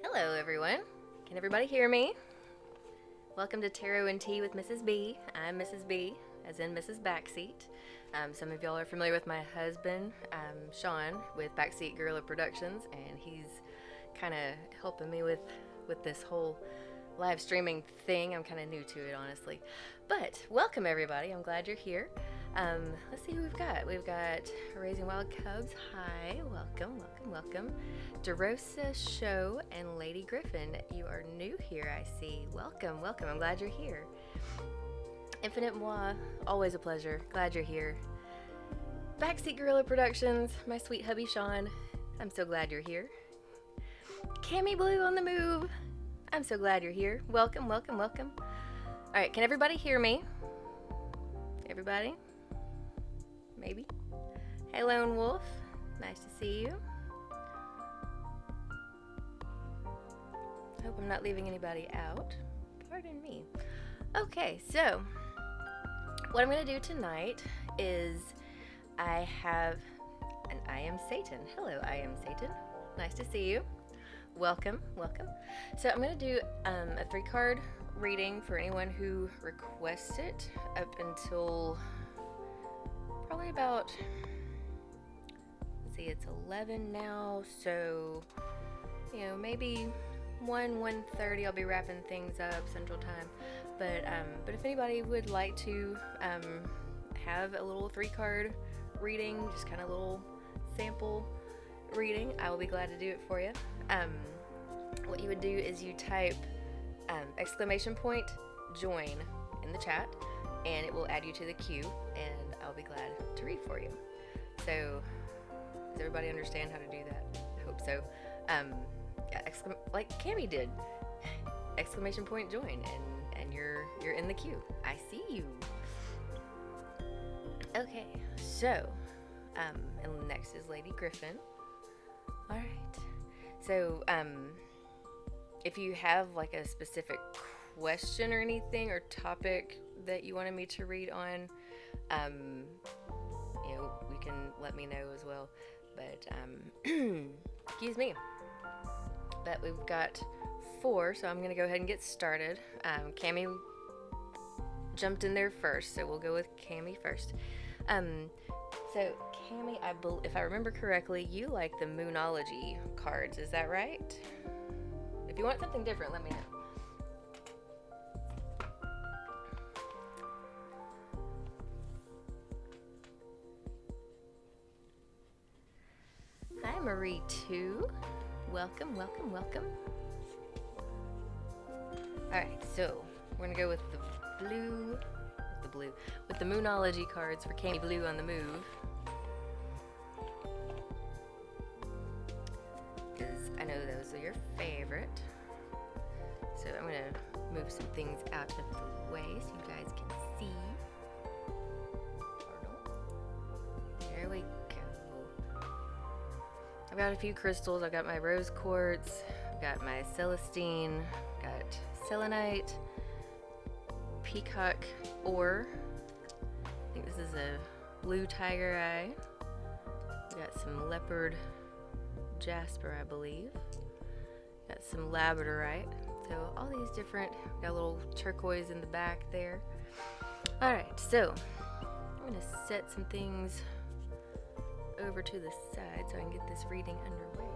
Hello, everyone. Can everybody hear me? Welcome to Tarot and Tea with Mrs. B. I'm Mrs. B, as in Mrs. Backseat. Some of y'all are familiar with my husband, Sean, with Backseat Gorilla Productions, and he's kind of helping me with this whole live streaming thing. I'm kind of new to it, honestly. But welcome, everybody. I'm glad you're here. Let's see who we've got. We've got Raising Wild Cubs. Hi, welcome, welcome, welcome. DeRosa Show and Lady Griffin. You are new here, I see. Welcome, welcome. I'm glad you're here. Infinite Moi, always a pleasure. Glad you're here. Backseat Gorilla Productions, my sweet hubby Sean. I'm so glad you're here. Cami Blue on the move. I'm so glad you're here. Welcome, welcome, welcome. All right, can everybody hear me? Everybody? Maybe? Hey, Lone Wolf. Nice to see you. I hope I'm not leaving anybody out. Pardon me. Okay, so what I'm going to do tonight is I have an I Am Satan. Hello, I Am Satan. Nice to see you. Welcome, welcome. So I'm going to do a 3-card reading for anyone who requests it up until probably about, let's see, it's 11 now, so, you know, maybe 1:30 I'll be wrapping things up Central Time. But if anybody would like to have a little 3-card reading, just kind of a little sample reading, I will be glad to do it for you. What you would do is you type !join in the chat, and it will add you to the queue, and I'll be glad to read for you. So, does everybody understand how to do that? I hope so. Like Cami did, !join, and you're in the queue. I see you. Okay, so, and next is Lady Griffin. All right. So, if you have like a specific question or anything or topic that you wanted me to read on, you know, you can let me know as well. But, excuse me. But we've got 4, so I'm going to go ahead and get started. Cami jumped in there first, so we'll go with Cami first. So, Cami, if I remember correctly, you like the Moonology cards, is that right? If you want something different, let me know. Hi, Marie 2. Welcome, welcome, welcome. Alright, so we're going to go with with the Moonology cards for Cami Blue on the move. Because I know those are your favorite. So I'm going to move some things out of the way so you guys can see. There we go. I've got a few crystals. I've got my rose quartz. I've got my celestine. Got selenite. Peacock ore. I think this is a blue tiger eye. We got some leopard jasper, I believe. Got some labradorite. So all these different, got a little turquoise in the back there. Alright, so I'm going to set some things over to the side so I can get this reading underway.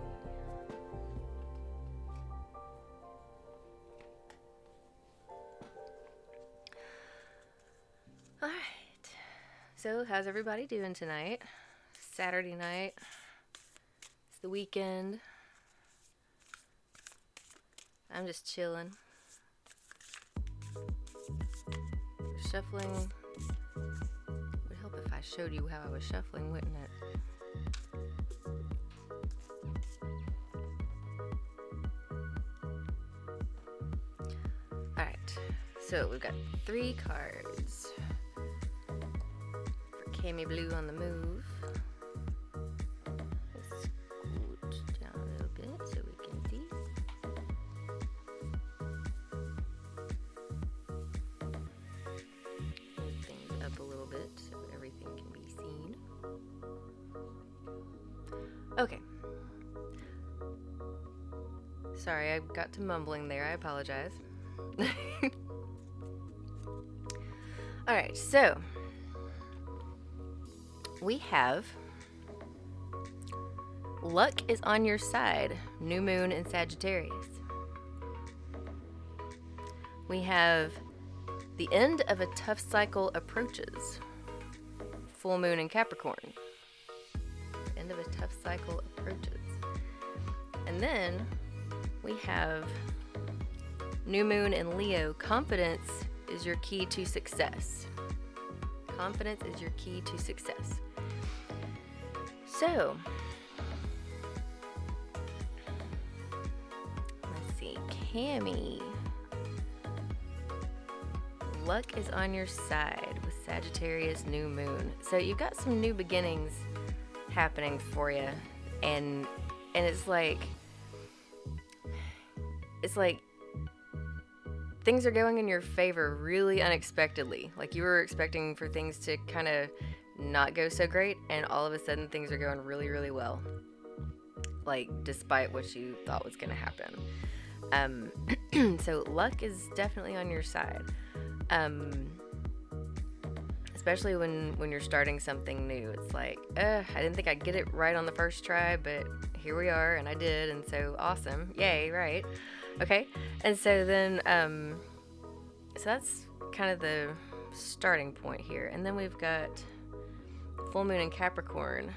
Alright, so how's everybody doing tonight? Saturday night. It's the weekend. I'm just chilling. Shuffling. Would help if I showed you how I was shuffling, wouldn't it? Alright, so we've got 3 cards for Cami Blue on the move. Let's scoot down a little bit so we can see. Move things up a little bit so everything can be seen. Okay. Sorry, I got to mumbling there. I apologize. All right, so we have luck is on your side, new moon in Sagittarius. We have the end of a tough cycle approaches, full moon in Capricorn. End of a tough cycle approaches. And then we have new moon in Leo, confidence is your key to success. Confidence is your key to success. So, let's see, Cammie. Luck is on your side with Sagittarius new moon. So you've got some new beginnings happening for you, and it's like things are going in your favor really unexpectedly. Like you were expecting for things to kind of not go so great, and all of a sudden things are going really, really well. Like despite what you thought was going to happen. So luck is definitely on your side. Especially when you're starting something new. It's like, I didn't think I'd get it right on the first try, but here we are, and I did, and so awesome. Yay, right? Okay. And so then, so that's kind of the starting point here. And then we've got full moon in Capricorn.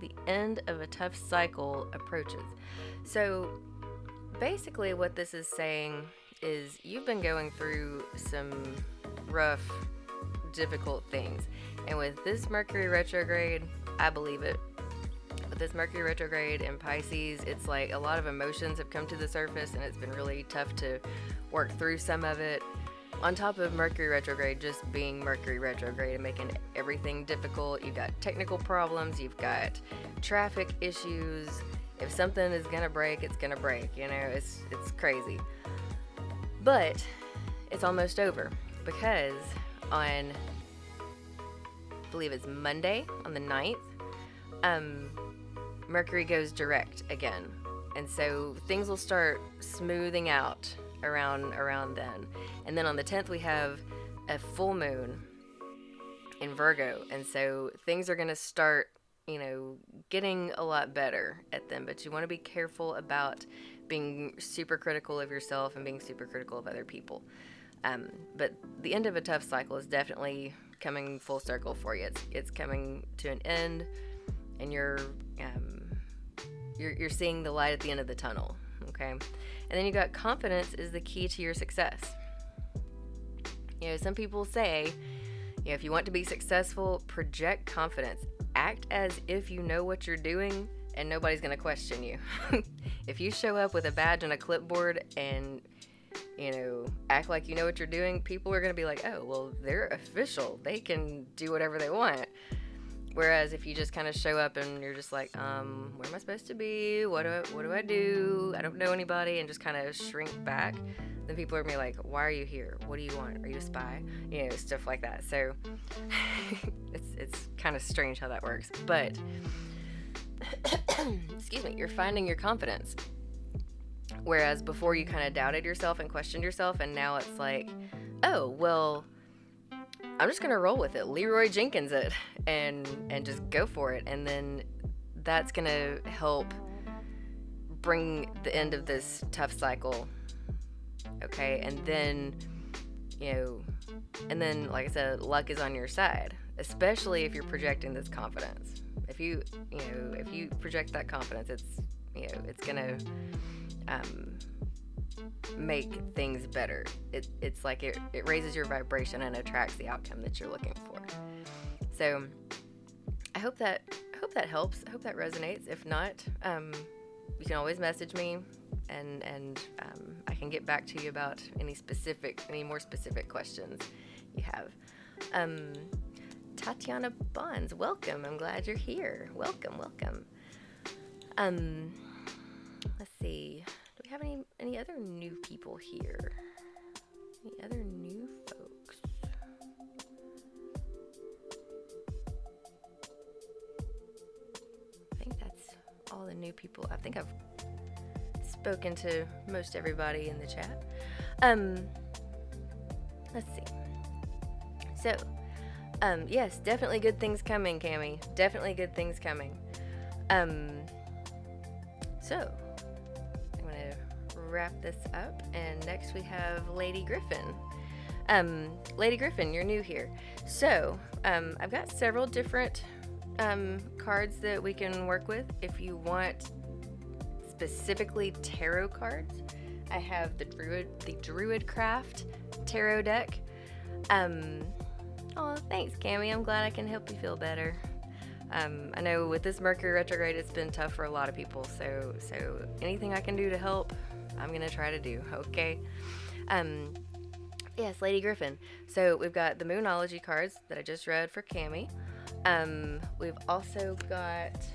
The end of a tough cycle approaches. So basically what this is saying is you've been going through some rough, difficult things. And with this Mercury retrograde, I believe it. With this Mercury retrograde in Pisces, it's like a lot of emotions have come to the surface, and it's been really tough to work through some of it. On top of Mercury retrograde just being Mercury retrograde and making everything difficult, you've got technical problems, you've got traffic issues. If something is gonna break, it's gonna break. You know, it's crazy. But it's almost over because on, I believe it's Monday, on the 9th, Mercury goes direct again. And so things will start smoothing out around then. And then on the 10th, we have a full moon in Virgo. And so things are going to start, getting a lot better at them. But you want to be careful about being super critical of yourself and being super critical of other people. But the end of a tough cycle is definitely coming full circle for you. It's coming to an end, and you're seeing the light at the end of the tunnel. Okay, and then you got confidence is the key to your success. Some people say, if you want to be successful, project confidence. Act as if you know what you're doing, and nobody's gonna question you. If you show up with a badge and a clipboard and act like you know what you're doing, people are going to be like, oh, well, they're official. They can do whatever they want. Whereas if you just kind of show up and you're just like, where am I supposed to be? What do I do? I don't know anybody, and just kind of shrink back, then people are going to be like, why are you here? What do you want? Are you a spy? Stuff like that. So it's kind of strange how that works. But, excuse me, you're finding your confidence. Whereas before you kind of doubted yourself and questioned yourself, and now it's like, oh, well, I'm just going to roll with it. Leroy Jenkins it and just go for it. And then that's going to help bring the end of this tough cycle. Okay. And then, like I said, luck is on your side, especially if you're projecting this confidence. If you project that confidence, it's going to make things better. It's like it raises your vibration and attracts the outcome that you're looking for. So I hope that helps. I hope that resonates. If not, you can always message me, and I can get back to you about any more specific questions you have. Tatiana Bonds, welcome. I'm glad you're here. Welcome. Let's see. Do we have any other new people here? Any other new folks? I think that's all the new people. I think I've spoken to most everybody in the chat. Let's see. So, yes, definitely good things coming, Cammie. Definitely good things coming. So, I'm going to wrap this up, and next we have Lady Griffin. Lady Griffin, you're new here. So, I've got several different cards that we can work with. If you want specifically tarot cards, I have the Druidcraft tarot deck. Oh, thanks, Cammie. I'm glad I can help you feel better. I know with this Mercury retrograde, it's been tough for a lot of people. So anything I can do to help, I'm gonna try to do. Okay. Yes, Lady Griffin. So we've got the Moonology cards that I just read for Cammie. We've also got.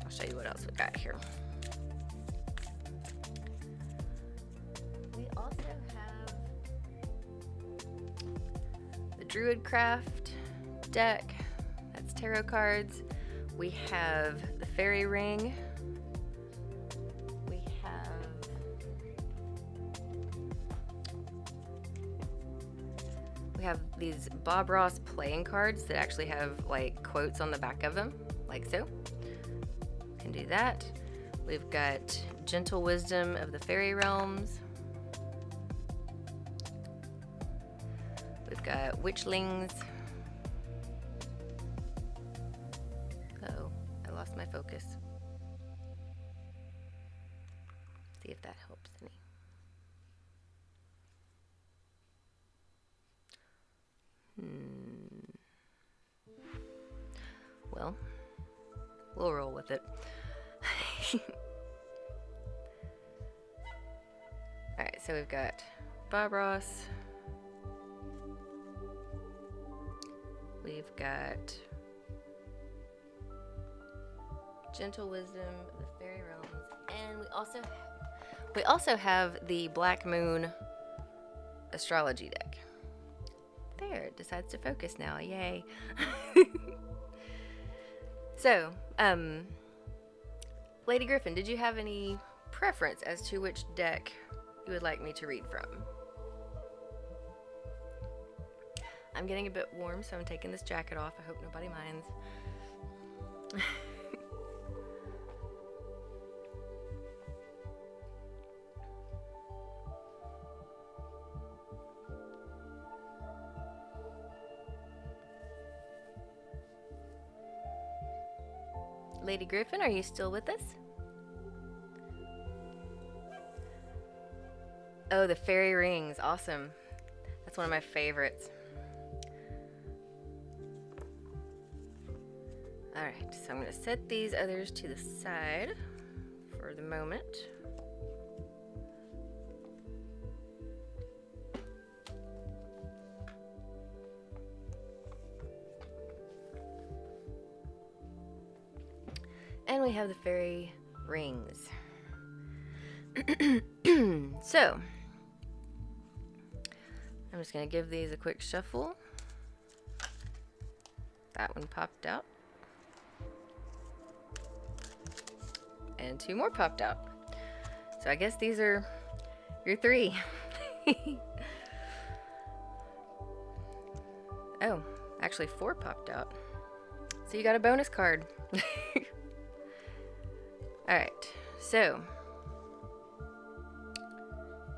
I'll show you what else we got here. We also have the Druidcraft deck. That's tarot cards. We have the Fairy Ring. We have these Bob Ross playing cards that actually have like quotes on the back of them, like so. Can do that. We've got Gentle Wisdom of the Fairy Realms. We've got Witchlings. Uh-oh, I lost my focus. See if that helps any. Well, we'll roll with it. Alright, so we've got Bob Ross. We've got Gentle Wisdom of the Fairy Realms. And we also have the Black Moon astrology deck. There, it decides to focus now. Yay. So, Lady Griffin, did you have any preference as to which deck you would like me to read from? I'm getting a bit warm, so I'm taking this jacket off. I hope nobody minds. Lady Griffin, are you still with us? Oh, the Fairy Rings. Awesome. That's one of my favorites. Alright, so I'm going to set these others to the side for the moment. And we have the Fairy Rings. So, I'm just going to give these a quick shuffle. That one popped out. And two more popped out. So I guess these are your three. Oh, actually four popped out. So you got a bonus card. Alright, so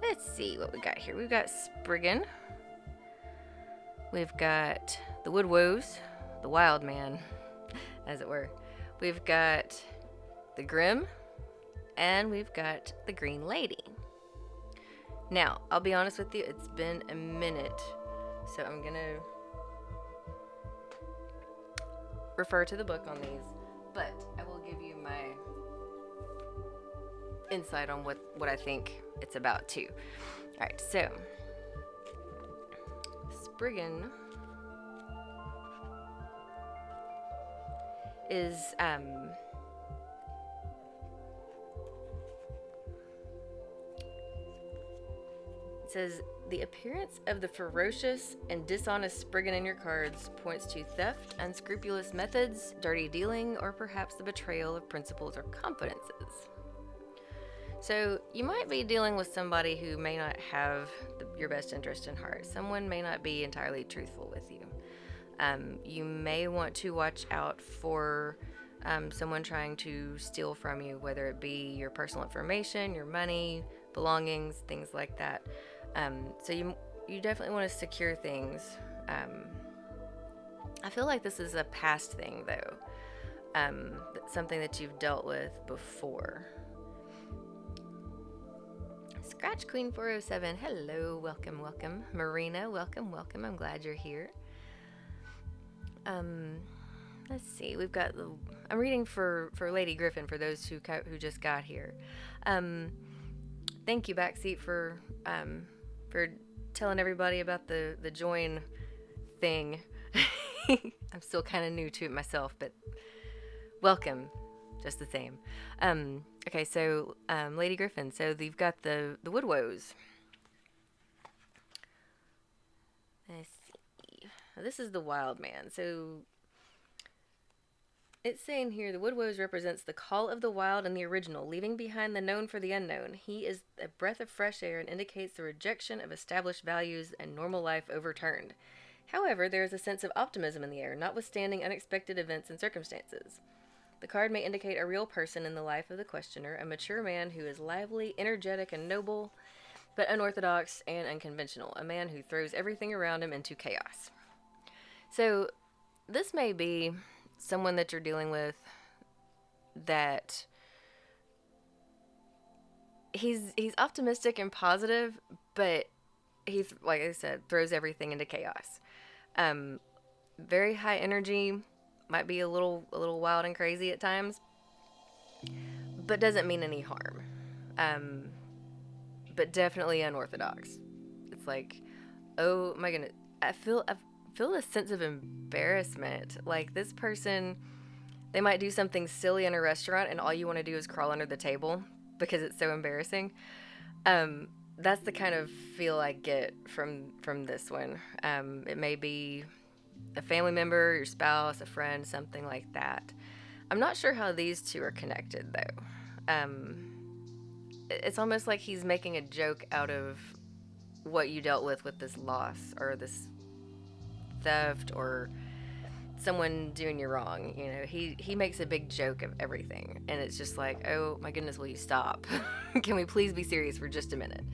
let's see what we got here. We've got Spriggan. We've got the Wood Woes, the Wild Man, as it were. We've got the Grim, and we've got the Green Lady. Now, I'll be honest with you, it's been a minute, so I'm going to refer to the book on these, but I will give you my insight on what I think it's about too. Alright, so Spriggan is it says the appearance of the ferocious and dishonest Spriggan in your cards points to theft, unscrupulous methods, dirty dealing, or perhaps the betrayal of principles or confidences. So you might be dealing with somebody who may not have your best interest in heart. Someone may not be entirely truthful with you. You may want to watch out for someone trying to steal from you, whether it be your personal information, your money, belongings, things like that. So you definitely want to secure things. I feel like this is a past thing, though. Something that you've dealt with before. Scratch Queen 407, hello, welcome. Marina, welcome. I'm glad you're here. Let's see. We've got I'm reading for Lady Griffin for those who just got here. Thank you, Backseat, for telling everybody about the join thing. I'm still kind of new to it myself, but welcome, just the same. Okay, so Lady Griffin. So you've got the Woodwoes. Let's see. This is the Wild Man. So it's saying here the Woodwoes represents the call of the wild and the original, leaving behind the known for the unknown. He is a breath of fresh air and indicates the rejection of established values and normal life overturned. However, there is a sense of optimism in the air, notwithstanding unexpected events and circumstances. The card may indicate a real person in the life of the questioner, a mature man who is lively, energetic, and noble, but unorthodox and unconventional, a man who throws everything around him into chaos. So this may be someone that you're dealing with that he's optimistic and positive, but he, like I said, throws everything into chaos. Very high energy, might be a little wild and crazy at times, but doesn't mean any harm. But definitely unorthodox. It's like, oh my goodness, I feel this sense of embarrassment. Like, this person, they might do something silly in a restaurant and all you want to do is crawl under the table because it's so embarrassing. That's the kind of feel I get from this one. It may be a family member, your spouse, a friend, something like that. I'm not sure how these two are connected, though. It's almost like he's making a joke out of what you dealt with this loss or this theft or someone doing you wrong. You know, he makes a big joke of everything, and it's just like, oh my goodness, will you stop? Can we please be serious for just a minute?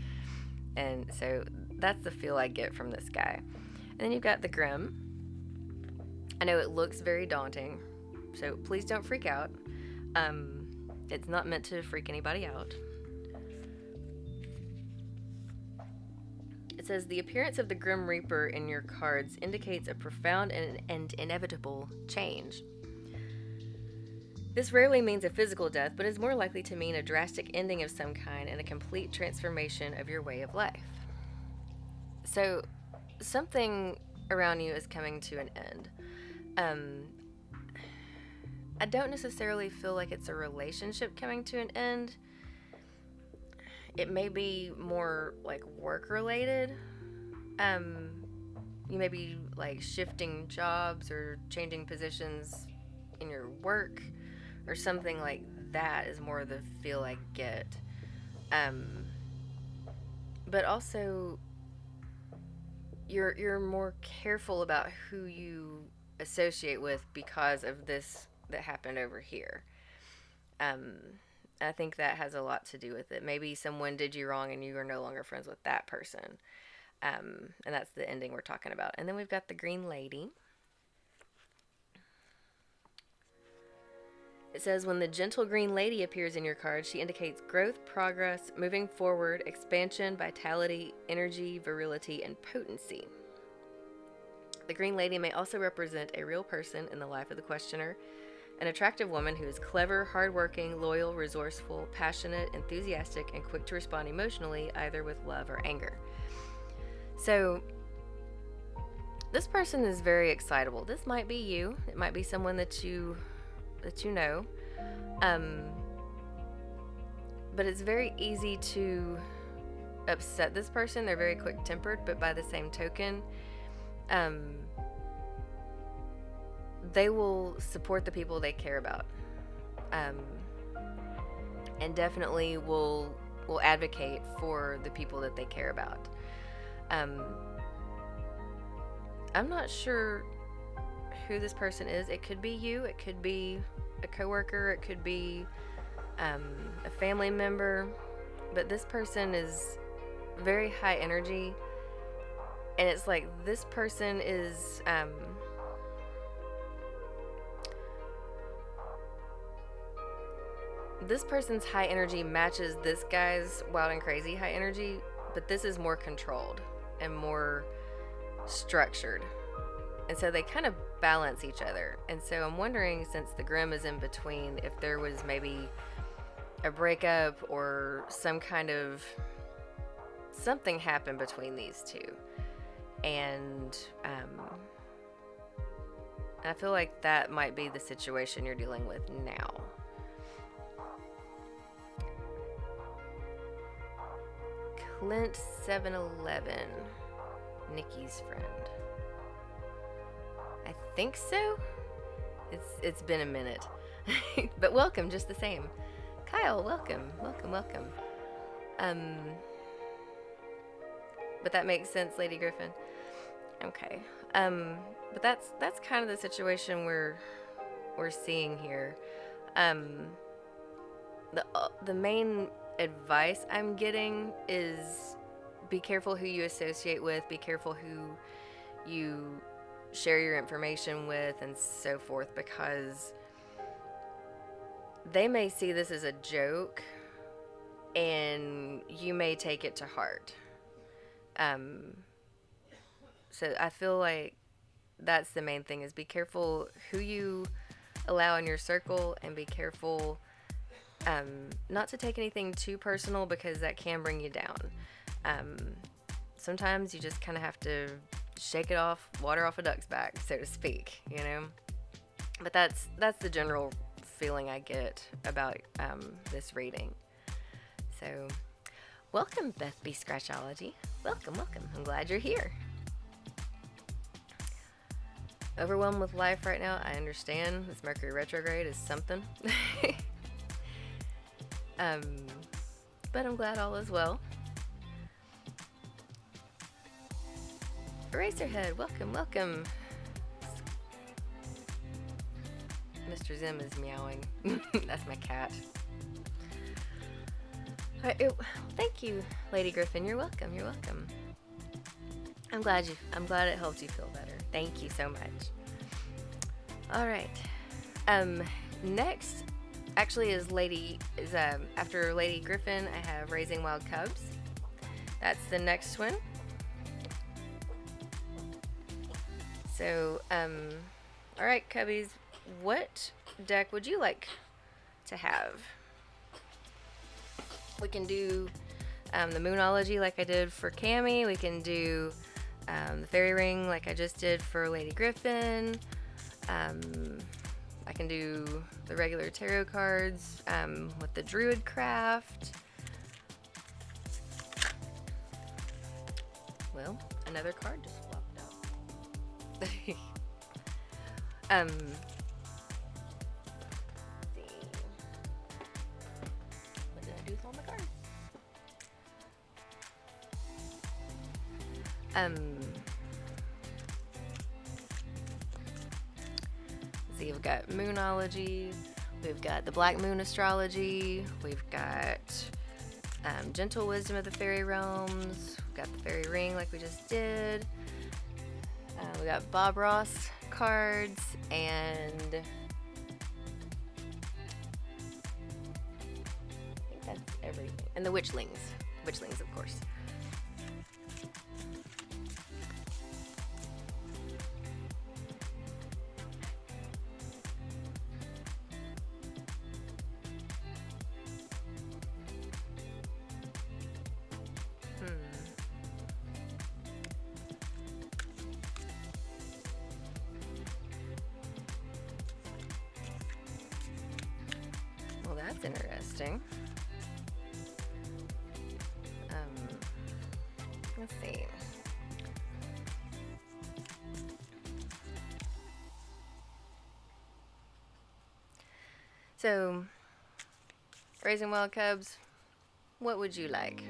And so that's the feel I get from this guy. And then you've got the Grim. I know it looks very daunting, so please don't freak out. It's not meant to freak anybody out. It says, the appearance of the Grim Reaper in your cards indicates a profound and inevitable change. This rarely means a physical death, but is more likely to mean a drastic ending of some kind and a complete transformation of your way of life. So, something around you is coming to an end. I don't necessarily feel like it's a relationship coming to an end. It may be more like work related. You may be like shifting jobs or changing positions in your work or something like that is more the feel I get. But also you're more careful about who you associate with because of this that happened over here. I think that has a lot to do with it. Maybe someone did you wrong and you are no longer friends with that person. And that's the ending we're talking about. And then we've got the Green Lady. It says, when the gentle Green Lady appears in your card, she indicates growth, progress, moving forward, expansion, vitality, energy, virility, and potency. The Green Lady may also represent a real person in the life of the questioner, an attractive woman who is clever, hardworking, loyal, resourceful, passionate, enthusiastic, and quick to respond emotionally, either with love or anger. So, this person is very excitable. This might be you. It might be someone that you know. But it's very easy to upset this person. They're very quick-tempered, but by the same token, they will support the people they care about. and definitely will advocate for the people that they care about. Um, I'm not sure who this person is. It could be you. It could be a coworker. It could be um, a family member. But this person is very high energy, and it's like this person is this person's high energy matches this guy's wild and crazy high energy, but this is more controlled and more structured. And so they kind of balance each other. And so I'm wondering, since the Grimm is in between, if there was maybe a breakup or some kind of something happened between these two. And I feel like that might be the situation you're dealing with now. Clint 711, Nikki's friend. I think so. It's been a minute. But welcome just the same. Kyle, welcome. But that makes sense, Lady Griffin. Okay. But that's kind of the situation we're seeing here. The main advice I'm getting is be careful who you associate with, be careful who you share your information with, and so forth, because they may see this as a joke and you may take it to heart. So I feel like that's the main thing, is be careful who you allow in your circle, and be careful not to take anything too personal, because that can bring you down. Sometimes you just kind of have to shake it off, water off a duck's back, so to speak, you know? But that's the general feeling I get about this reading. So, welcome, Beth B. Scratchology. Welcome. I'm glad you're here. Overwhelmed with life right now, I understand. This Mercury retrograde is something. But I'm glad all is well. Eraserhead, welcome. Mr. Zim is meowing. That's my cat. Thank you, Lady Griffin. You're welcome. I'm glad it helped you feel better. Thank you so much. All right. Next, actually, is after Lady Griffin, I have Raising Wild Cubs. That's the next one. So, all right, Cubbies, what deck would you like to have? We can do the Moonology like I did for Cammie. We can do the Fairy Ring like I just did for Lady Griffin. I can do the regular tarot cards with the Druid Craft. Well, another card just flopped out. Let's see. What did I do with all my cards? See, we've got Moonology, we've got the Black Moon Astrology, we've got Gentle Wisdom of the Fairy Realms, we've got the Fairy Ring like we just did, we got Bob Ross cards, and I think that's everything. And the Witchlings, of course. Well, that's interesting. Let's see. So, Raising Wild Cubs, what would you like?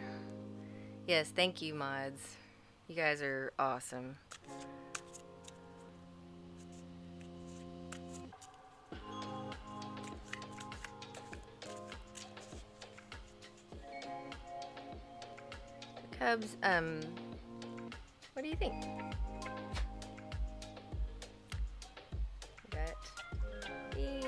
Yes, thank you, mods. You guys are awesome. Cubs, what do you think? Got these.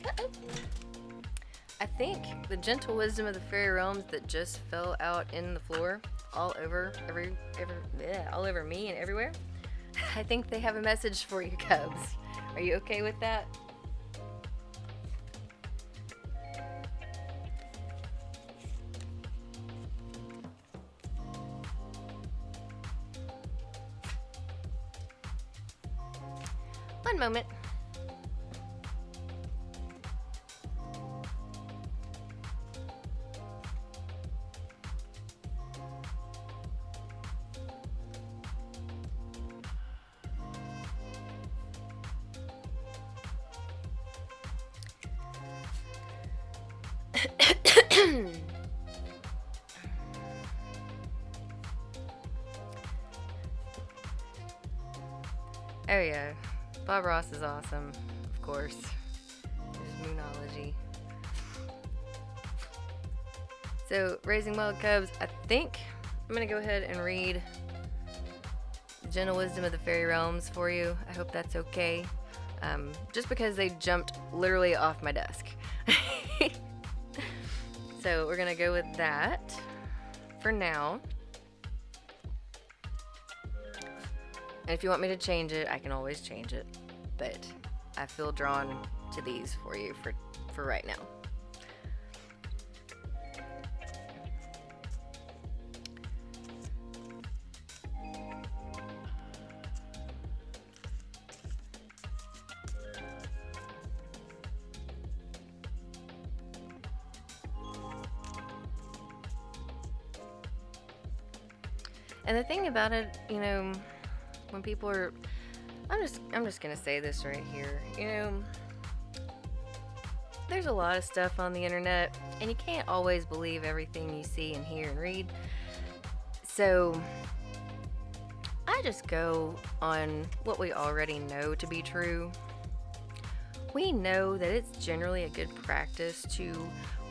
Uh-oh. I think the gentle wisdom of the fairy realms that just fell out in the floor, all over all over me and everywhere. I think they have a message for you, Cubs. Are you okay with that? One moment. Oh yeah, Bob Ross is awesome, of course. There's Moonology. So, Raising Wild Cubs, I think I'm going to go ahead and read Gentle Wisdom of the Fairy Realms for you. I hope that's okay. Just because they jumped literally off my desk. So, we're going to go with that for now. And if you want me to change it, I can always change it. But I feel drawn to these for you for right now. And the thing about it, you know, when people are, I'm just gonna say this right here, you know, there's a lot of stuff on the internet, and you can't always believe everything you see and hear and read. So I just go on what we already know to be true. We know that it's generally a good practice to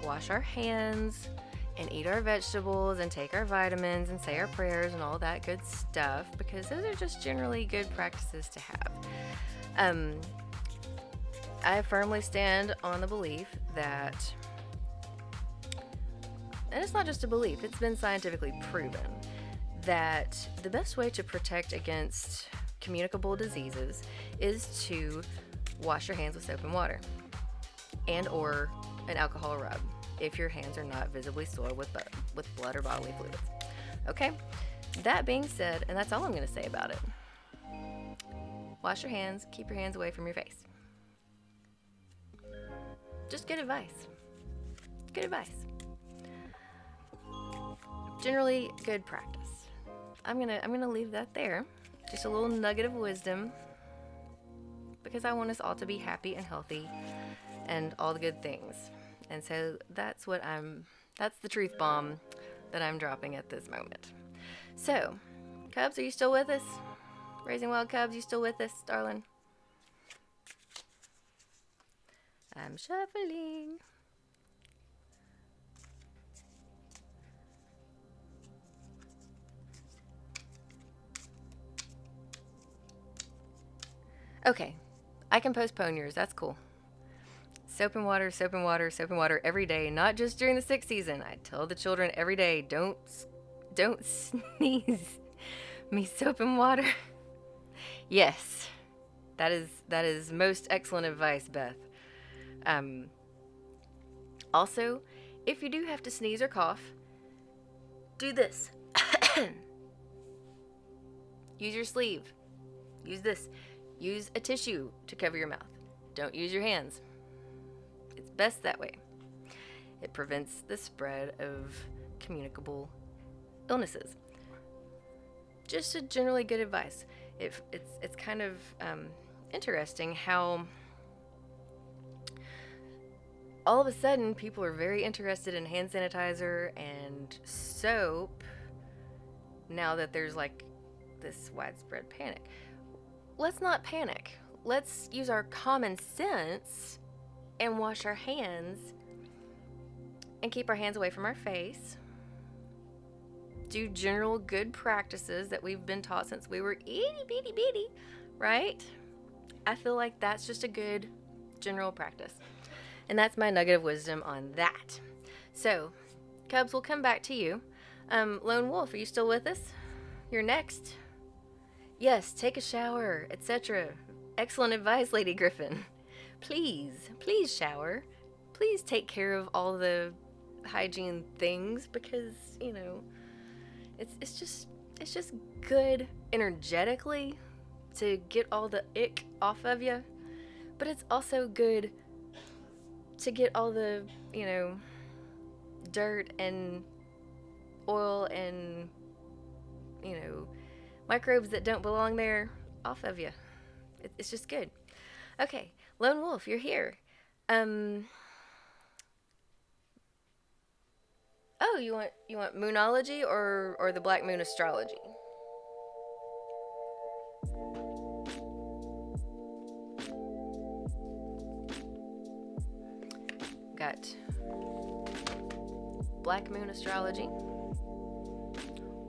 wash our hands and eat our vegetables and take our vitamins and say our prayers and all that good stuff, because those are just generally good practices to have. I firmly stand on the belief that, and it's not just a belief, it's been scientifically proven, that the best way to protect against communicable diseases is to wash your hands with soap and water and or an alcohol rub if your hands are not visibly soiled with blood or bodily fluids. Okay? That being said, and that's all I'm going to say about it, wash your hands, keep your hands away from your face. Just good advice. Good advice. Generally, good practice. I'm gonna leave that there. Just a little nugget of wisdom, because I want us all to be happy and healthy and all the good things. And so that's the truth bomb that I'm dropping at this moment. So, Cubs, are you still with us? Raising Wild Cubs, you still with us, darling? I'm shuffling. Okay, I can postpone yours. That's cool. Soap and water, soap and water, soap and water every day, not just during the sick season. I tell the children every day, don't sneeze me soap and water. Yes, that is most excellent advice, Beth. Also, if you do have to sneeze or cough, do this. Use your sleeve. Use this. Use a tissue to cover your mouth. Don't use your hands. It's best that way. It prevents the spread of communicable illnesses. just a generally good advice. It's kind of interesting how all of a sudden people are very interested in hand sanitizer and soap now that there's like this widespread panic. Let's not panic. Let's use our common sense and wash our hands and keep our hands away from our face. Do general good practices that we've been taught since we were itty bitty bitty, right? I feel like that's just a good general practice. And that's my nugget of wisdom on that. So, Cubs, we'll come back to you. Lone Wolf, are you still with us? You're next. Yes, take a shower, etc. Excellent advice, Lady Griffin. Please shower. Please take care of all the hygiene things because, you know, it's just good energetically to get all the ick off of you, but it's also good to get all the, you know, dirt and oil and, you know, microbes that don't belong there off of you. It's just good. Okay, Lone Wolf, you're here. Oh, you want moonology or the Black Moon astrology? Got Black Moon astrology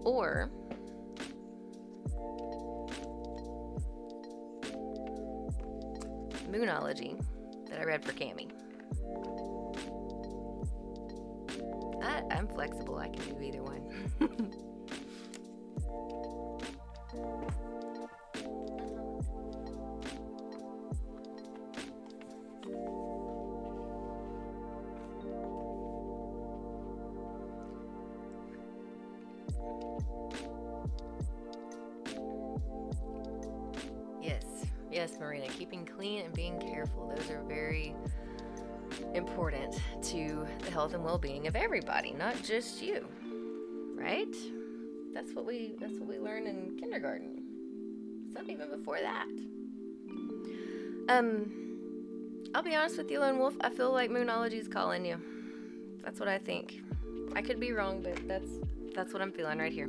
or moonology that I read for Cammie. I'm flexible. I can do either one. Yes, Marina. Keeping clean and being careful. Those are very important to the health and well-being of everybody, not just you. Right? That's what we learn in kindergarten. Some even before that. I'll be honest with you, Lone Wolf. I feel like moonology is calling you. That's what I think. I could be wrong, but that's what I'm feeling right here.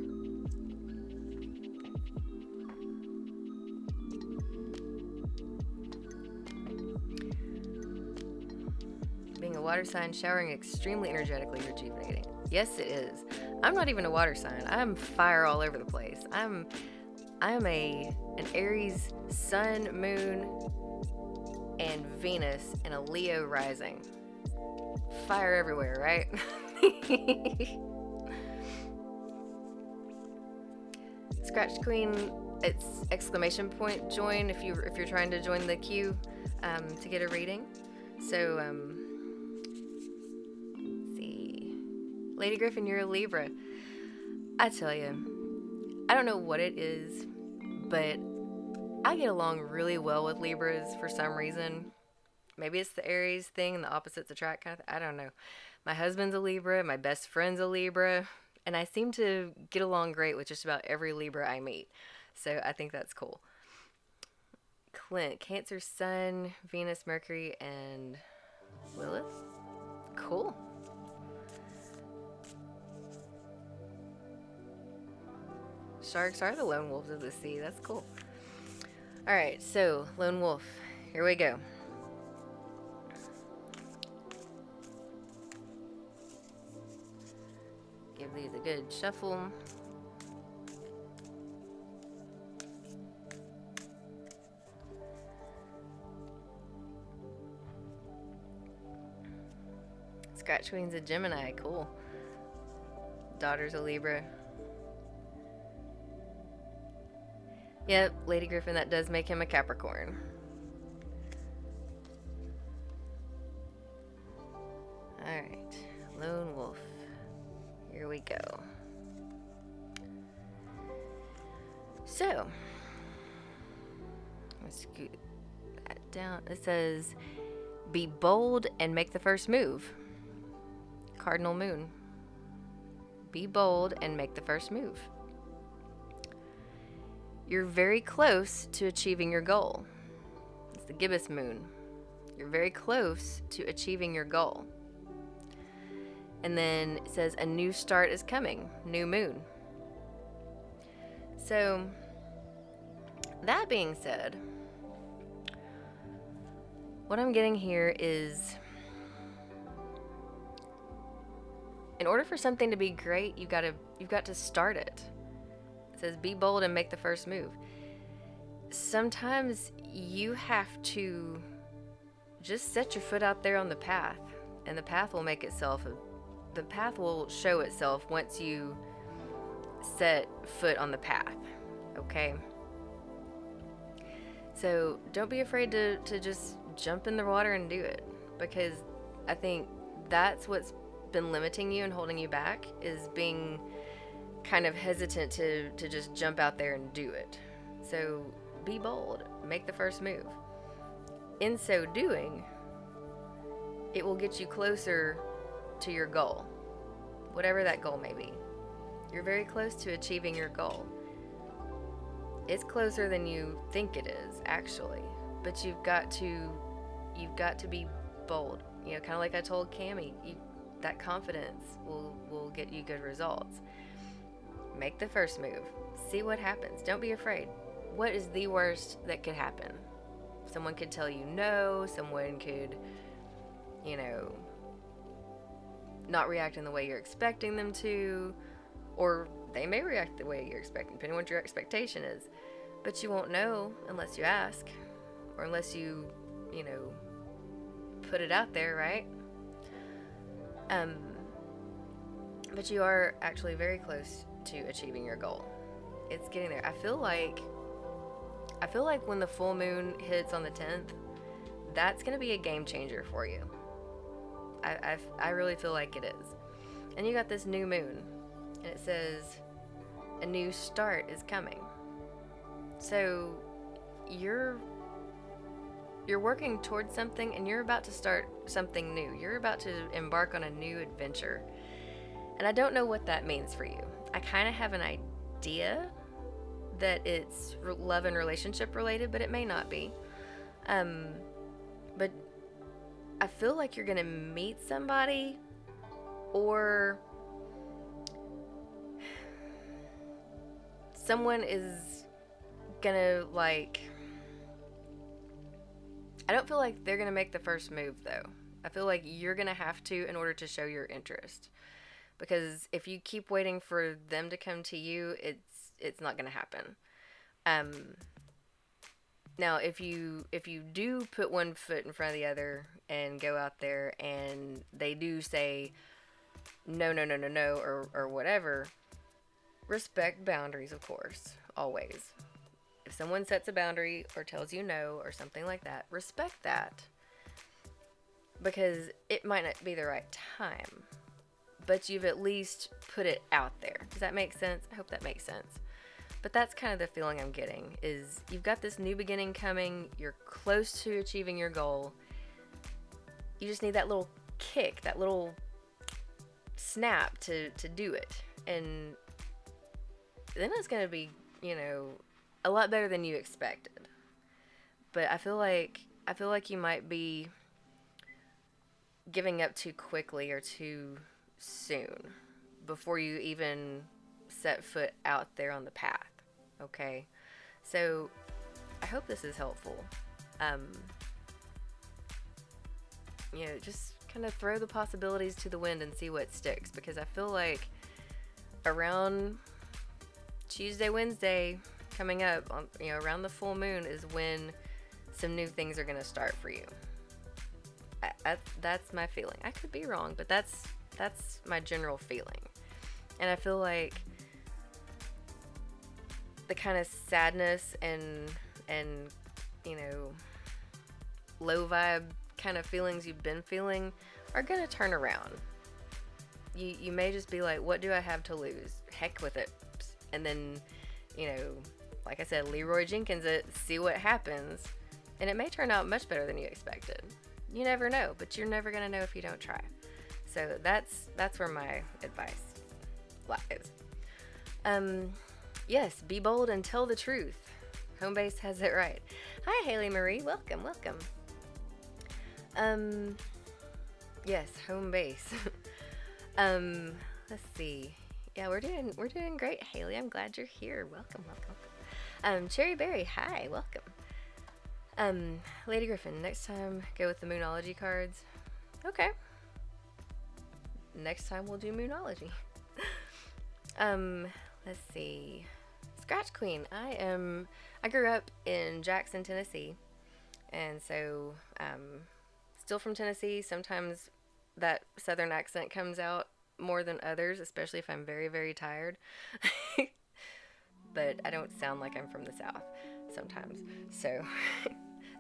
Being a water sign, showering extremely energetically rejuvenating. Yes, it is. I'm not even a water sign. I'm fire all over the place. I'm an Aries sun, moon, and Venus in a Leo rising. Fire everywhere, right? Scratch Queen, it's exclamation point join if you're trying to join the queue to get a reading. So let's see, Lady Griffin, you're a Libra. I tell you, I don't know what it is, but I get along really well with Libras for some reason. Maybe it's the Aries thing and the opposites attract kind of thing. I don't know. My husband's a Libra. My best friend's a Libra. And I seem to get along great with just about every Libra I meet. So I think that's cool. Clint, Cancer, Sun, Venus, Mercury, and Lilith. Cool. Sharks are the lone wolves of the sea. That's cool. All right, so Lone Wolf, here we go. Give these a good shuffle. Scratch Queen's a Gemini, cool. Daughter's a Libra. Yep, Lady Griffin, that does make him a Capricorn. Alright, Lone Wolf. Here we go. So, let's scoot that down. It says, be bold and make the first move. Cardinal Moon. Be bold and make the first move. you're very close to achieving your goal. It's the gibbous moon. You're very close to achieving your goal. And then it says a new start is coming, new moon. So, that being said, what I'm getting here is, in order for something to be great, you've got to start it. It says be bold and make the first move. Sometimes you have to just set your foot out there on the path, and the path will show itself once you set foot on the path. Okay? So don't be afraid to just jump in the water and do it, because I think that's what's been limiting you and holding you back, is being kind of hesitant to just jump out there and do it. So be bold, make the first move. In so doing, it will get you closer to your goal, whatever that goal may be. You're very close to achieving your goal. It's closer than you think it is, actually, but you've got to be bold. You know, kind of like I told Cammie, that confidence will get you good results. Make the first move. See what happens. Don't be afraid. What is the worst that could happen? Someone could tell you no. Someone could, not react in the way you're expecting them to. Or they may react the way you're expecting, depending on what your expectation is. But you won't know unless you ask. Or unless you put it out there, right? But you are actually very close to achieving your goal. It's getting there. I feel like when the full moon hits on the 10th, that's going to be a game changer for you. I really feel like it is. And you got this new moon, and it says a new start is coming. So you're working towards something, and you're about to start something new. You're about to embark on a new adventure. And I don't know what that means for you. I kind of have an idea that it's love and relationship related, but it may not be. But I feel like you're going to meet somebody, or someone is going to, I don't feel like they're going to make the first move, though. I feel like you're going to have to, in order to show your interest. Because if you keep waiting for them to come to you, it's not going to happen. Now, if you do put one foot in front of the other and go out there and they do say no, or whatever, respect boundaries, of course, always. If someone sets a boundary or tells you no or something like that, respect that. Because it might not be the right time, but you've at least put it out there. Does that make sense? I hope that makes sense. But that's kind of the feeling I'm getting, is you've got this new beginning coming. You're close to achieving your goal. You just need that little kick, that little snap to do it. And then it's going to be, a lot better than you expected. But I feel like you might be giving up too quickly or too soon before you even set foot out there on the path. Okay, so I hope this is helpful. Just kind of throw the possibilities to the wind and see what sticks, because I feel like around Tuesday, Wednesday coming up, around the full moon is when some new things are going to start for you. That's my feeling. I could be wrong, but that's my general feeling. And I feel like the kind of sadness and low vibe kind of feelings you've been feeling are going to turn around. You may just be like, what do I have to lose? Heck with it. And then, like I said, Leroy Jenkins it, see what happens. And it may turn out much better than you expected. You never know, but you're never going to know if you don't try. So that's where my advice lies. Yes, be bold and tell the truth. Home base has it right. Hi, Haley Marie. Welcome, welcome. Yes, home base. Let's see. Yeah, we're doing great, Haley. I'm glad you're here. Welcome, welcome, welcome. Cherry Berry, hi, welcome. Lady Griffin, next time go with the Moonology cards. Okay. Next time we'll do Moonology. Let's see. Scratch Queen. I grew up in Jackson, Tennessee. And so, still from Tennessee. Sometimes that southern accent comes out more than others, especially if I'm very, very tired. But I don't sound like I'm from the South sometimes. So,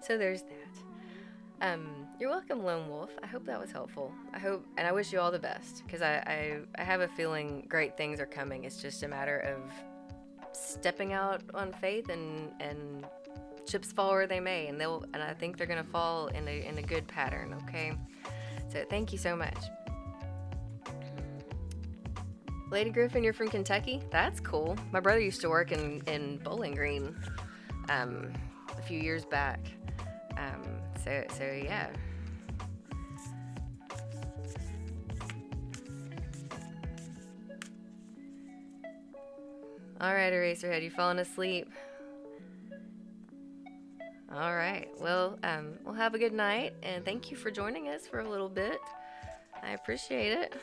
so there's that. You're welcome, Lone Wolf. I hope that was helpful. And I wish you all the best, because I have a feeling great things are coming. It's just a matter of stepping out on faith, and chips fall where they may, and I think they're gonna fall in a good pattern. Okay, so thank you so much. Lady Griffin, you're from Kentucky? That's cool. My brother used to work in Bowling Green a few years back. So yeah. All right, Eraserhead, you falling asleep? All right. Well, we'll have a good night, and thank you for joining us for a little bit. I appreciate it.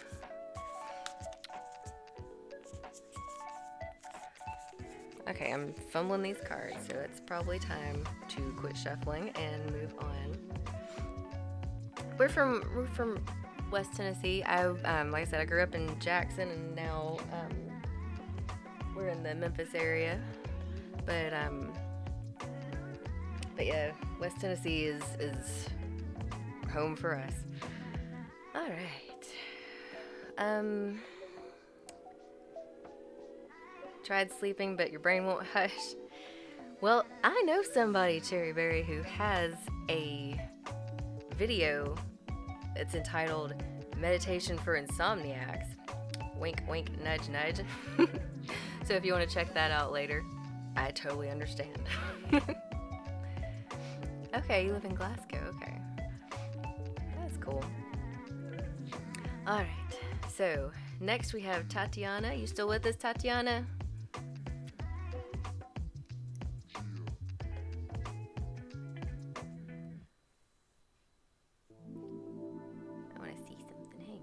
Okay, I'm fumbling these cards, so it's probably time to quit shuffling and move on. We're from West Tennessee. Like I said, I grew up in Jackson, and now we're in the Memphis area. But yeah, West Tennessee is home for us. All right. Tried sleeping, but your brain won't hush. Well, I know somebody, Cherry Berry, who has a video. It's entitled Meditation for Insomniacs. Wink, wink, nudge, nudge. So if you want to check that out later, I totally understand. Okay, you live in Glasgow. Okay. That's cool. All right. So, next we have Tatiana. You still with us, Tatiana? I want to see something. Hang on.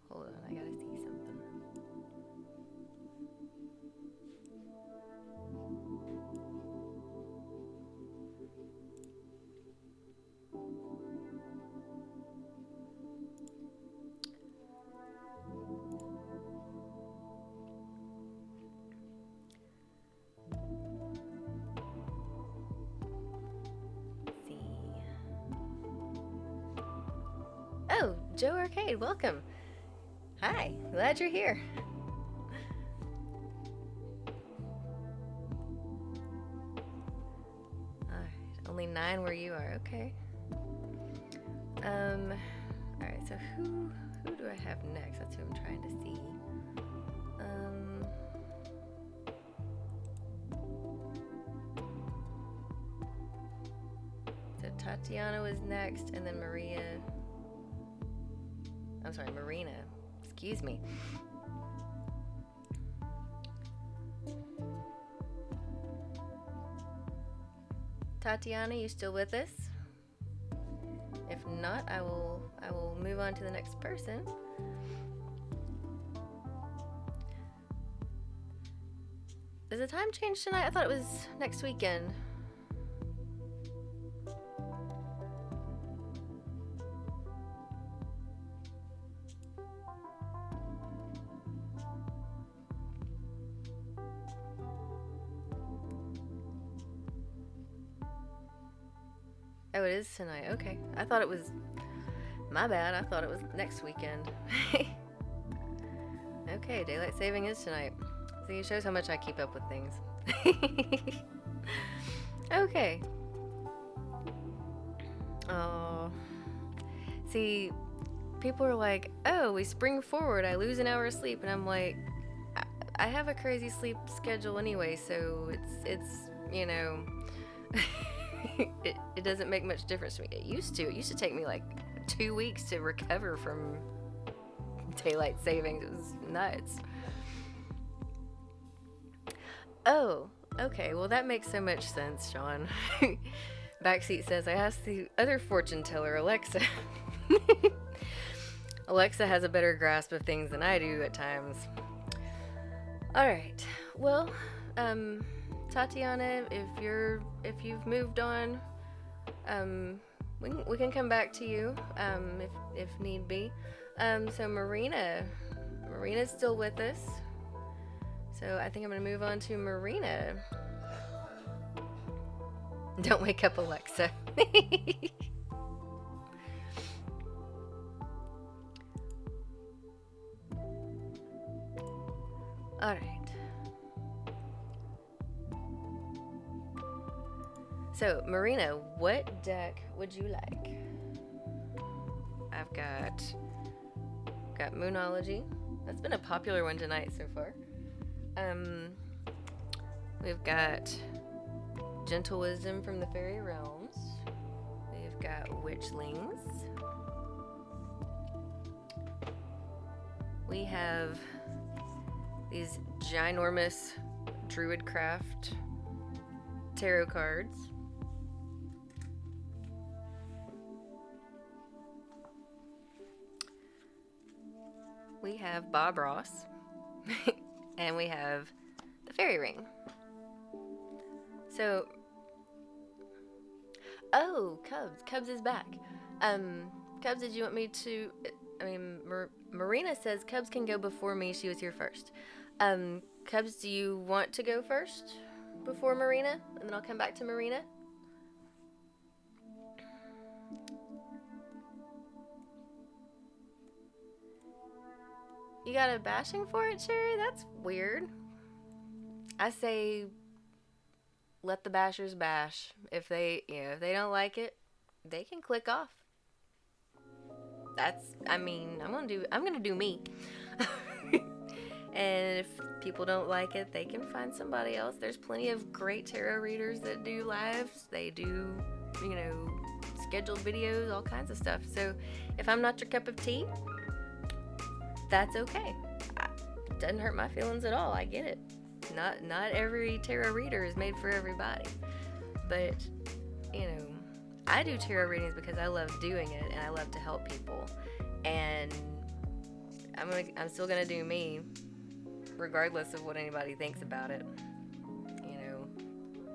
Hold on, I gotta see something. Let's see. Oh, Joe Arcade, welcome. Hi, glad you're here. Alright, only 9 where you are, okay. Alright, so who do I have next? That's who I'm trying to see. So Tatiana was next, and then Marina. Excuse me. Tatiana, you still with us? If not, I will move on to the next person. Is the time change tonight? I thought it was next weekend. Oh, it is tonight. Okay. I thought it was... My bad. I thought it was next weekend. Okay, daylight saving is tonight. See, it shows how much I keep up with things. Okay. Oh. See, people are like, oh, we spring forward, I lose an hour of sleep. And I'm like, I have a crazy sleep schedule anyway, so it's you know, it doesn't make much difference to me. It used to take me like 2 weeks to recover from daylight savings. It was nuts. Oh, okay. Well, that makes so much sense, Sean. Backseat says, I asked the other fortune teller, Alexa. Alexa has a better grasp of things than I do at times. All right. Well, Tatiana, if you've moved on, we can come back to you, if need be. So Marina's still with us. So I think I'm going to move on to Marina. Don't wake up, Alexa. All right. So, Marina, what deck would you like? I've got Moonology. That's been a popular one tonight so far. We've got Gentle Wisdom from the Fairy Realms. We've got Witchlings. We have these ginormous Druidcraft tarot cards. We have Bob Ross. And we have the Fairy Ring. So, oh, Cubs. Cubs is back. Cubs, did you want me to... Marina says Cubs can go before me. She was here first. Cubs, do you want to go first before Marina? And then I'll come back to Marina. You got a bashing for it, Sherry? That's weird. I say let the bashers bash. If they don't like it, they can click off. I'm gonna do me. And if people don't like it, they can find somebody else. There's plenty of great tarot readers that do lives. They do, scheduled videos, all kinds of stuff. So if I'm not your cup of tea, that's okay. It doesn't hurt my feelings at all. I get it. Not every tarot reader is made for everybody. But, I do tarot readings because I love doing it and I love to help people. And I'm still gonna do me, regardless of what anybody thinks about it.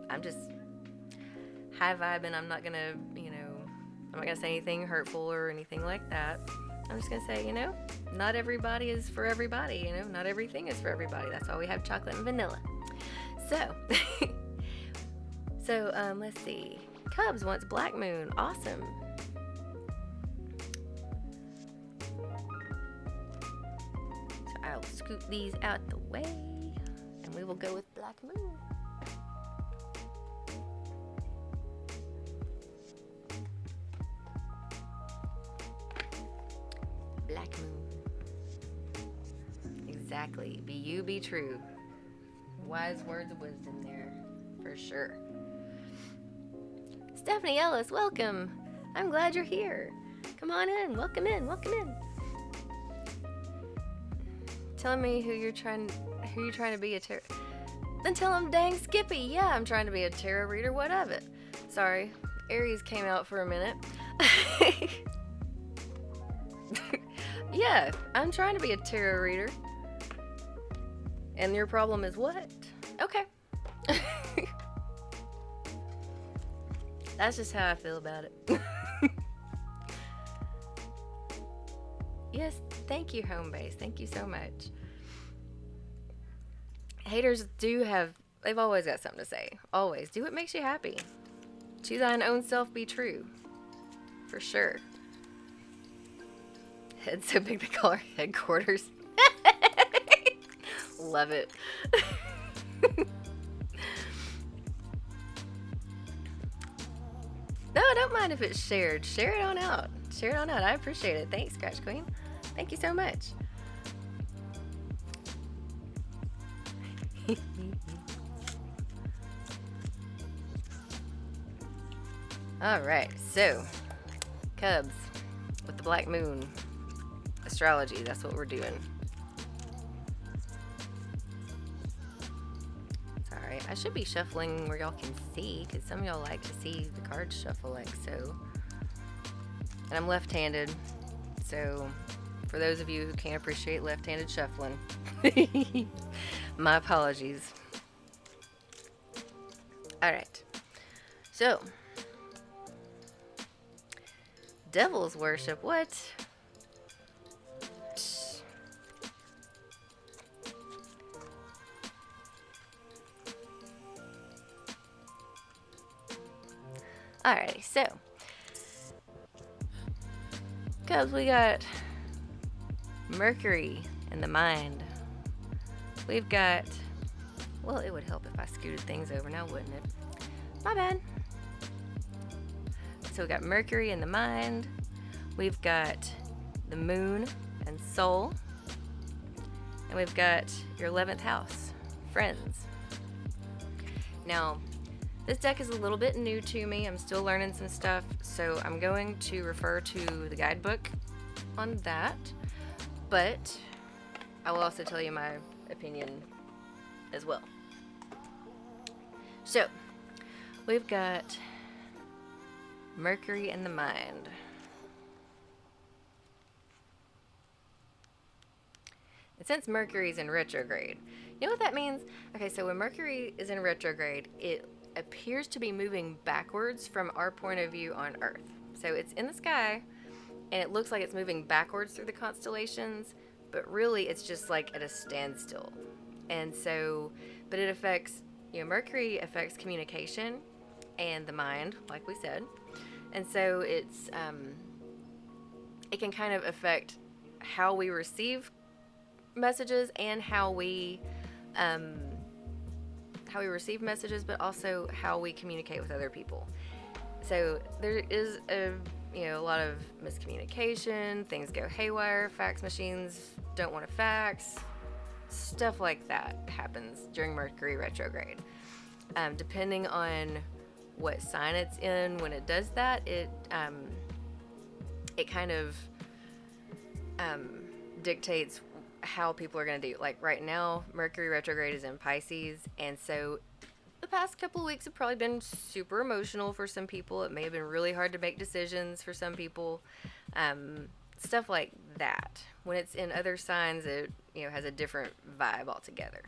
I'm just high vibing. I'm not gonna say anything hurtful or anything like that. I'm just gonna say, not everybody is for everybody. Not everything is for everybody. That's why we have chocolate and vanilla. So, let's see. Cubs wants Black Moon. Awesome. So I'll scoop these out the way, and we will go with Black Moon. Black Moon. Exactly. Be you, be true. Wise words of wisdom there, for sure. Stephanie Ellis, welcome. I'm glad you're here. Come on in. Welcome in. Welcome in. Tell me who you're trying to be a tarot. Then tell him, dang Skippy. Yeah, I'm trying to be a tarot reader. What of it? Sorry, Aries came out for a minute. Yeah, I'm trying to be a tarot reader. And your problem is what? Okay. That's just how I feel about it. Yes, thank you, Homebase. Thank you so much. Haters they've always got something to say. Always. Do what makes you happy. To thine own self be true. For sure. Head so big they call our headquarters. Love it. No, I don't mind if it's shared. Share it on out. Share it on out. I appreciate it. Thanks, Scratch Queen. Thank you so much. All right, so Cubs with the Black Moon astrology. That's what we're doing. Sorry, I should be shuffling where y'all can see, because some of y'all like to see the cards shuffle like so. And I'm left-handed, so for those of you who can't appreciate left-handed shuffling, my apologies. All right, so Devil's worship, what? Alrighty, so Cubs, we got Mercury in the mind. We've got, well, it would help if I scooted things over now, wouldn't it? My bad. So we got Mercury in the mind. We've got the moon and soul. And we've got your 11th house, friends. Now, this deck is a little bit new to me. I'm still learning some stuff, so I'm going to refer to the guidebook on that. But I will also tell you my opinion as well. So, we've got Mercury in the mind. And since Mercury's in retrograde, you know what that means? Okay, so when Mercury is in retrograde, it appears to be moving backwards from our point of view on Earth. So it's in the sky, and it looks like it's moving backwards through the constellations, but really it's just like at a standstill. And so, but it affects, Mercury affects communication and the mind, like we said. And so it's, it can kind of affect how we receive messages and how we receive messages, but also how we communicate with other people. So there is a lot of miscommunication, things go haywire, fax machines don't want to fax, stuff like that happens during Mercury retrograde. Depending on what sign it's in when it does that, it kind of dictates how people are going to do. Like right now, Mercury retrograde is in Pisces, and so the past couple of weeks have probably been super emotional for some people. It may have been really hard to make decisions for some people, stuff like that. When it's in other signs, it has a different vibe altogether.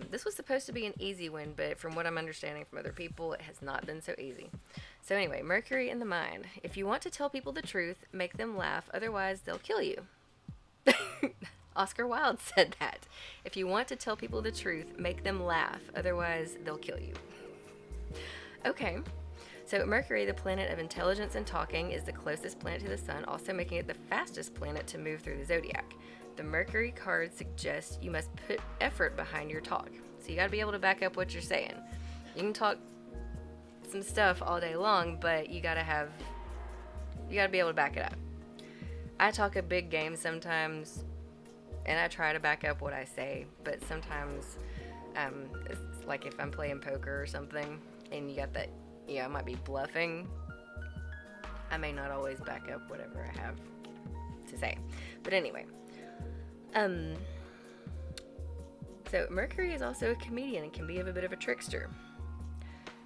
This was supposed to be an easy one, but from what I'm understanding from other people, it has not been so easy. So anyway, Mercury in the mind. If you want to tell people the truth, make them laugh, otherwise they'll kill you. Oscar Wilde said that. If you want to tell people the truth, make them laugh, otherwise they'll kill you. Okay, so Mercury, the planet of intelligence and talking, is the closest planet to the sun, also making it the fastest planet to move through the zodiac. The Mercury card suggests you must put effort behind your talk. So you got to be able to back up what you're saying. You can talk some stuff all day long, but you got to be able to back it up. I talk a big game sometimes, and I try to back up what I say, but sometimes it's like if I'm playing poker or something, and you got that, I might be bluffing, I may not always back up whatever I have to say. But anyway, so Mercury is also a comedian and can be a bit of a trickster.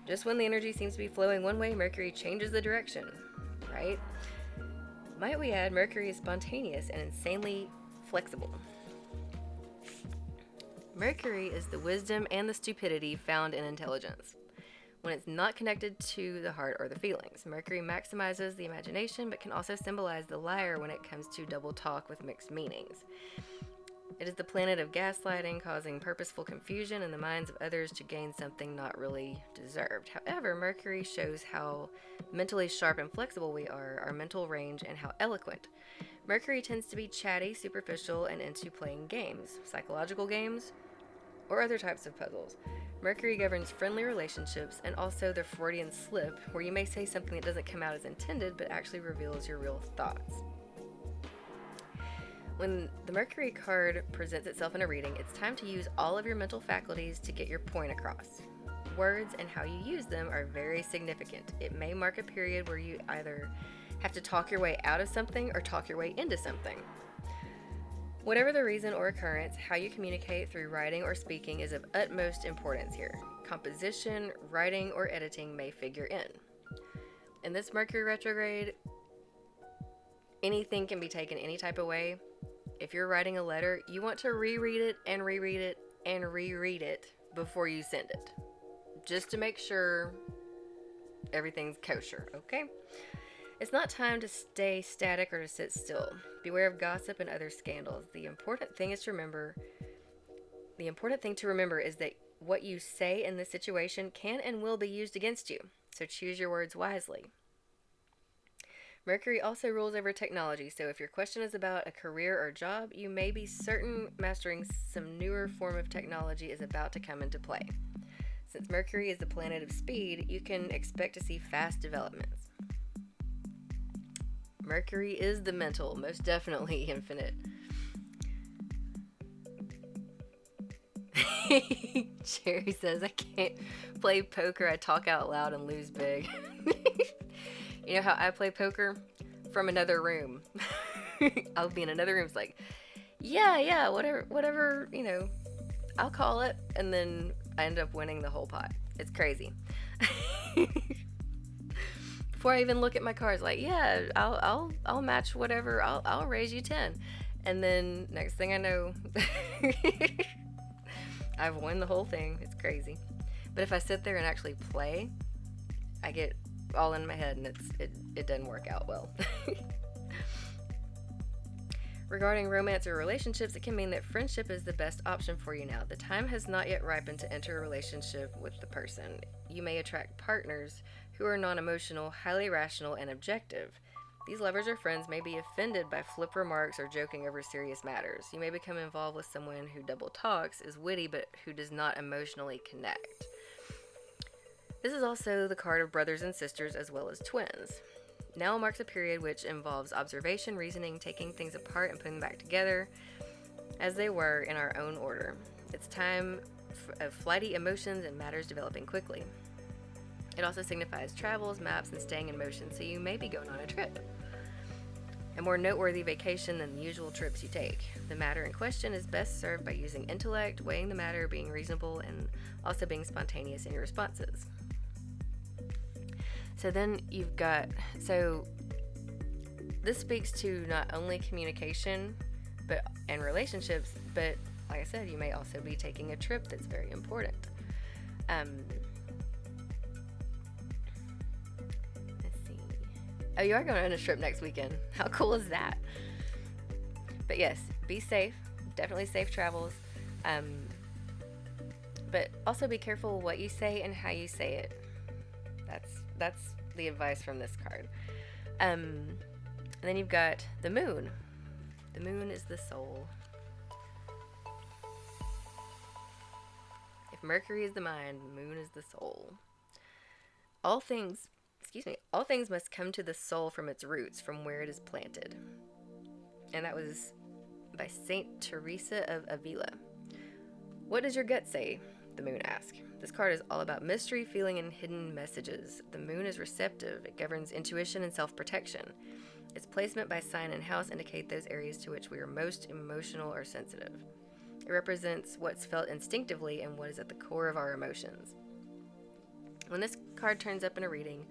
Just when the energy seems to be flowing one way, Mercury changes the direction, right? Might we add, Mercury is spontaneous and insanely flexible. Mercury is the wisdom and the stupidity found in intelligence. When it's not connected to the heart or the feelings, Mercury maximizes the imagination, but can also symbolize the liar when it comes to double talk with mixed meanings. It is the planet of gaslighting, causing purposeful confusion in the minds of others to gain something not really deserved. However, Mercury shows how mentally sharp and flexible we are, our mental range, and how eloquent. Mercury tends to be chatty, superficial, and into playing games, psychological games, or other types of puzzles. Mercury governs friendly relationships and also the Freudian slip, where you may say something that doesn't come out as intended but actually reveals your real thoughts. When the Mercury card presents itself in a reading, it's time to use all of your mental faculties to get your point across. Words and how you use them are very significant. It may mark a period where you either have to talk your way out of something or talk your way into something. Whatever the reason or occurrence, how you communicate through writing or speaking is of utmost importance here. Composition, writing, or editing may figure in. In this Mercury retrograde, anything can be taken any type of way. If you're writing a letter, you want to reread it and reread it and reread it before you send it, just to make sure everything's kosher, okay? It's not time to stay static or to sit still. Beware of gossip and other scandals. The important thing to remember is that what you say in this situation can and will be used against you, so choose your words wisely. Mercury also rules over technology, so if your question is about a career or job, you may be certain mastering some newer form of technology is about to come into play. Since Mercury is the planet of speed, you can expect to see fast developments. Mercury is the mental, most definitely infinite. Jerry says, I can't play poker, I talk out loud and lose big. You know how I play poker? From another room. I'll be in another room. It's like, yeah, whatever, I'll call it. And then I end up winning the whole pot. It's crazy. Before I even look at my cards, like, yeah, I'll match whatever. I'll raise you 10. And then next thing I know, I've won the whole thing. It's crazy. But if I sit there and actually play, I get all in my head, and it doesn't work out well. Regarding romance or relationships, it can mean that friendship is the best option for you now. The time has not yet ripened to enter a relationship with the person. You may attract partners who are non-emotional, highly rational, and objective. These lovers or friends may be offended by flip remarks or joking over serious matters. You may become involved with someone who double talks, is witty, but who does not emotionally connect. This is also the card of brothers and sisters as well as twins. Now marks a period which involves observation, reasoning, taking things apart and putting them back together as they were in our own order. It's time of flighty emotions and matters developing quickly. It also signifies travels, maps, and staying in motion, so you may be going on a trip. A more noteworthy vacation than the usual trips you take. The matter in question is best served by using intellect, weighing the matter, being reasonable, and also being spontaneous in your responses. So then you've got, this speaks to not only communication and relationships, but like I said, you may also be taking a trip that's very important. Let's see. Oh, you are going on a trip next weekend. How cool is that? But yes, be safe. Definitely safe travels. But also be careful what you say and how you say it. That's the advice from this card. And then you've got the moon. The moon is the soul. If Mercury is the mind, the moon is the soul. All things must come to the soul from its roots, from where it is planted. And that was by Saint Teresa of Avila. What does your gut say? The moon asks. This card is all about mystery, feeling, and hidden messages. The moon is receptive. It governs intuition and self-protection. Its placement by sign and house indicate those areas to which we are most emotional or sensitive. It represents what's felt instinctively and what is at the core of our emotions. When this card turns up in a reading,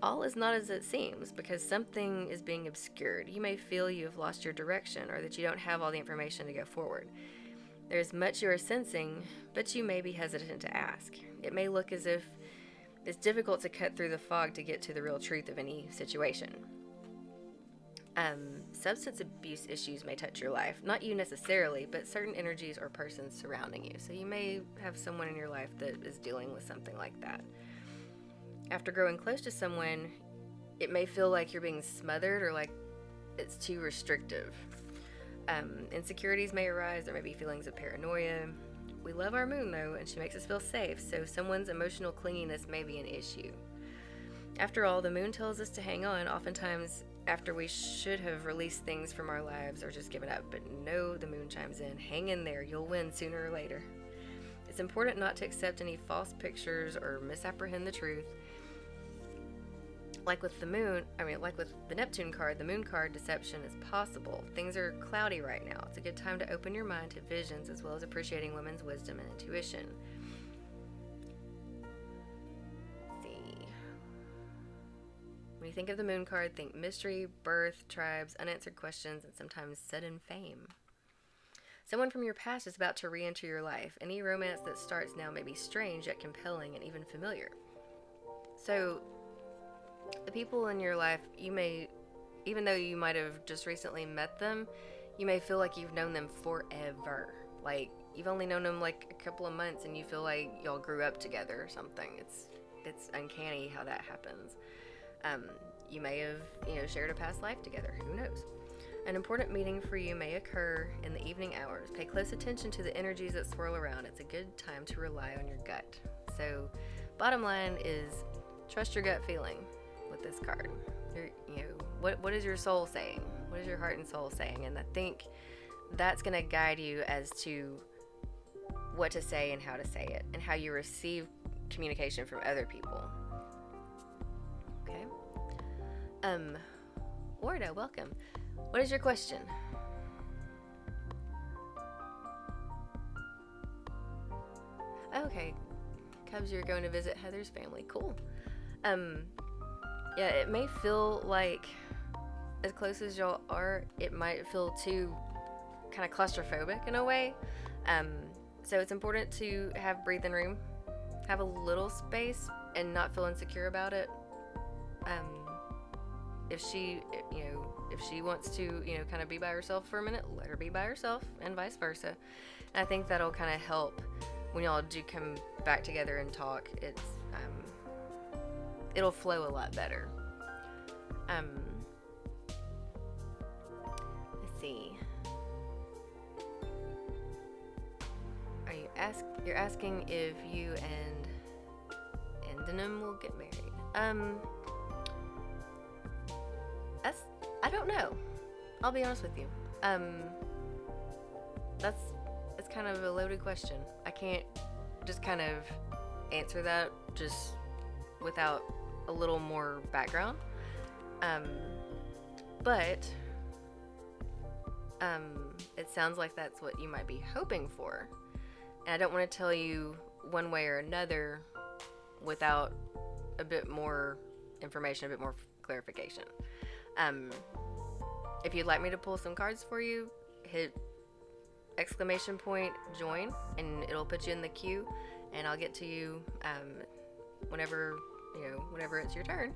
all is not as it seems because something is being obscured. You may feel you have lost your direction or that you don't have all the information to go forward. There is much you are sensing, but you may be hesitant to ask. It may look as if it's difficult to cut through the fog to get to the real truth of any situation. Substance abuse issues may touch your life. Not you necessarily, but certain energies or persons surrounding you. So you may have someone in your life that is dealing with something like that. After growing close to someone, it may feel like you're being smothered or like it's too restrictive. Insecurities may arise. There may be feelings of paranoia We love our moon though, and she makes us feel safe, so someone's emotional clinginess may be an issue. After all, the moon tells us to hang on, oftentimes after we should have released things from our lives or just given up. But no, the moon chimes in. Hang in there, you'll win sooner or later. It's important not to accept any false pictures or misapprehend the truth. Like with the Neptune card, the moon card, deception is possible. Things are cloudy right now. It's a good time to open your mind to visions as well as appreciating women's wisdom and intuition. Let's see. When you think of the moon card, think mystery, birth, tribes, unanswered questions, and sometimes sudden fame. Someone from your past is about to re-enter your life. Any romance that starts now may be strange yet compelling and even familiar. So, the people in your life, you may, even though you might have just recently met them, you may feel like you've known them forever. Like, you've only known them like a couple of months and you feel like y'all grew up together or something. It's uncanny how that happens. You may have, shared a past life together. Who knows? An important meeting for you may occur in the evening hours. Pay close attention to the energies that swirl around. It's a good time to rely on your gut. So, bottom line is, trust your gut feeling with this card. What is your soul saying? What is your heart and soul saying? And I think that's going to guide you as to what to say and how to say it, and how you receive communication from other people. Okay. Warda, welcome. What is your question? Okay. Cubs, you're going to visit Heather's family. Cool. Yeah, it may feel like, as close as y'all are, it might feel too kind of claustrophobic in a way. So it's important to have breathing room, have a little space, and not feel insecure about it. If she wants to, kind of be by herself for a minute, let her be by herself, and vice versa. And I think that'll kind of help when y'all do come back together and talk. It'll flow a lot better. Let's see. You're asking if you and Denim will get married. I don't know. I'll be honest with you. It's kind of a loaded question. I can't just kind of answer that just without a little more background. But it sounds like that's what you might be hoping for. And I don't want to tell you one way or another without a bit more information, a bit more clarification. If you'd like me to pull some cards for you, hit ! join, and it'll put you in the queue, and I'll get to you whenever it's your turn,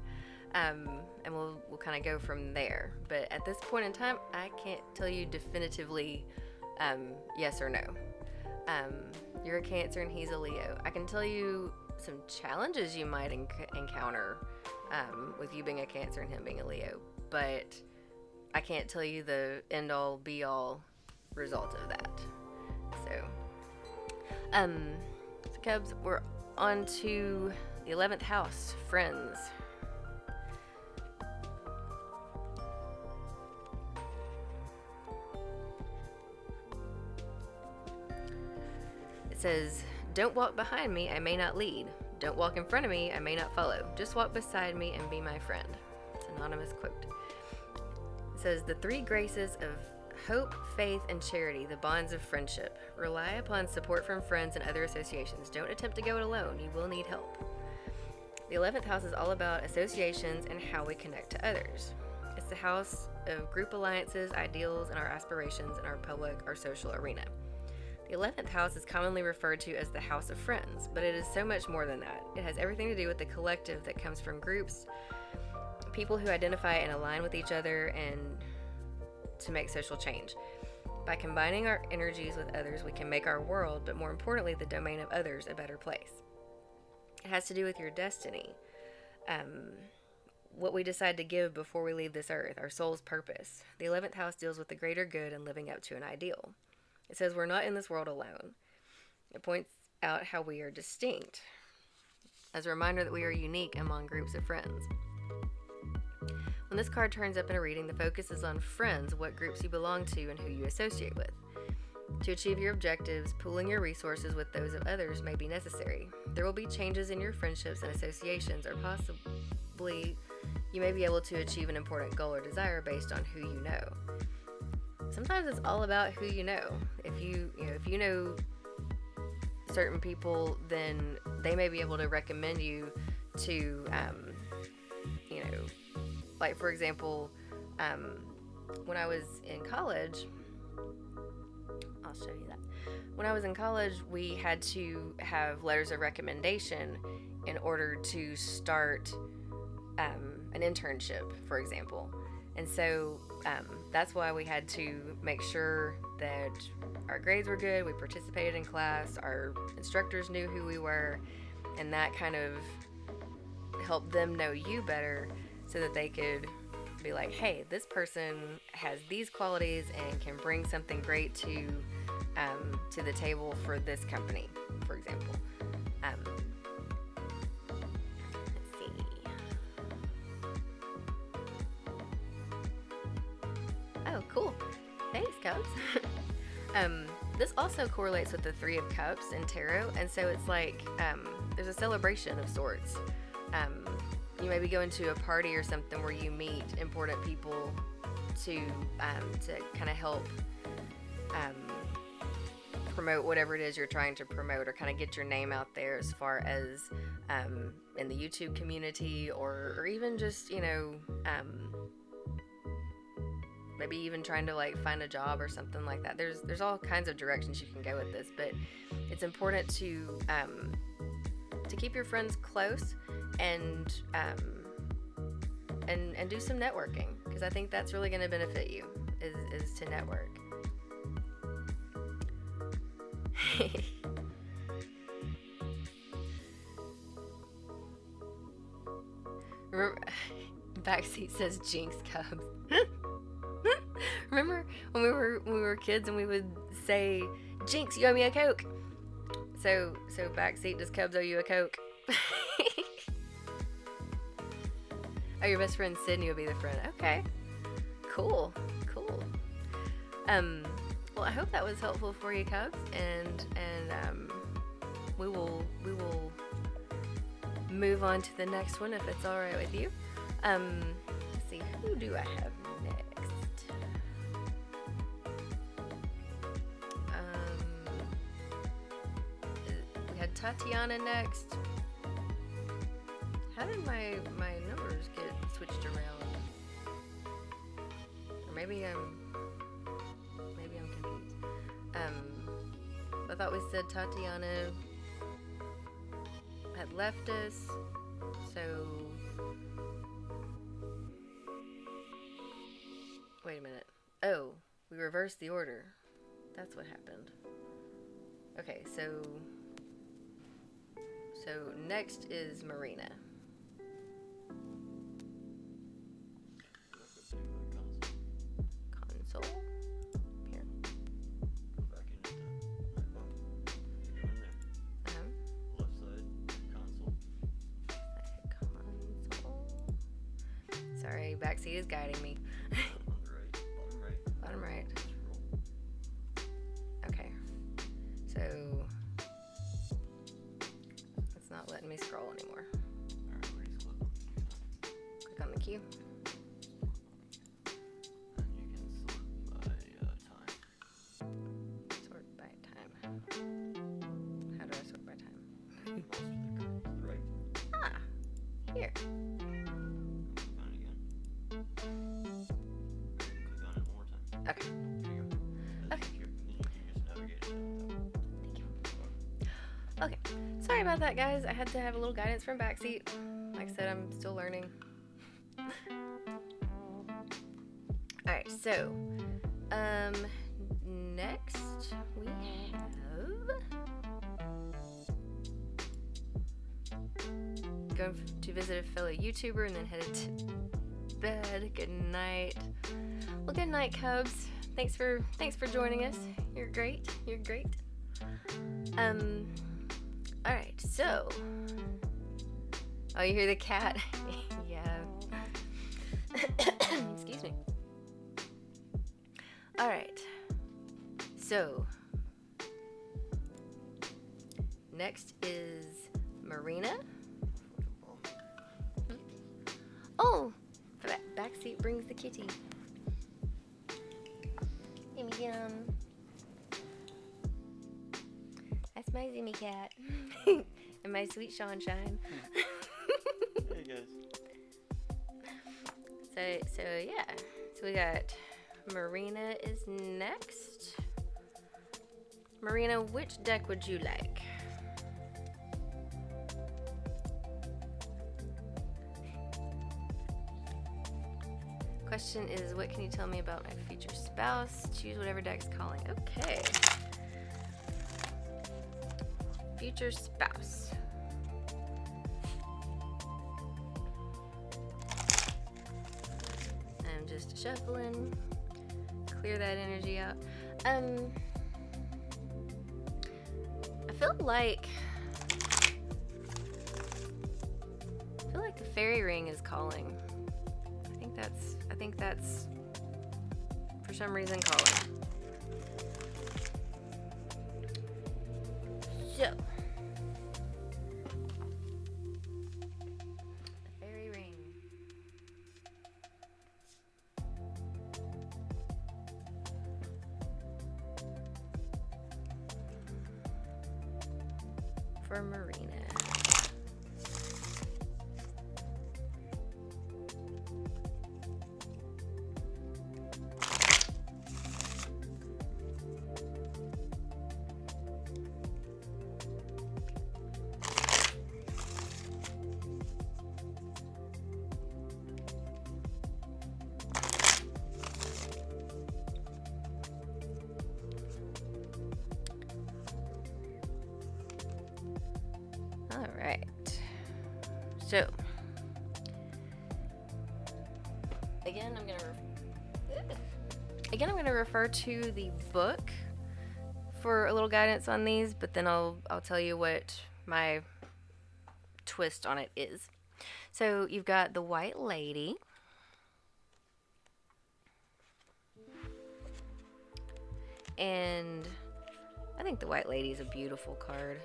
and we'll kind of go from there. But at this point in time, I can't tell you definitively yes or no. You're a Cancer and he's a Leo. I can tell you some challenges you might encounter with you being a Cancer and him being a Leo, but I can't tell you the end-all be-all result of that. So Cubs, we're on to the 11th house, friends. It says, don't walk behind me, I may not lead. Don't walk in front of me, I may not follow. Just walk beside me and be my friend. It's an anonymous quote. It says, the three graces of hope, faith, and charity, the bonds of friendship. Rely upon support from friends and other associations. Don't attempt to go it alone. You will need help. The 11th house is all about associations and how we connect to others. It's the house of group alliances, ideals, and our aspirations in our social arena. The 11th house is commonly referred to as the house of friends, but it is so much more than that. It has everything to do with the collective that comes from groups, people who identify and align with each other, and to make social change. By combining our energies with others, we can make our world, but more importantly, the domain of others, a better place. It has to do with your destiny, what we decide to give before we leave this earth, our soul's purpose. The 11th house deals with the greater good and living up to an ideal. It says we're not in this world alone. It points out how we are distinct, as a reminder that we are unique among groups of friends. When this card turns up in a reading, the focus is on friends, what groups you belong to, and who you associate with. To achieve your objectives, pooling your resources with those of others may be necessary. There will be changes in your friendships and associations, or possibly you may be able to achieve an important goal or desire based on who you know. Sometimes it's all about who you know. If you know certain people, then they may be able to recommend you to, like for example, when I was in college, I'll show you that. When I was in college, we had to have letters of recommendation in order to start an internship, for example. And so that's why we had to make sure that our grades were good, we participated in class, our instructors knew who we were, and that kind of helped them know you better so that they could be like, hey, this person has these qualities and can bring something great to the table for this company, for example. Let's see. Oh, cool. Thanks, Cubs. This also correlates with the Three of Cups in tarot, and so it's like there's a celebration of sorts. You may be going to a party or something where you meet important people to kind of help promote whatever it is you're trying to promote, or kind of get your name out there as far as in the YouTube community, or even just maybe even trying to like find a job or something like that. There's all kinds of directions you can go with this, but it's important to keep your friends close and do some networking, because I think that's really going to benefit you is to network. Remember, backseat says Jinx Cubs. Remember when we were kids and we would say, Jinx, you owe me a Coke. So backseat, does Cubs owe you a Coke? Oh, your best friend Sydney will be the friend. Okay. Cool. Well, I hope that was helpful for you, Cubs, and we will move on to the next one if it's all right with you. Let's see, who do I have next? We had Tatiana next. How did my numbers get switched around? Or maybe I'm confused. I thought we said Tatiana had left us, so wait a minute. Oh, we reversed the order. That's what happened. Okay, so next is Marina. Console. Here. Go back into the book. Go in there. Left side, console. Sorry, backseat is guiding me. On the right, Bottom right. Scroll. Okay. So it's not letting me scroll anymore. Alright, where do you click on the Click on the queue? queue. And you can sort by time. Sort by time. How do I sort by time? Mouse to the right. Ah, here. Click on it again. Click on it one more time. Okay. There you go. That's Okay. the queue. Then you can just navigate it down. Thank you. Okay. Sorry about that, guys. I had to have a little guidance from backseat. Like I said, I'm still learning. Alright, so next we have going to visit a fellow YouTuber and then headed to bed. Good night. Well, good night, Cubs. Thanks for joining us. You're great. Um, alright, so. Oh, you hear the cat? Yeah. Excuse me. Alright. So. Next is Marina. Oh! Backseat brings the kitty. Yummy yum. That's my Zimmy cat. And my sweet Sunshine. Hey guys. So yeah. So we got Marina is next. Marina, which deck would you like? Question is, what can you tell me about my future spouse? Choose whatever deck's calling. Okay. Future spouse. I'm just shuffling. Clear that energy out. I feel like the fairy ring is calling. I think that's for some reason calling. So, the fairy ring. For Marina. All right. So, again, I'm going to refer to the book for a little guidance on these, but then I'll tell you what my twist on it is. So, you've got the White Lady. And I think the White Lady is a beautiful card.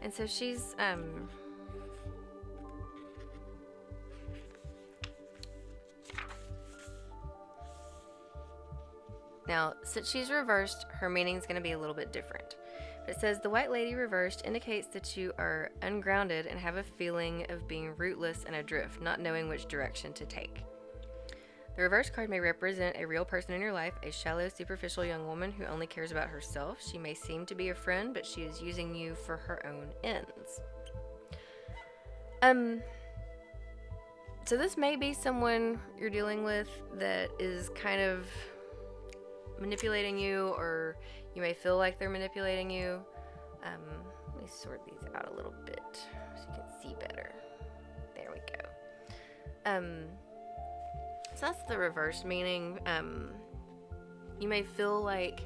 And so she's, now, since she's reversed, her meaning's going to be a little bit different. But it says, the White Lady reversed indicates that you are ungrounded and have a feeling of being rootless and adrift, not knowing which direction to take. The reverse card may represent a real person in your life, a shallow, superficial young woman who only cares about herself. She may seem to be a friend, but she is using you for her own ends. So this may be someone you're dealing with that is kind of manipulating you, or you may feel like they're manipulating you. Let me sort these out a little bit so you can see better. There we go. So that's the reverse meaning. You may feel like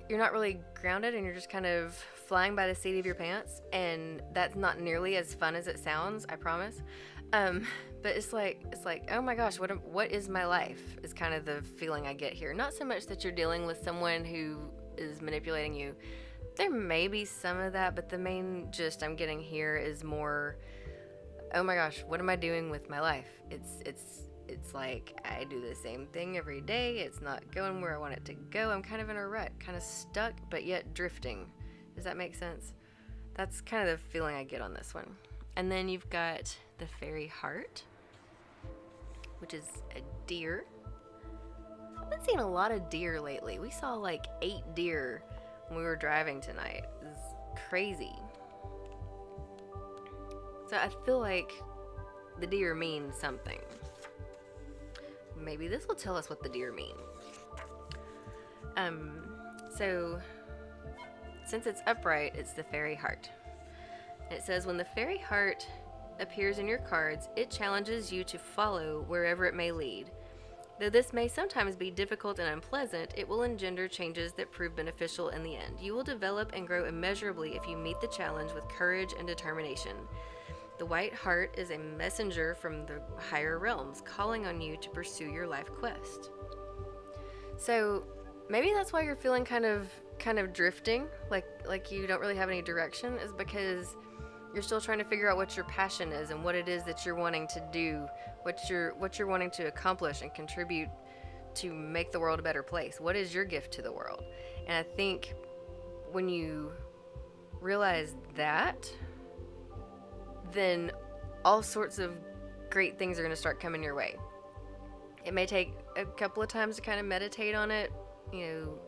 you're not really grounded and you're just kind of flying by the seat of your pants, and that's not nearly as fun as it sounds, I promise. But it's like, oh my gosh, what is my life? Is kind of the feeling I get here. Not so much that you're dealing with someone who is manipulating you. There may be some of that, but the main gist I'm getting here is more, oh my gosh, what am I doing with my life? It's like I do the same thing every day. It's not going where I want it to go. I'm kind of in a rut, kind of stuck, but yet drifting. Does that make sense? That's kind of the feeling I get on this one. And then you've got the fairy heart, which is a deer. I've been seeing a lot of deer lately. We saw like 8 deer when we were driving tonight. It was crazy. So I feel like the deer mean something. Maybe this will tell us what the deer mean. So since it's upright, it's the fairy heart. And it says, when the fairy heart appears in your cards, it challenges you to follow wherever it may lead. Though this may sometimes be difficult and unpleasant, it will engender changes that prove beneficial in the end. You will develop and grow immeasurably if you meet the challenge with courage and determination. The White Hart is a messenger from the higher realms, calling on you to pursue your life quest. So maybe that's why you're feeling kind of drifting, like you don't really have any direction, is because you're still trying to figure out what your passion is and what it is that you're wanting to do, what you're wanting to accomplish and contribute to make the world a better place. What is your gift to the world? And I think when you realize that, then all sorts of great things are going to start coming your way. It may take a couple of times to kind of meditate on it, and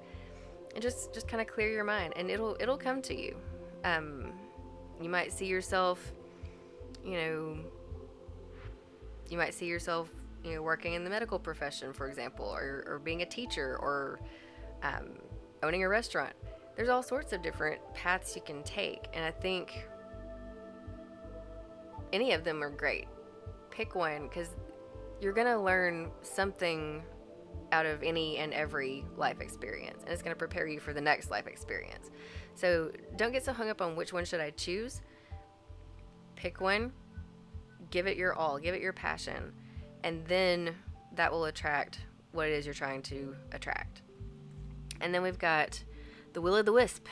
just kind of clear your mind, and it'll come to you. You might see yourself, working in the medical profession, for example, or being a teacher, or owning a restaurant. There's all sorts of different paths you can take, and I think any of them are great. Pick one, because you're going to learn something out of any and every life experience, and it's going to prepare you for the next life experience. So don't get so hung up on which one should I choose. Pick one, give it your all, give it your passion, and then that will attract what it is you're trying to attract. And then we've got the Will o' the Wisp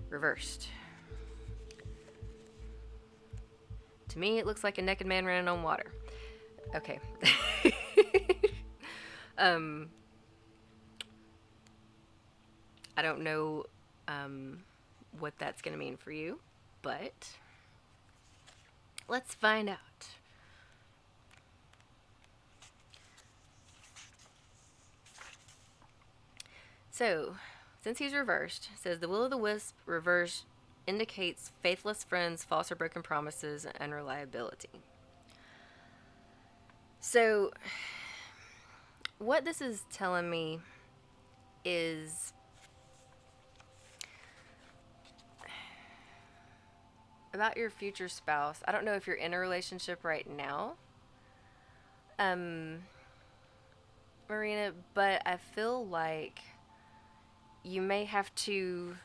reversed. To me, it looks like a naked man running on water. Okay. I don't know what that's going to mean for you, but let's find out. So, since he's reversed, it says the Will o' the Wisp reverse indicates faithless friends, false or broken promises, and unreliability. So, what this is telling me is about your future spouse. I don't know if you're in a relationship right now, Marina, but I feel like you may have to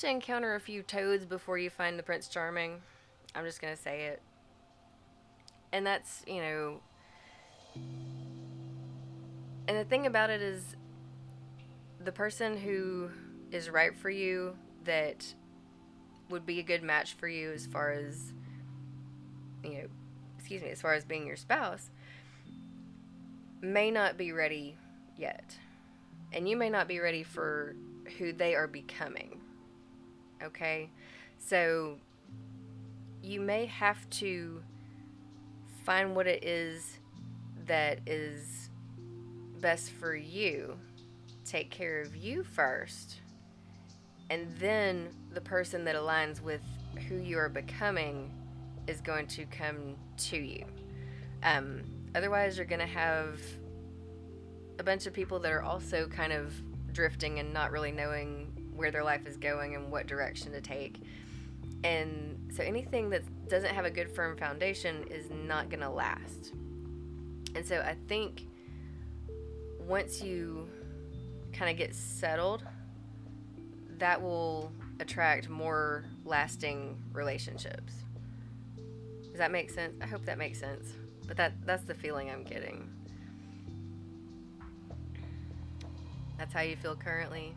encounter a few toads before you find the Prince Charming. I'm just gonna say it. And that's, and the thing about it is, the person who is right for you, that would be a good match for you as far as, as far as being your spouse, may not be ready yet. And you may not be ready for who they are becoming. Okay? So you may have to find what it is that is best for you. Take care of you first. And then the person that aligns with who you are becoming is going to come to you. Otherwise, you're going to have a bunch of people that are also kind of drifting and not really knowing where their life is going and what direction to take. And so anything that doesn't have a good firm foundation is not going to last. And so I think once you kind of get settled, that will attract more lasting relationships. Does that make sense? I hope that makes sense. But that's the feeling I'm getting. That's how you feel currently?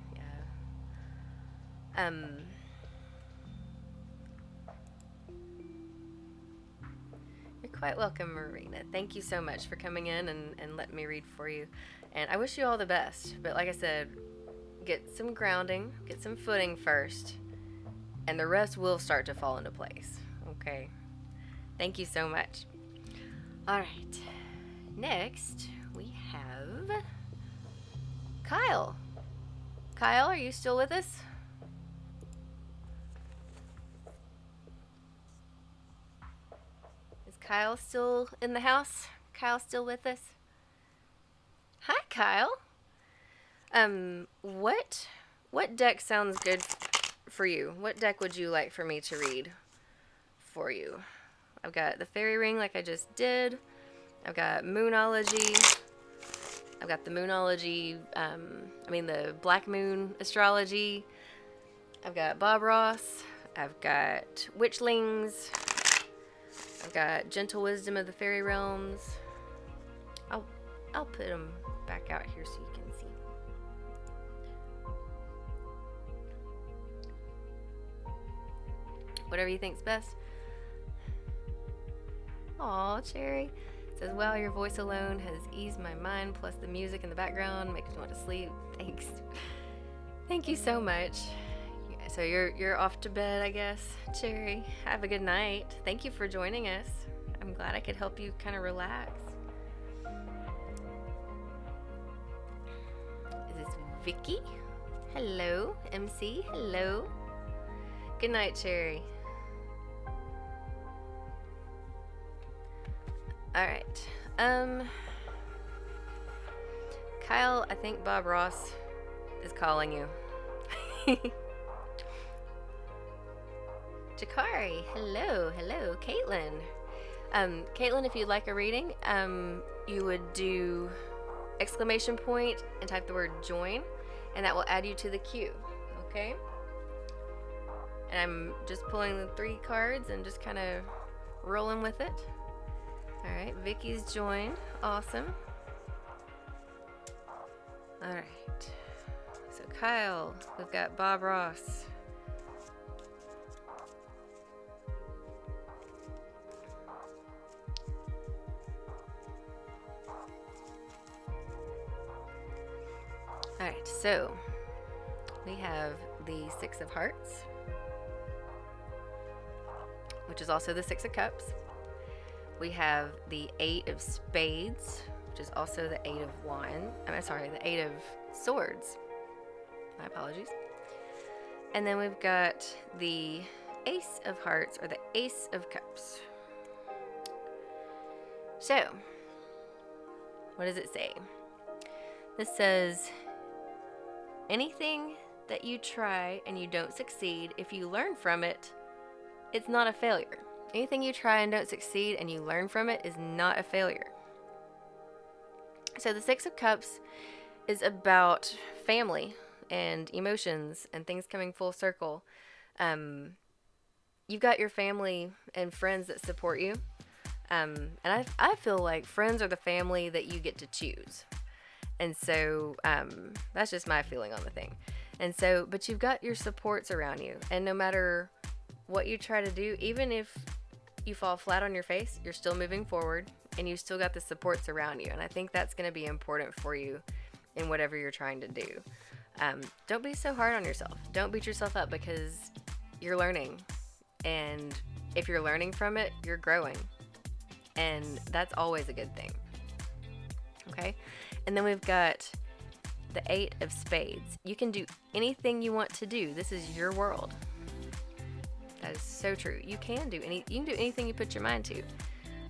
Yeah. You're quite welcome, Marina. Thank you so much for coming in and letting me read for you. And I wish you all the best. But like I said, get some grounding, get some footing first, and the rest will start to fall into place. Okay? Thank you so much. All right. Next, we have Kyle. Kyle, are you still with us? Is Kyle still in the house? Kyle still with us? Hi, Kyle. What deck sounds good for you? What deck would you like for me to read for you? I've got the fairy ring like I just did. I've got Moonology. I've got the Moonology, the Black Moon Astrology. I've got Bob Ross. I've got Witchlings. I've got Gentle Wisdom of the Fairy Realms. I'll put them back out here so you can see. Whatever you think's best. Aw, Cherry. It says, wow, your voice alone has eased my mind, plus the music in the background makes me want to sleep. Thanks. Thank you so much. So you're off to bed, I guess, Cherry. Have a good night. Thank you for joining us. I'm glad I could help you kind of relax. Is this Vicky? Hello. MC, hello. Good night, Cherry. Alright. Kyle, I think Bob Ross is calling you. Jakari, hello. Caitlin. Caitlin, if you'd like a reading, you would do exclamation point and type the word join, and that will add you to the queue, okay? And I'm just pulling the 3 cards and just kind of rolling with it. Alright, Vicky's joined. Awesome. Alright. So Kyle, we've got Bob Ross. Alright, so we have the 6 of Hearts, which is also the 6 of Cups. We have the 8 of Spades, which is also the 8 of the 8 of Swords. My apologies. And then we've got the Ace of Hearts, or the Ace of Cups. So, what does it say? This says, anything that you try and you don't succeed, if you learn from it, it's not a failure. Anything you try and don't succeed and you learn from it is not a failure. So the 6 of Cups is about family and emotions and things coming full circle. You've got your family and friends that support you. And I feel like friends are the family that you get to choose. And so that's just my feeling on the thing. And so, but you've got your supports around you. And no matter what you try to do, even if you fall flat on your face, you're still moving forward and you still got the supports around you. And I think that's going to be important for you in whatever you're trying to do. Don't be so hard on yourself. Don't beat yourself up, because you're learning. And if you're learning from it, you're growing. And that's always a good thing. Okay? And then we've got the 8 of Spades. You can do anything you want to do. This is your world. That is so true. You can do anything you put your mind to.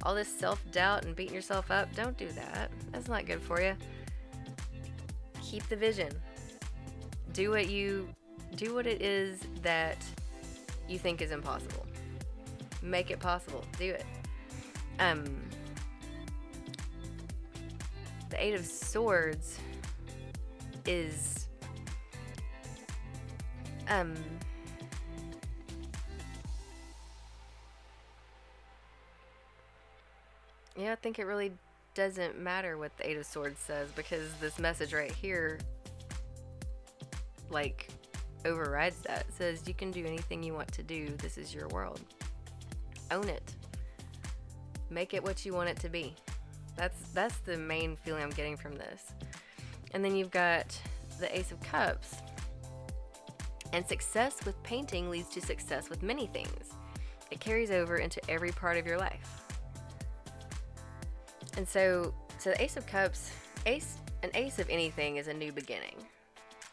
All this self-doubt and beating yourself up, don't do that. That's not good for you. Keep the vision. Do what it is that you think is impossible. Make it possible. Do it. The 8 of Swords is I think it really doesn't matter what the 8 of Swords says, because this message right here overrides that. It says you can do anything you want to do. This is your world. Own it. Make it what you want it to be. That's the main feeling I'm getting from this. And then you've got the Ace of Cups. And success with painting leads to success with many things. It carries over into every part of your life. And so the Ace of Cups, an ace of anything is a new beginning.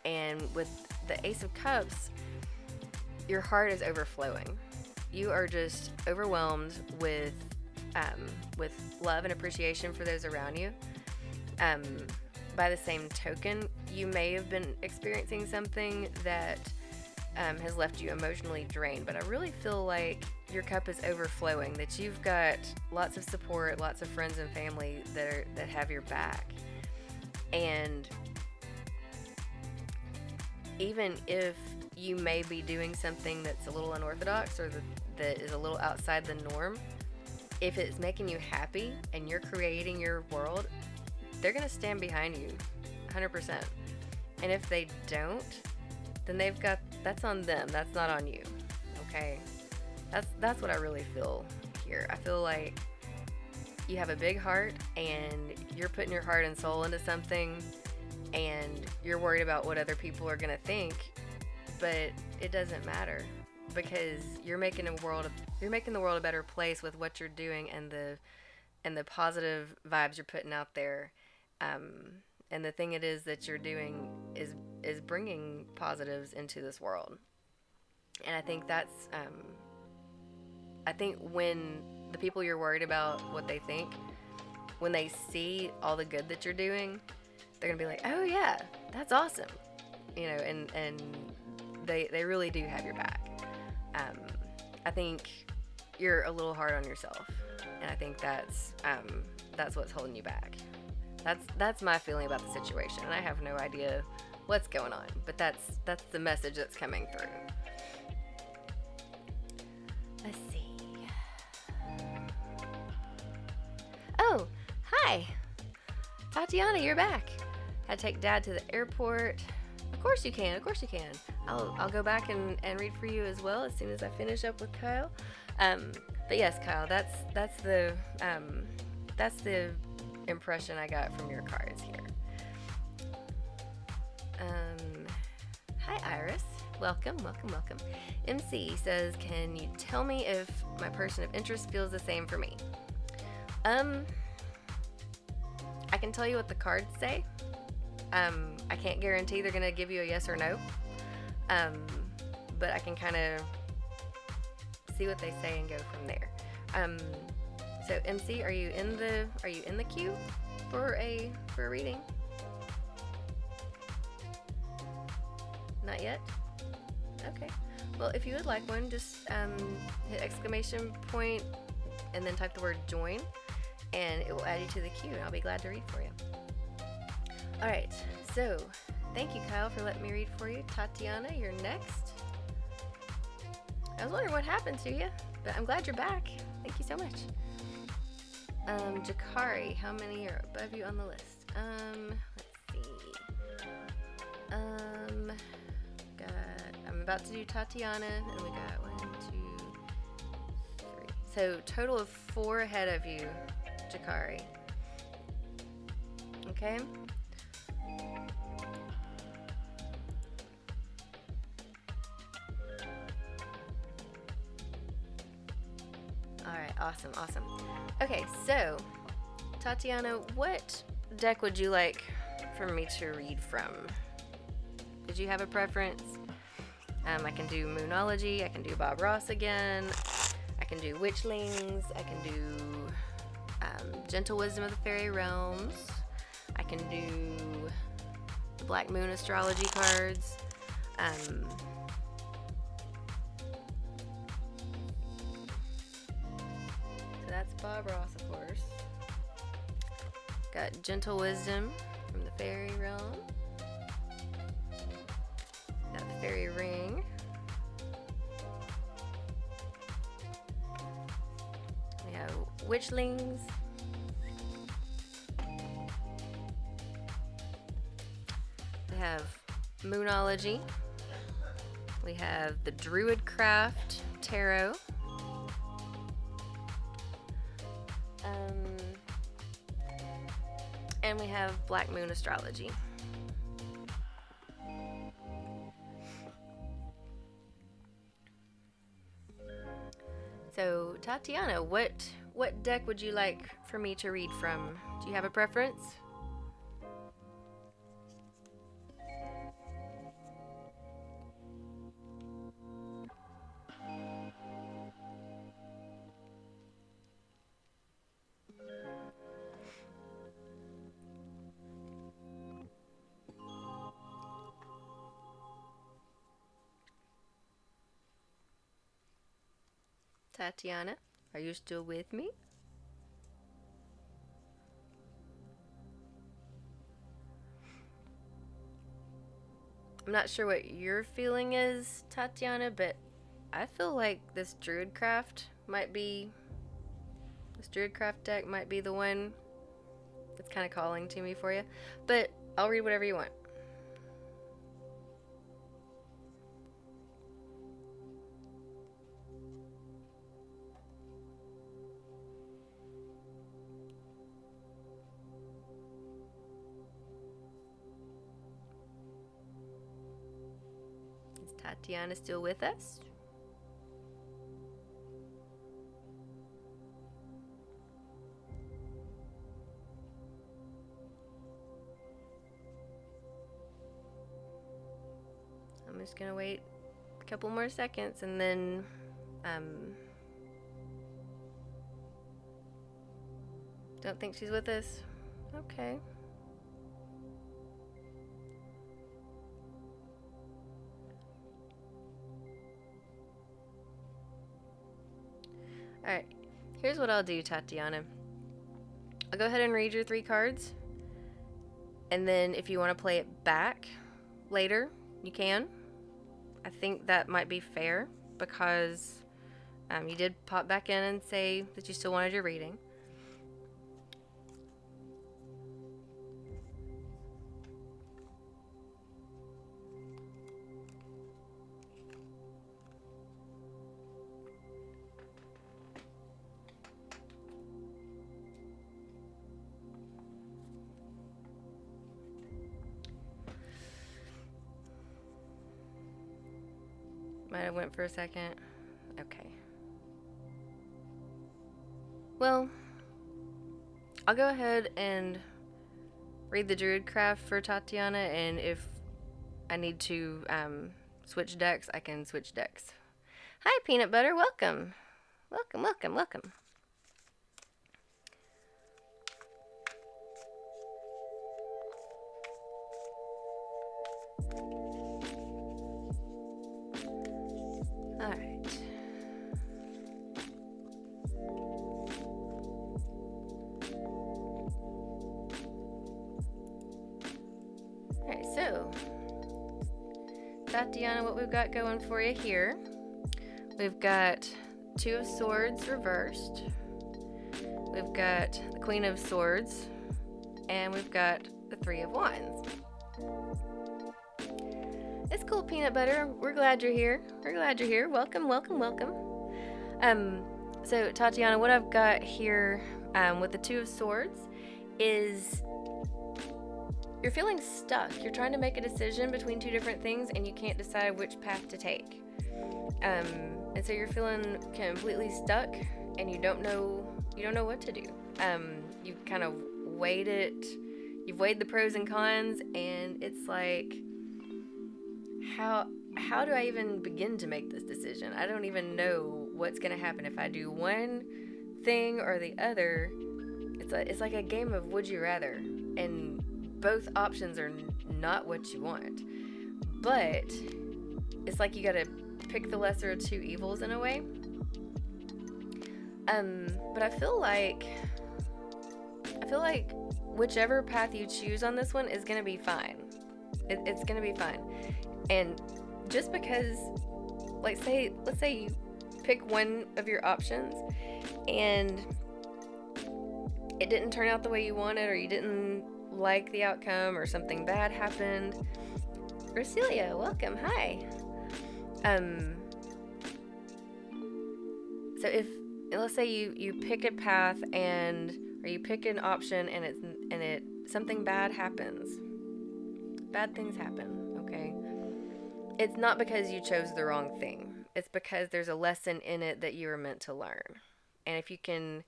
And with the Ace of Cups, your heart is overflowing. You are just overwhelmed with love and appreciation for those around you. By the same token, you may have been experiencing something that has left you emotionally drained, but I really feel like your cup is overflowing, that you've got lots of support, lots of friends and family that have your back. And even if you may be doing something that's a little unorthodox or that is a little outside the norm, if it's making you happy and you're creating your world, they're going to stand behind you 100%. And if they don't, then that's on them. That's not on you. Okay? That's what I really feel here. I feel like you have a big heart and you're putting your heart and soul into something, and you're worried about what other people are going to think, but it doesn't matter, because you're making the world a better place with what you're doing and the positive vibes you're putting out there. And the thing it is that you're doing is bringing positives into this world. And I think that's I think when the people you're worried about what they think, when they see all the good that you're doing, they're gonna be like, oh yeah, that's awesome, and they really do have your back. I think you're a little hard on yourself, and I think that's what's holding you back. That's my feeling about the situation, and I have no idea what's going on, but that's the message that's coming through. Let's see. Oh, hi, Tatiana, you're back. Had to take Dad to the airport. Of course you can. I'll go back and read for you as well as soon as I finish up with Kyle. But yes, Kyle, that's the impression I got from your cards here. Hi, Iris. Welcome. MC says, can you tell me if my person of interest feels the same for me? I can tell you what the cards say. I can't guarantee they're going to give you a yes or no. But I can kind of see what they say and go from there. So MC, are you in the queue for a reading? Not yet? Okay. Well, if you would like one, just hit exclamation point and then type the word join, and it will add you to the queue, and I'll be glad to read for you. Alright, so thank you, Kyle, for letting me read for you. Tatiana, you're next. I was wondering what happened to you, but I'm glad you're back. Thank you so much. Jakari, how many are above you on the list? Let's see. I'm about to do Tatiana, and we got 1, 2, 3. So total of 4 ahead of you, Jakari. Okay. Alright, awesome. Okay, so, Tatiana, what deck would you like for me to read from? Did you have a preference? I can do Moonology, I can do Bob Ross again, I can do Witchlings, I can do Gentle Wisdom of the Fairy Realms, I can do the Black Moon Astrology cards. So that's Bob Ross, of course. Got Gentle Wisdom from the Fairy Realm. Got the Fairy Ring. We have Witchlings. We have Moonology. We have the Druidcraft Tarot. And we have Black Moon Astrology. So, Tatiana, what deck would you like for me to read from? Do you have a preference? Tatiana, are you still with me? I'm not sure what your feeling is, Tatiana, but I feel like this Druidcraft deck might be the one that's kind of calling to me for you. But I'll read whatever you want. Is Tatiana still with us? I'm just gonna wait a couple more seconds and then don't think she's with us. Okay. Alright, here's what I'll do, Tatiana. I'll go ahead and read your 3 cards, and then if you want to play it back later, you can. I think that might be fair because you did pop back in and say that you still wanted your reading. Might have went for a second. Okay. Well, I'll go ahead and read the Druidcraft for Tatiana, and if I need to switch decks, I can switch decks. Hi, Peanut Butter. Welcome. Welcome, welcome, welcome. Alright. Alright, so Tatiana, what we've got going for you here, we've got 2 of Swords reversed, we've got the Queen of Swords, and we've got the 3 of Wands. It's cool, Peanut Butter. We're glad you're here. Welcome, welcome, welcome. So Tatiana, what I've got here with the 2 of Swords is you're feeling stuck. You're trying to make a decision between 2 different things and you can't decide which path to take. And so you're feeling completely stuck and you don't know what to do. You've kind of weighed it. You've weighed the pros and cons, and it's like, how do I even begin to make this decision? I don't even know what's going to happen if I do one thing or the other. It's like a game of would you rather, and both options are not what you want. But it's like you got to pick the lesser of 2 evils in a way. But I feel like whichever path you choose on this one is going to be fine. It's going to be fine. And just because, let's say you pick one of your options and it didn't turn out the way you wanted, or you didn't like the outcome, or something bad happened. Rosilia, welcome. Hi. So let's say you pick a path or you pick an option and something bad happens. Bad things happen, okay? It's not because you chose the wrong thing. It's because there's a lesson in it that you were meant to learn. And if you can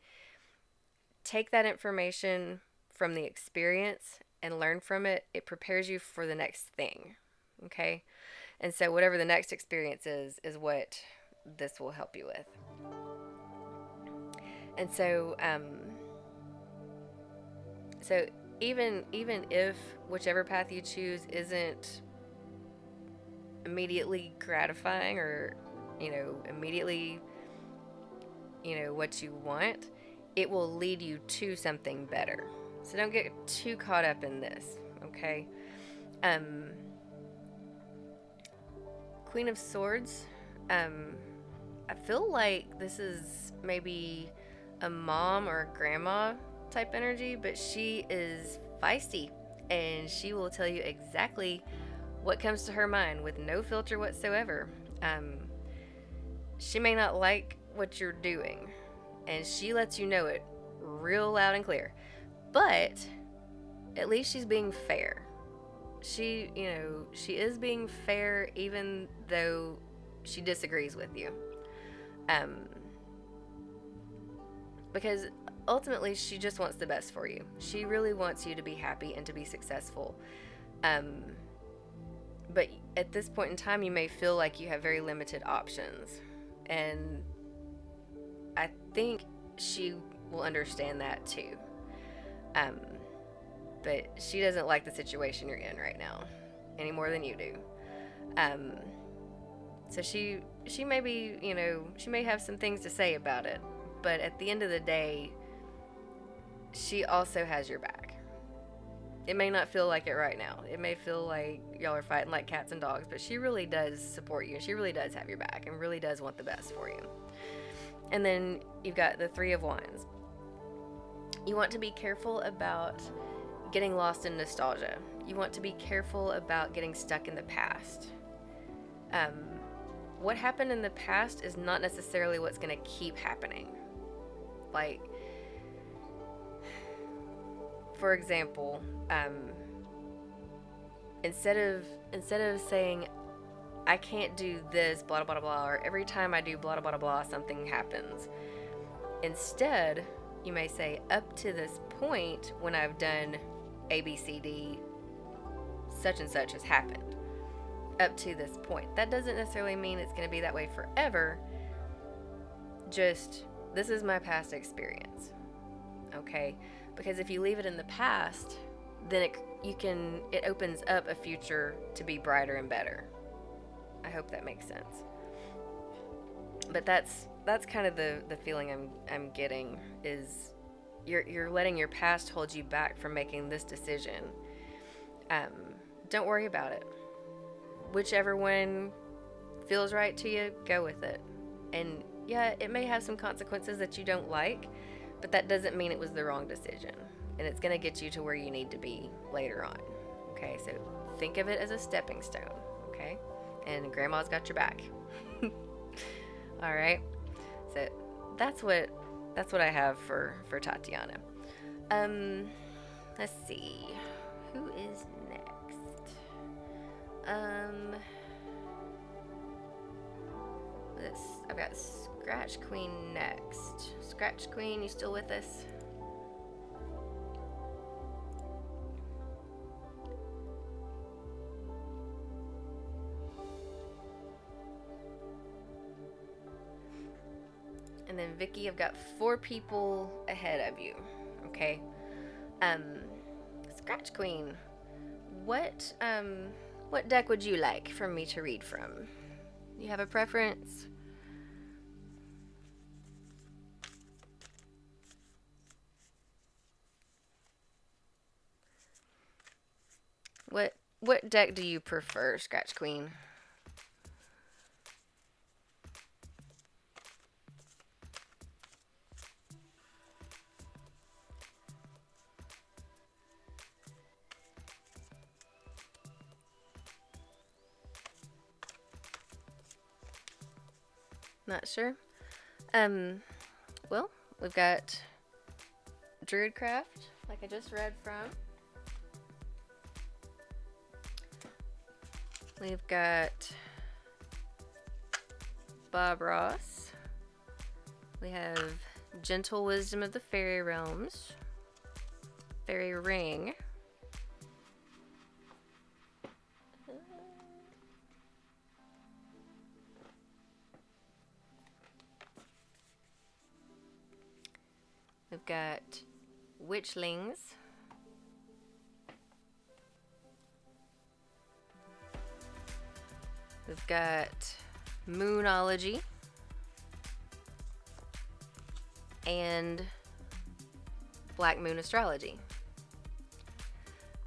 take that information from the experience and learn from it, it prepares you for the next thing, okay? And so whatever the next experience is what this will help you with. And so even if whichever path you choose isn't immediately gratifying, or immediately what you want, it will lead you to something better. So don't get too caught up in this, okay? Queen of Swords, I feel like this is maybe a mom or a grandma type energy, but she is feisty and she will tell you exactly what comes to her mind with no filter whatsoever. She may not like what you're doing, and she lets you know it real loud and clear, but at least she's being fair. She is being fair even though she disagrees with you. Because ultimately she just wants the best for you. She really wants you to be happy and to be successful. But at this point in time, you may feel like you have very limited options. And I think she will understand that too. But she doesn't like the situation you're in right now any more than you do. So she may be, she may have some things to say about it, but at the end of the day, she also has your back. It may not feel like it right now. It may feel like y'all are fighting like cats and dogs, but she really does support you, and she really does have your back and really does want the best for you. And then you've got the Three of Wands. You want to be careful about getting lost in nostalgia. You want to be careful about getting stuck in the past. What happened in the past is not necessarily what's going to keep happening. Like, for example, instead of saying, I can't do this, blah, blah, blah, blah, or every time I do blah, blah, blah, blah, something happens. Instead, you may say, up to this point, when I've done A, B, C, D, such and such has happened. Up to this point. That doesn't necessarily mean it's going to be that way forever. Just, this is my past experience. Okay? Because if you leave it in the past, then it opens up a future to be brighter and better. I hope that makes sense. But that's kind of the feeling I'm getting is you're letting your past hold you back from making this decision. Don't worry about it. Whichever one feels right to you, go with it. And yeah, it may have some consequences that you don't like, but that doesn't mean it was the wrong decision. And it's going to get you to where you need to be later on. Okay, so think of it as a stepping stone. Okay, and grandma's got your back. All right, so that's what I have for Tatiana. Let's see, who is next? I've got Scratch Queen next. Scratch Queen, you still with us? And then Vicky, I've got 4 people ahead of you. Okay. Scratch Queen, what deck would you like for me to read from? You have a preference? What deck do you prefer, Scratch Queen? Not sure. Well, we've got Druidcraft, like I just read from. We've got Bob Ross. We have Gentle Wisdom of the Fairy Realms. Fairy Ring. We've got Witchlings. We've got Moonology. and Black Moon Astrology.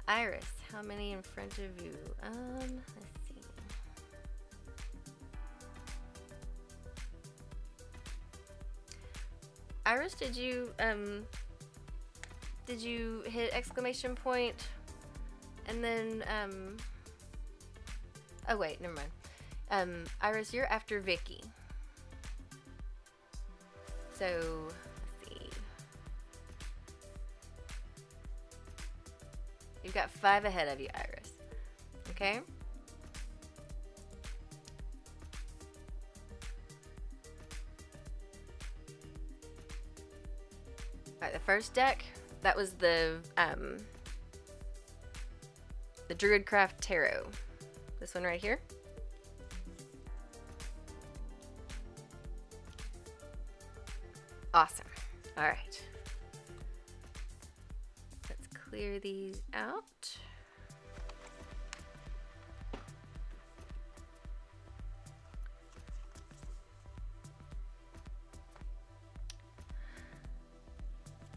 Iris, how many in front of you? Let's see. Iris, did you hit exclamation point and then oh wait, never mind. Iris, you're after Vicky. So let's see. You've got 5 ahead of you, Iris. Okay? Alright, the first deck, that was the Druidcraft Tarot. This one right here. Awesome. Alright. Let's clear these out.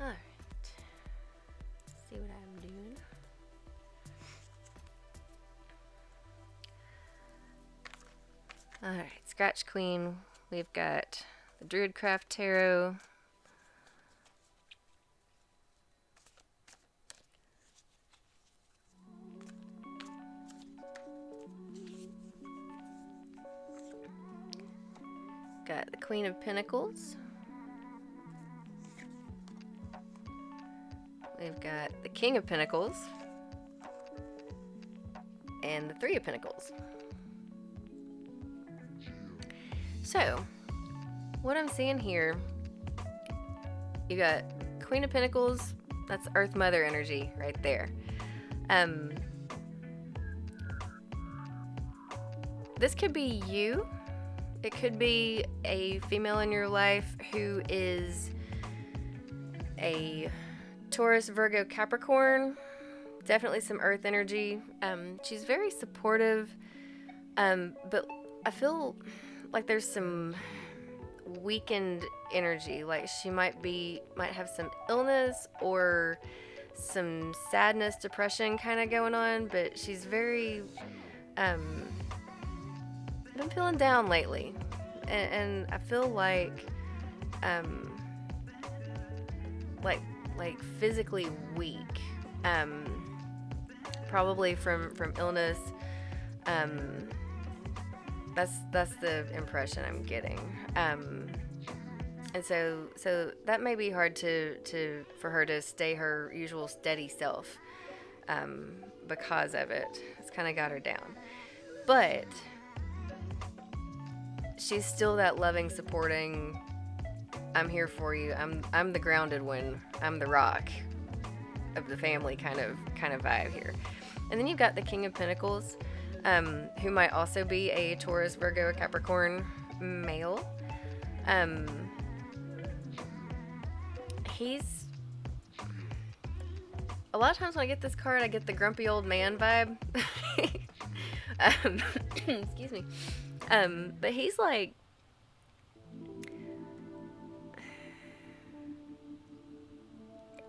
Alright. Let's see what I'm doing. Alright, Scratch Queen. We've got the Druidcraft Tarot. Got the Queen of Pentacles. We've got the King of Pentacles. And the Three of Pentacles. So, what I'm seeing here, you got Queen of Pentacles, that's Earth Mother energy right there. This could be you. It could be a female in your life who is a Taurus, Virgo, Capricorn. Definitely some Earth energy. She's very supportive, but I feel like there's some weakened energy. Like she might have some illness or some sadness, depression kind of going on, but she's very been feeling down lately, and I feel like physically weak, probably from illness. That's the impression I'm getting, and so that may be hard for her to stay her usual steady self, because of it. It's kind of got her down, but she's still that loving, supporting, I'm here for you, I'm the grounded one, I'm the rock of the family kind of vibe here. And then you've got the King of Pentacles, who might also be a Taurus, Virgo, or Capricorn male. He's, a lot of times when I get this card, I get the grumpy old man vibe. Excuse me. But he's like,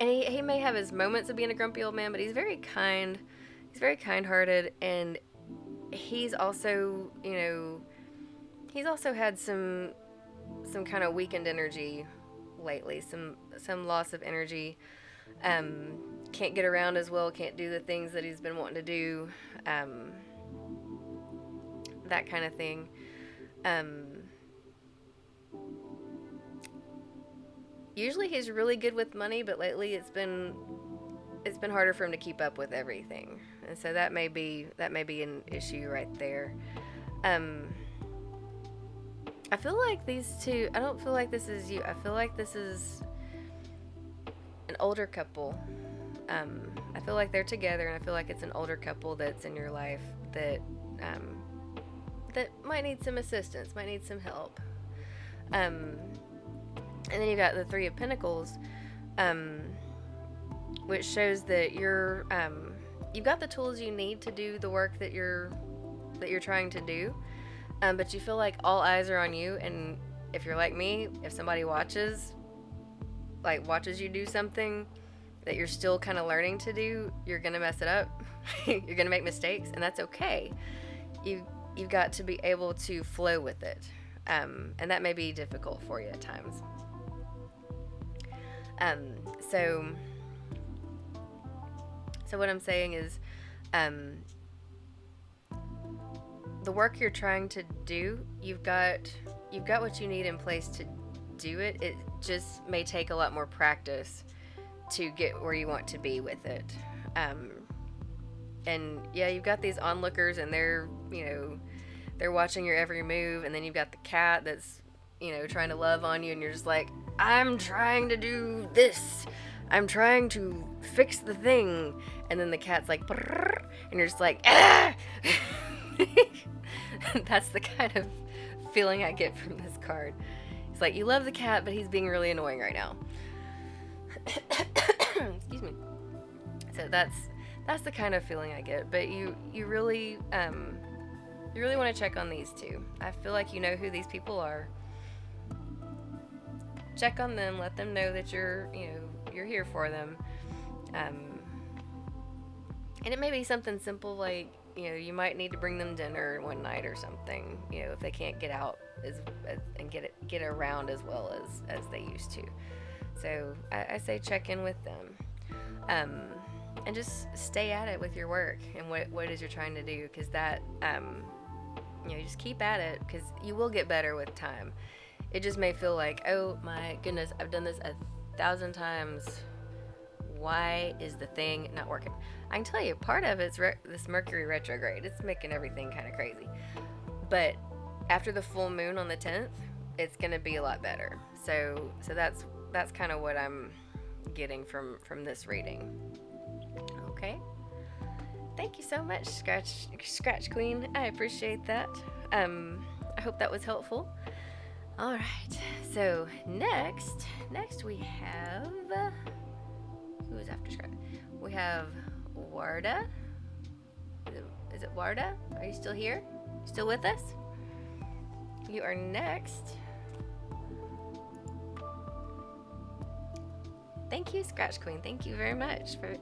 and he may have his moments of being a grumpy old man, but he's very kind. He's very kind-hearted, and he's also, he's also had some kind of weakened energy lately, some loss of energy. Can't get around as well, can't do the things that he's been wanting to do. That kind of thing. Usually he's really good with money, but lately it's been harder for him to keep up with everything, and so that may be an issue right there. I feel like these two, I don't feel like this is you. I feel like this is an older couple. I feel like they're together, and I feel like it's an older couple that's in your life that might need some assistance, might need some help. And then you got the Three of Pentacles, which shows that you've got the tools you need to do the work that you're trying to do, but you feel like all eyes are on you. And if you're like me, if somebody watches, like watches you do something that you're still kind of learning to do, you're gonna mess it up. You're gonna make mistakes, and that's okay. You've got to be able to flow with it, and that may be difficult for you at times. Um, so so what I'm saying is, the work you're trying to do, you've got what you need in place to do it. It just may take a lot more practice to get where you want to be with it. And yeah, you've got these onlookers, and they're watching your every move, and then you've got the cat that's trying to love on you, and you're just like, I'm trying to do this, I'm trying to fix the thing, and then the cat's like, brrr, and you're just like, ah! That's the kind of feeling I get from this card. It's like, you love the cat, but he's being really annoying right now. Excuse me. So that's the kind of feeling I get. But you really want to check on these two. I feel like you know who these people are. Check on them. Let them know that you're here for them. And it may be something simple like, you might need to bring them dinner one night or something, if they can't get out and get around as well as they used to. So I say check in with them, and just stay at it with your work and what it is you're trying to do, because that, you just keep at it, because you will get better with time. It just may feel like, oh my goodness, I've done this 1,000 times. Why is the thing not working? I can tell you, part of it's this Mercury retrograde. It's making everything kind of crazy. But after the full moon on the 10th, it's going to be a lot better. So that's kind of what I'm getting from this reading. Okay. Thank you so much, Scratch Queen. I appreciate that. I hope that was helpful. All right. So next we have, who is after Scratch? We have Warda. Is it Warda? Are you still here? Still with us? You are next. Thank you, Scratch Queen. Thank you very much for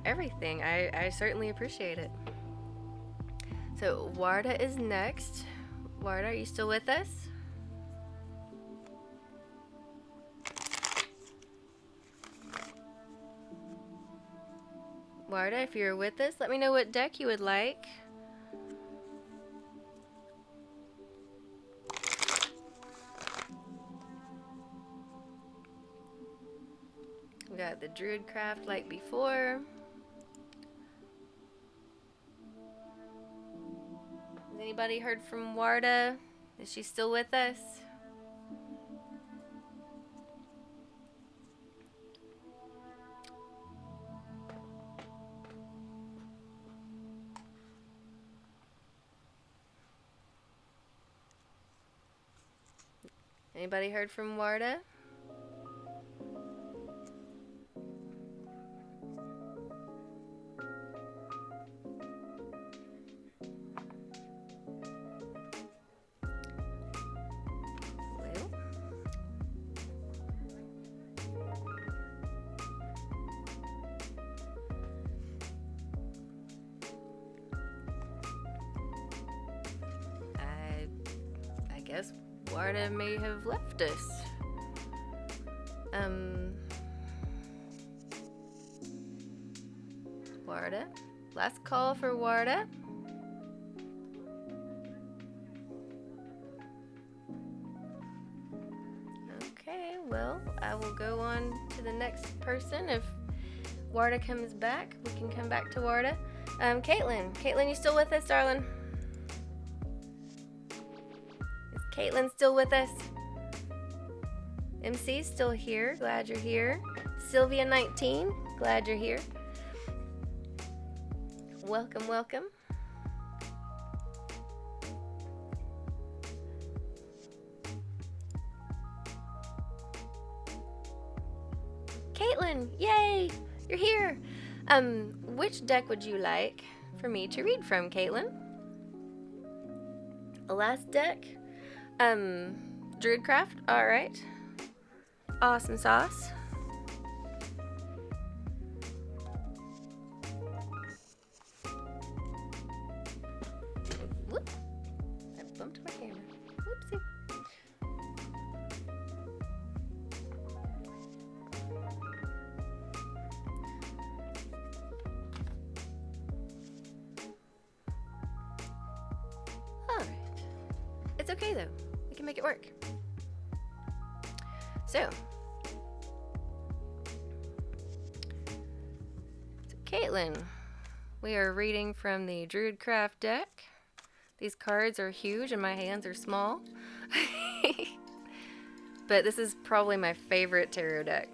everything. I certainly appreciate it. So Warda is next. Warda, are you still with us? Warda, if you're with us, let me know what deck you would like. We got the Druidcraft like before. Has anybody heard from Warda? Is she still with us? Anybody heard from Warda? Well, I guess Warda may have left us. Warda? Last call for Warda. Okay, well, I will go on to the next person. If Warda comes back, we can come back to Warda. Caitlin, you still with us, darling? Is Caitlin still with us? MC's still here. Glad you're here. Sylvia19, glad you're here. Welcome, welcome. Caitlin, yay! You're here. Which deck would you like for me to read from, Caitlin? The last deck? Druidcraft? Alright. awesome sauce. Whoop. I bumped my camera. Whoopsie. Alright. It's okay though. We can make it work. So Caitlin, we are reading from the Druidcraft deck. These cards are huge and my hands are small. But this is probably my favorite tarot deck.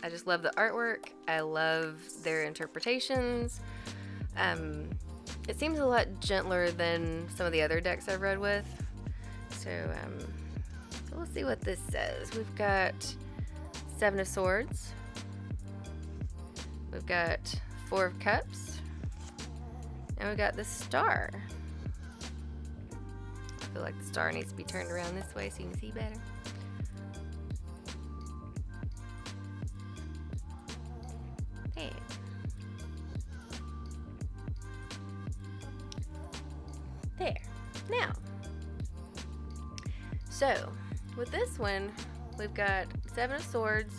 I just love the artwork. I love their interpretations. It seems a lot gentler than some of the other decks I've read with. So we'll see what this says. We've got 7 of Swords. We've got 4 of Cups. And we've got the Star. I feel like the star needs to be turned around this way so you can see better. There. There. Now, so with this one, we've got 7 of Swords,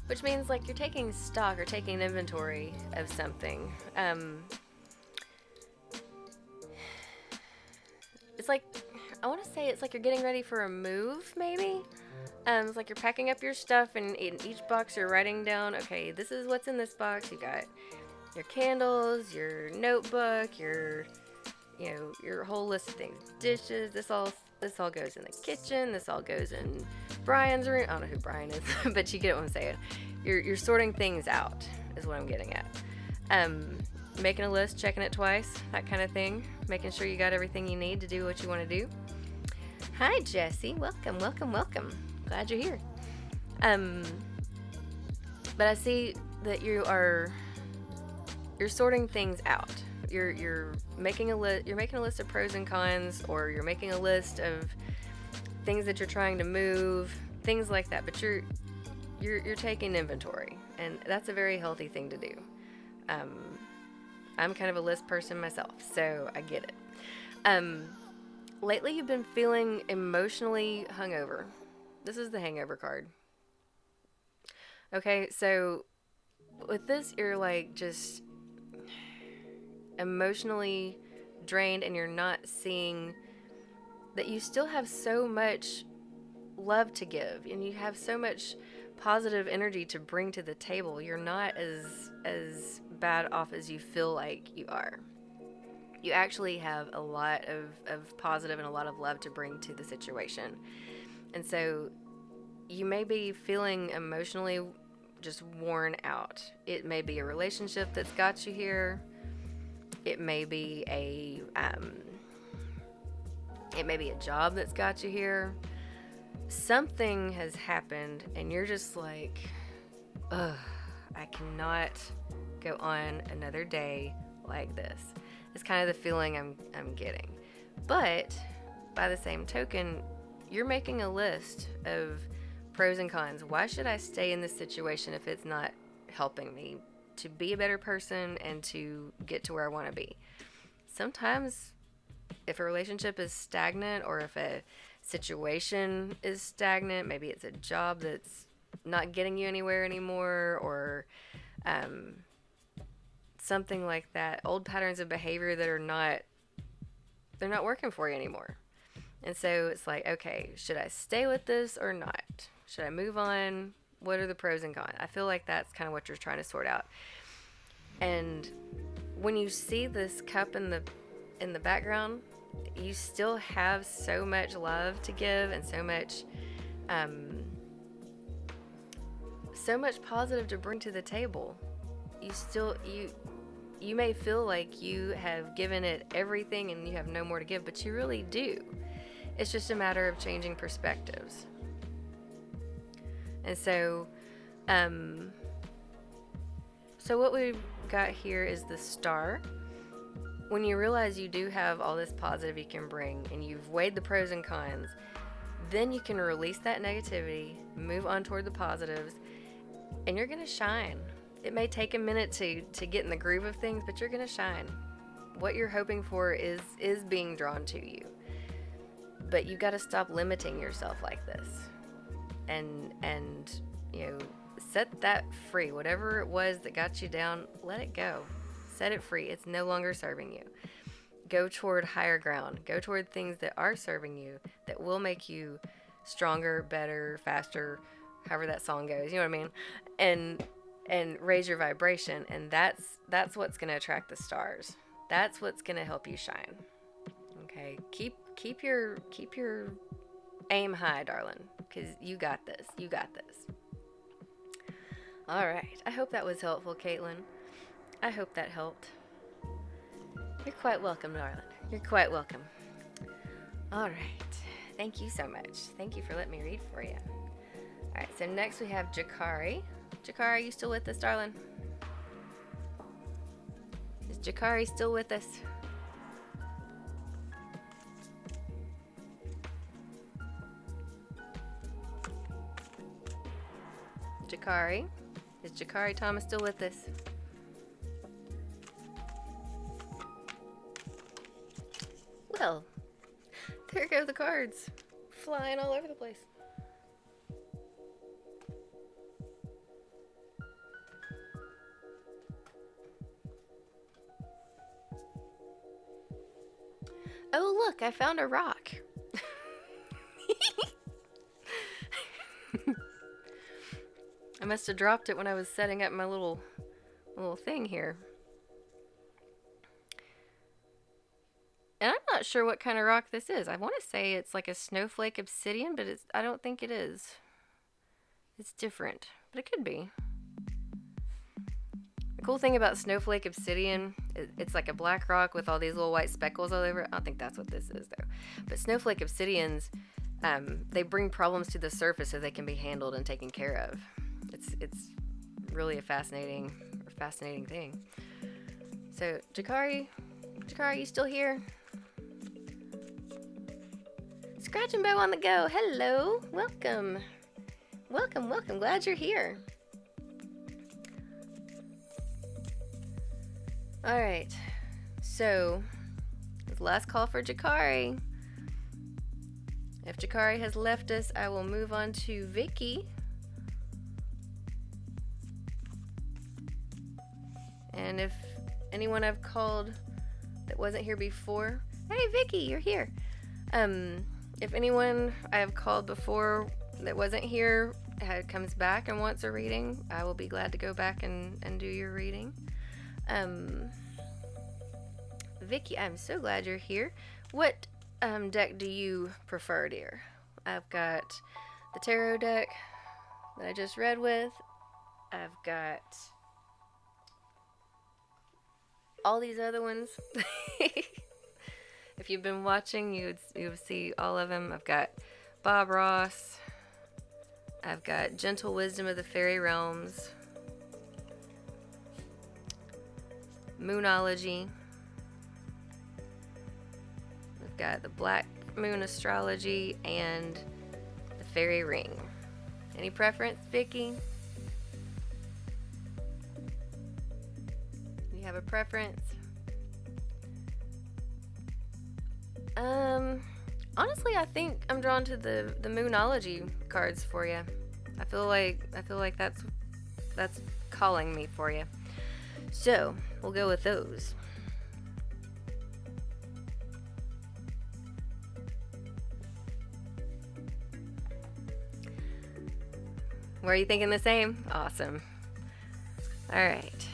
which means like you're taking stock or taking inventory of something. It's like, I want to say it's like you're getting ready for a move, maybe. It's like you're packing up your stuff, and in each box you're writing down, okay, this is what's in this box. You got your candles, your notebook, your whole list of things, dishes. This all goes in the kitchen. This all goes in Brian's room. I don't know who Brian is, but you get what I'm saying. You're sorting things out, is what I'm getting at. Making a list, checking it twice, that kind of thing. Making sure you got everything you need to do what you want to do. Hi, Jessie. Welcome, welcome, welcome. Glad you're here. But I see that you're sorting things out. You're making a list. You're making a list of pros and cons, or you're making a list of things that you're trying to move, things like that. But you're taking inventory, and that's a very healthy thing to do. I'm kind of a list person myself, so I get it. Lately you've been feeling emotionally hungover. This is the hangover card. Okay, so with this, you're like just emotionally drained, and you're not seeing that you still have so much love to give, and you have so much positive energy to bring to the table. You're not as bad off as you feel like you are. You actually have a lot of positive and a lot of love to bring to the situation. And so you may be feeling emotionally just worn out. It may be a relationship that's got you here. It may be a job that's got you here. Something has happened and you're just like, ugh, I cannot go on another day like this. It's kind of the feeling I'm getting. But by the same token, you're making a list of pros and cons. Why should I stay in this situation if it's not helping me to be a better person and to get to where I want to be? Sometimes if a relationship is stagnant, or if a situation is stagnant, maybe it's a job that's not getting you anywhere anymore, or something like that, old patterns of behavior that are not working for you anymore. And so it's like, okay, should I stay with this or not? Should I move on? What are the pros and cons? I feel like that's kind of what you're trying to sort out. And when you see this cup in the background, you still have so much love to give, and so much positive to bring to the table. You may feel like you have given it everything and you have no more to give, but you really do. It's just a matter of changing perspectives. And so what we've got here is the Star. When you realize you do have all this positive you can bring, and you've weighed the pros and cons, then you can release that negativity, move on toward the positives, and you're going to shine. It may take a minute to get in the groove of things, but you're going to shine. What you're hoping for is being drawn to you. But you've got to stop limiting yourself like this. And set that free. Whatever it was that got you down, let it go. Set it free. It's no longer serving you. Go toward higher ground. Go toward things that are serving you, that will make you stronger, better, faster, however that song goes. You know what I mean? And raise your vibration. And that's what's going to attract the stars. That's what's going to help you shine. Okay? Keep your aim high, darling, because you got this. You got this. All right. I hope that was helpful, Caitlin. I hope that helped. You're quite welcome, darling. You're quite welcome. All right. Thank you so much. Thank you for letting me read for you. All right. So next we have Jakari. Jakari, are you still with us, darling? Is Jakari still with us? Jakari? Is Jakari Thomas still with us? Well, there go the cards, flying all over the place. Oh, look, I found a rock. I must have dropped it when I was setting up my little thing here. And I'm not sure what kind of rock this is. I want to say it's like a snowflake obsidian, but I don't think it is. It's different, but it could be. The cool thing about snowflake obsidian, it's like a black rock with all these little white speckles all over it. I don't think that's what this is, though. But snowflake obsidians, they bring problems to the surface so they can be handled and taken care of. It's really a fascinating thing. So, Jakari, you still here? Scratch and Bow on the go. Hello. Welcome. Glad you're here. All right. So, the last call for Jakari. If Jakari has left us, I will move on to Vicky. And if anyone I've called that wasn't here before, hey Vicky, you're here. If anyone I've called before that wasn't here comes back and wants a reading, I will be glad to go back and do your reading. Vicky, I'm so glad you're here. What deck do you prefer, dear? I've got the tarot deck that I just read with. I've got all these other ones. If you've been watching, you would see all of them. I've got Bob Ross. I've got Gentle Wisdom of the Fairy Realms. Moonology. I've got the Black Moon Astrology and the Fairy Ring. Any preference, Vicky? You have a preference? Honestly, I think I'm drawn to the Moonology cards for you. I feel like that's calling me for you. So, we'll go with those. Were you thinking the same? Awesome. All right.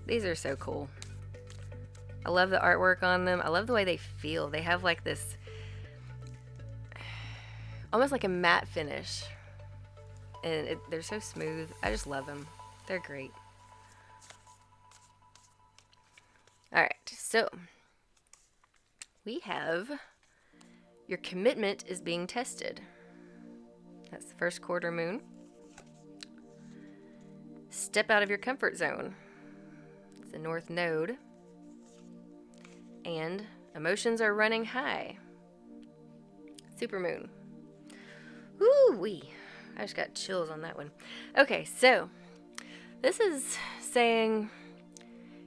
These are so cool. I love the artwork on them. I love the way they feel. They have like this, almost like a matte finish. And they're so smooth. I just love them. They're great. All right, so we have your commitment is being tested. That's the first quarter moon. Step out of your comfort zone. It's the North Node. And emotions are running high. Supermoon. Woo-wee. I just got chills on that one. Okay, so this is saying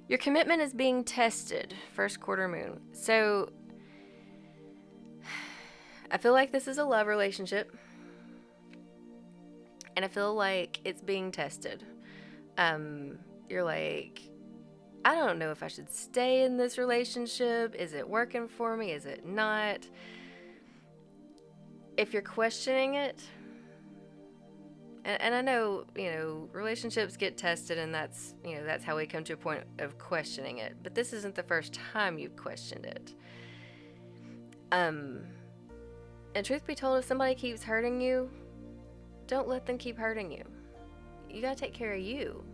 your commitment is being tested, first quarter moon. So I feel like this is a love relationship, and I feel like it's being tested. You're like, I don't know if I should stay in this relationship. Is it working for me? Is it not? If you're questioning it, and I know, relationships get tested, and that's how we come to a point of questioning it. But this isn't the first time you've questioned it. And truth be told, if somebody keeps hurting you, don't let them keep hurting you. You gotta take care of you,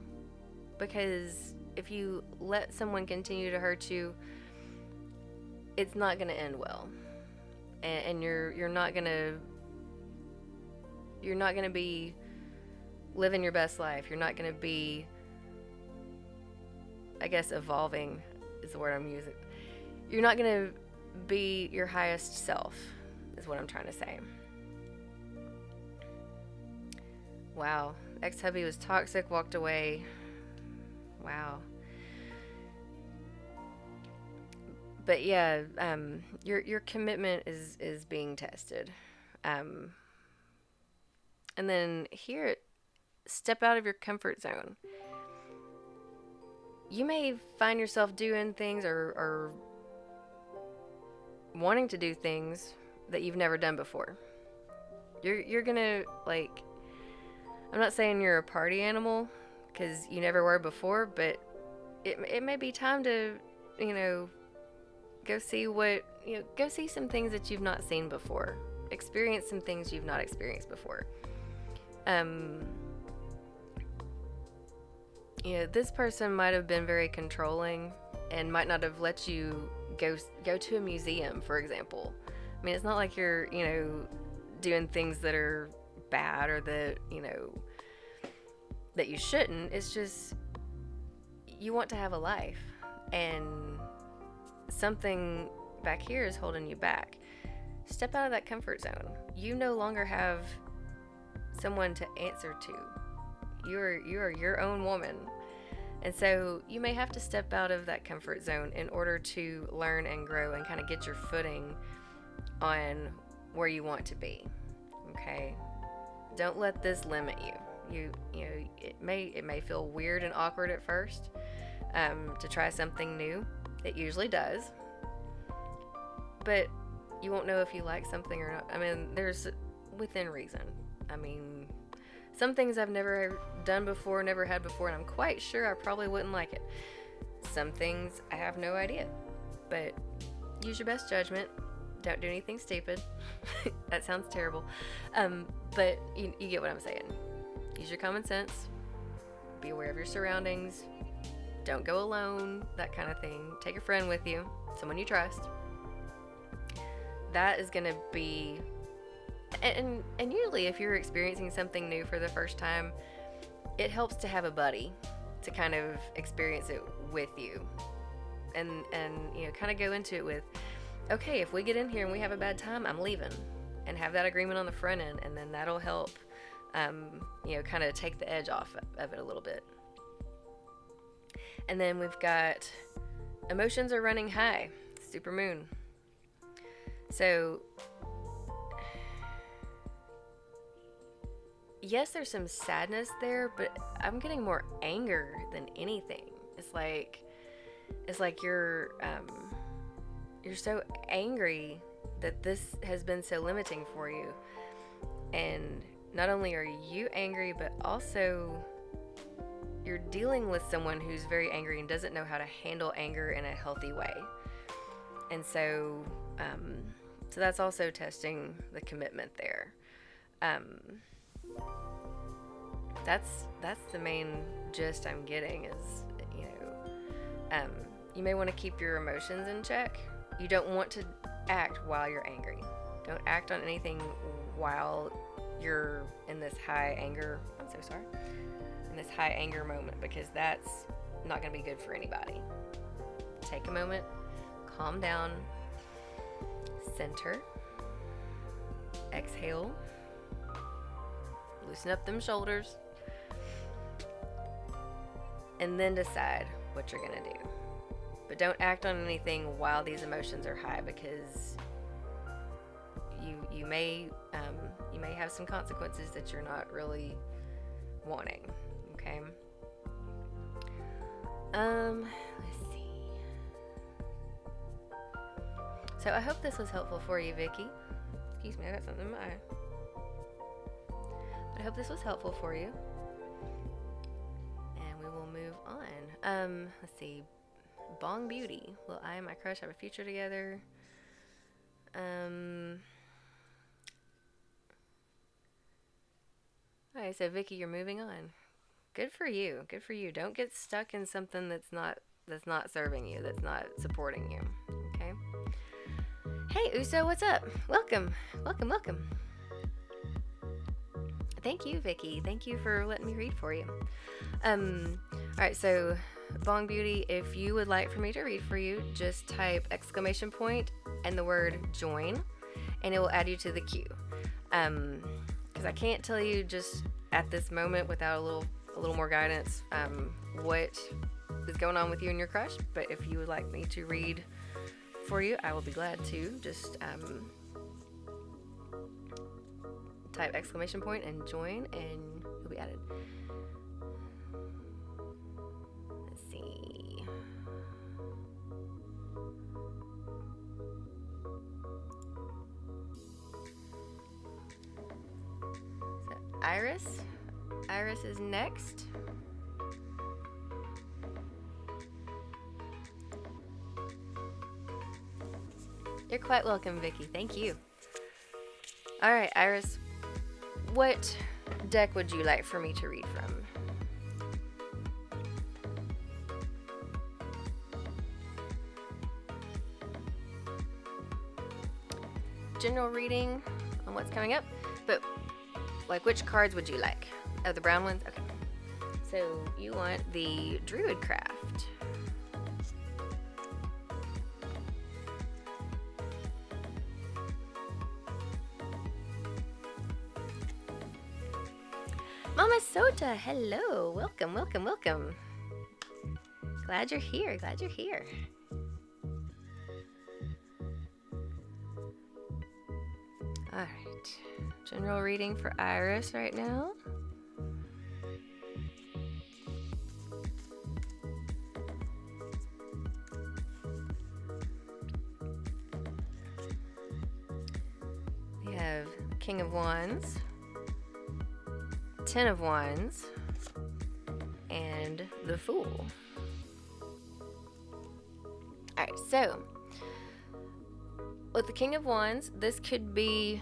because if you let someone continue to hurt you, it's not gonna end well, and you're not gonna be living your best life. You're not going to be, I guess, evolving is the word I'm using. You're not going to be your highest self, is what I'm trying to say. Wow. Ex-hubby was toxic, walked away. Wow. But yeah, your commitment is being tested. And then here, step out of your comfort zone. You may find yourself doing things or wanting to do things that you've never done before. You're gonna, like, I'm not saying you're a party animal, because you never were before, but it may be time to, go see go see some things that you've not seen before. Experience some things you've not experienced before. This person might have been very controlling and might not have let you go to a museum, for example. I mean, it's not like you're, doing things that are bad or that, that you shouldn't. It's just you want to have a life, and something back here is holding you back. Step out of that comfort zone. You no longer have someone to answer to. You are your own woman. And so you may have to step out of that comfort zone in order to learn and grow and kind of get your footing on where you want to be. Okay? Don't let this limit you. It may feel weird and awkward at first to try something new. It usually does. But you won't know if you like something or not. I mean, there's within reason. I mean, some things I've never done before, never had before, and I'm quite sure I probably wouldn't like it. Some things I have no idea. But use your best judgment. Don't do anything stupid. That sounds terrible. But you get what I'm saying. Use your common sense. Be aware of your surroundings. Don't go alone. That kind of thing. Take a friend with you. Someone you trust. That is going to be... And usually if you're experiencing something new for the first time, it helps to have a buddy to kind of experience it with you. And kind of go into it with, okay, if we get in here and we have a bad time, I'm leaving. And have that agreement on the front end, and then that'll help, kind of take the edge off of it a little bit. And then we've got emotions are running high, supermoon. So, yes, there's some sadness there, but I'm getting more anger than anything. It's like you're so angry that this has been so limiting for you. And not only are you angry, but also you're dealing with someone who's very angry and doesn't know how to handle anger in a healthy way. And so that's also testing the commitment there. That's the main gist I'm getting is, you may want to keep your emotions in check. You don't want to act while you're angry. Don't act on anything while you're in this high anger. I'm so sorry. In this high anger moment, because that's not going to be good for anybody. Take a moment, calm down, center, exhale. Loosen up them shoulders. And then decide what you're going to do. But don't act on anything while these emotions are high, because you may have some consequences that you're not really wanting. Okay. Let's see. So I hope this was helpful for you, Vicky. Excuse me, I got something in my eye. But I hope this was helpful for you. And we will move on. Let's see. Bong Beauty. Will I and my crush have a future together? Alright, so Vicky, you're moving on. Good for you. Good for you. Don't get stuck in something that's not serving you, that's not supporting you. Okay? Hey, Uso, what's up? Welcome. Welcome, welcome. Thank you, Vicky. Thank you for letting me read for you. Alright, so Bong Beauty, if you would like for me to read for you, just type exclamation point and the word join, and it will add you to the queue. Because I can't tell you just at this moment without a little more guidance what is going on with you and your crush. But if you would like me to read for you, I will be glad to. Just type exclamation point and join, and you'll be added. Let's see. So Iris is next. You're quite welcome, Vicky. Thank you. All right, Iris, what deck would you like for me to read from? General reading on what's coming up, but like which cards would you like? Oh, the brown ones? Okay. So you want the Druid Craft. Mama Sota, hello. Welcome, welcome, welcome. Glad you're here. Glad you're here. All right. General reading for Iris right now. We have King of Wands, Ten of Wands, and the Fool. Alright, so with the King of Wands, this could be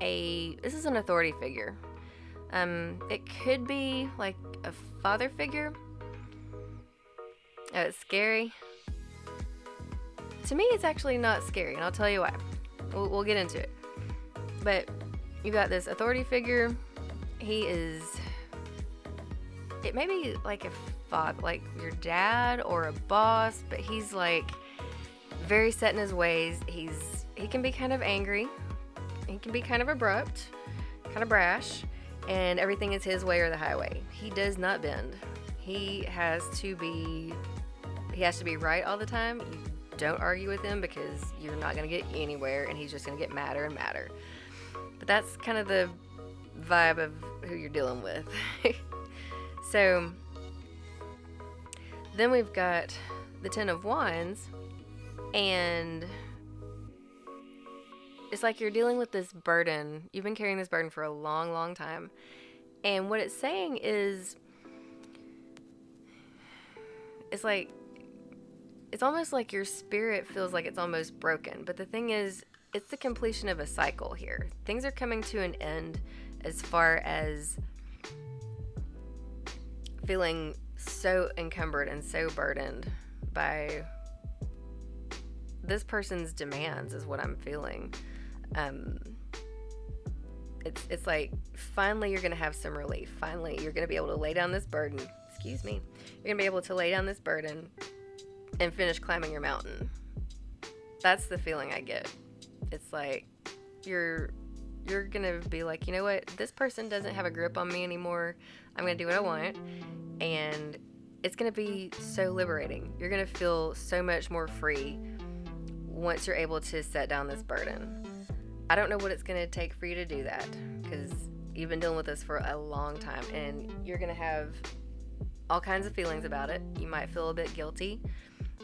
this is an authority figure. It could be like a father figure. Oh, it's scary. To me, it's actually not scary, and I'll tell you why. We'll get into it. But you got this authority figure. It may be like a father, like your dad or a boss, but he's like very set in his ways. He can be kind of angry. He can be kind of abrupt, kind of brash, and everything is his way or the highway. He does not bend. He has to be right all the time. You don't argue with him because you're not going to get anywhere, and he's just going to get madder and madder. But that's kind of the vibe of who you're dealing with. So then we've got the Ten of Wands, and it's like you're dealing with this burden. You've been carrying this burden for a long, long time. And what it's saying is, it's almost like your spirit feels like it's almost broken. But the thing is, it's the completion of a cycle here. Things are coming to an end as far as feeling so encumbered and so burdened by this person's demands is what I'm feeling. It's like finally you're going to have some relief. Finally, you're going to be able to lay down this burden. Excuse me. You're going to be able to lay down this burden and finish climbing your mountain. That's the feeling I get. It's like you're you're gonna be like, you know what, this person doesn't have a grip on me anymore. I'm gonna do what I want, and it's gonna be so liberating. You're gonna feel so much more free once you're able to set down this burden. I don't know what it's gonna take for you to do that, because you've been dealing with this for a long time, and you're gonna have all kinds of feelings about it. You might feel a bit guilty.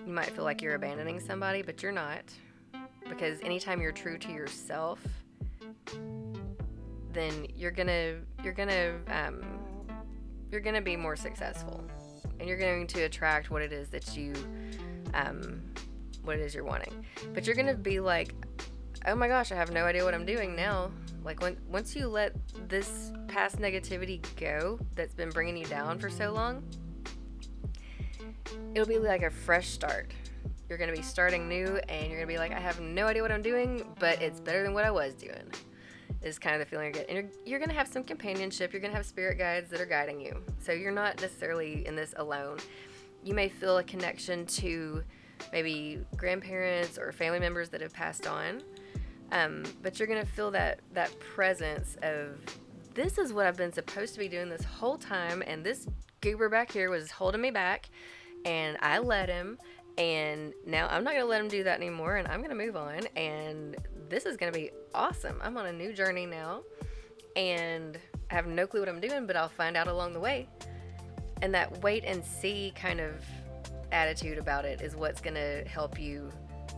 You might feel like you're abandoning somebody, but you're not. Because anytime you're true to yourself, then you're gonna be more successful, and you're going to attract what it is that you what it is you're wanting. But you're gonna be like, oh my gosh, I have no idea what I'm doing now. Like once you let this past negativity go that's been bringing you down for so long, it'll be like a fresh start. You're going to be starting new, and you're going to be like, I have no idea what I'm doing, but it's better than what I was doing, is kind of the feeling you're getting. And you're going to have some companionship. You're going to have spirit guides that are guiding you. So you're not necessarily in this alone. You may feel a connection to maybe grandparents or family members that have passed on. But you're going to feel that presence of, this is what I've been supposed to be doing this whole time, and this goober back here was holding me back, and I let him, and now I'm not going to let him do that anymore, and I'm going to move on, and this is going to be awesome. I'm on a new journey now, and I have no clue what I'm doing, but I'll find out along the way. And that wait and see kind of attitude about it is what's going to help you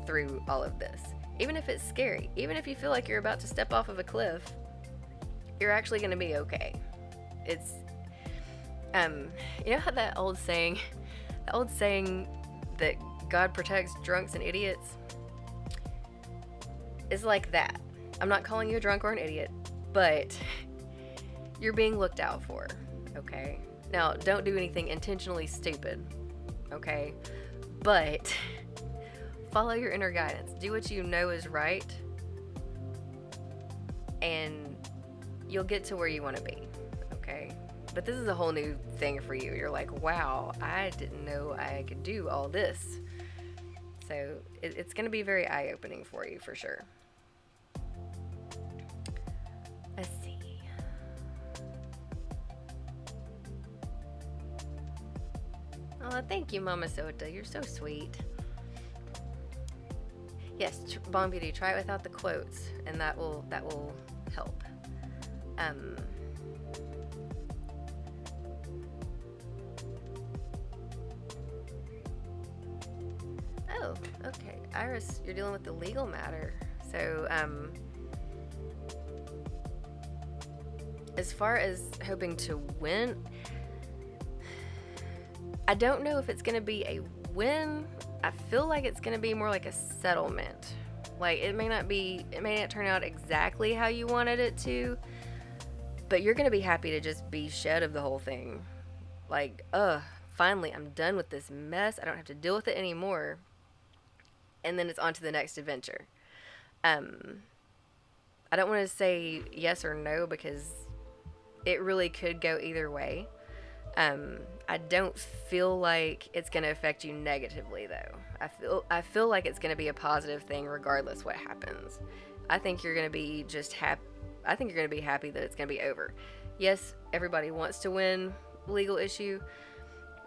through all of this. Even if it's scary, even if you feel like you're about to step off of a cliff, you're actually going to be okay. It's, you know how that old saying that God protects drunks and idiots is like that. I'm not calling you a drunk or an idiot, but you're being looked out for, okay? Now, don't do anything intentionally stupid, okay? But follow your inner guidance. Do what you know is right, and you'll get to where you want to be, okay? But this is a whole new thing for you. You're like, wow, I didn't know I could do all this. So it's going to be very eye-opening for you, for sure. Let's see. Oh, thank you, Mama Sota. You're so sweet. Yes, Bomb Beauty, try it without the quotes, and that will help. Oh, okay. Iris, you're dealing with the legal matter. So, as far as hoping to win, I don't know if it's going to be a win. I feel like it's going to be more like a settlement. Like, it may not turn out exactly how you wanted it to, but you're going to be happy to just be shed of the whole thing. Like, finally, I'm done with this mess. I don't have to deal with it anymore. And then it's on to the next adventure. I don't want to say yes or no, because it really could go either way. I don't feel like it's going to affect you negatively, though. I feel like it's going to be a positive thing regardless what happens. I think you're going to be just happy. I think you're going to be happy that it's going to be over. Yes, everybody wants to win legal issue.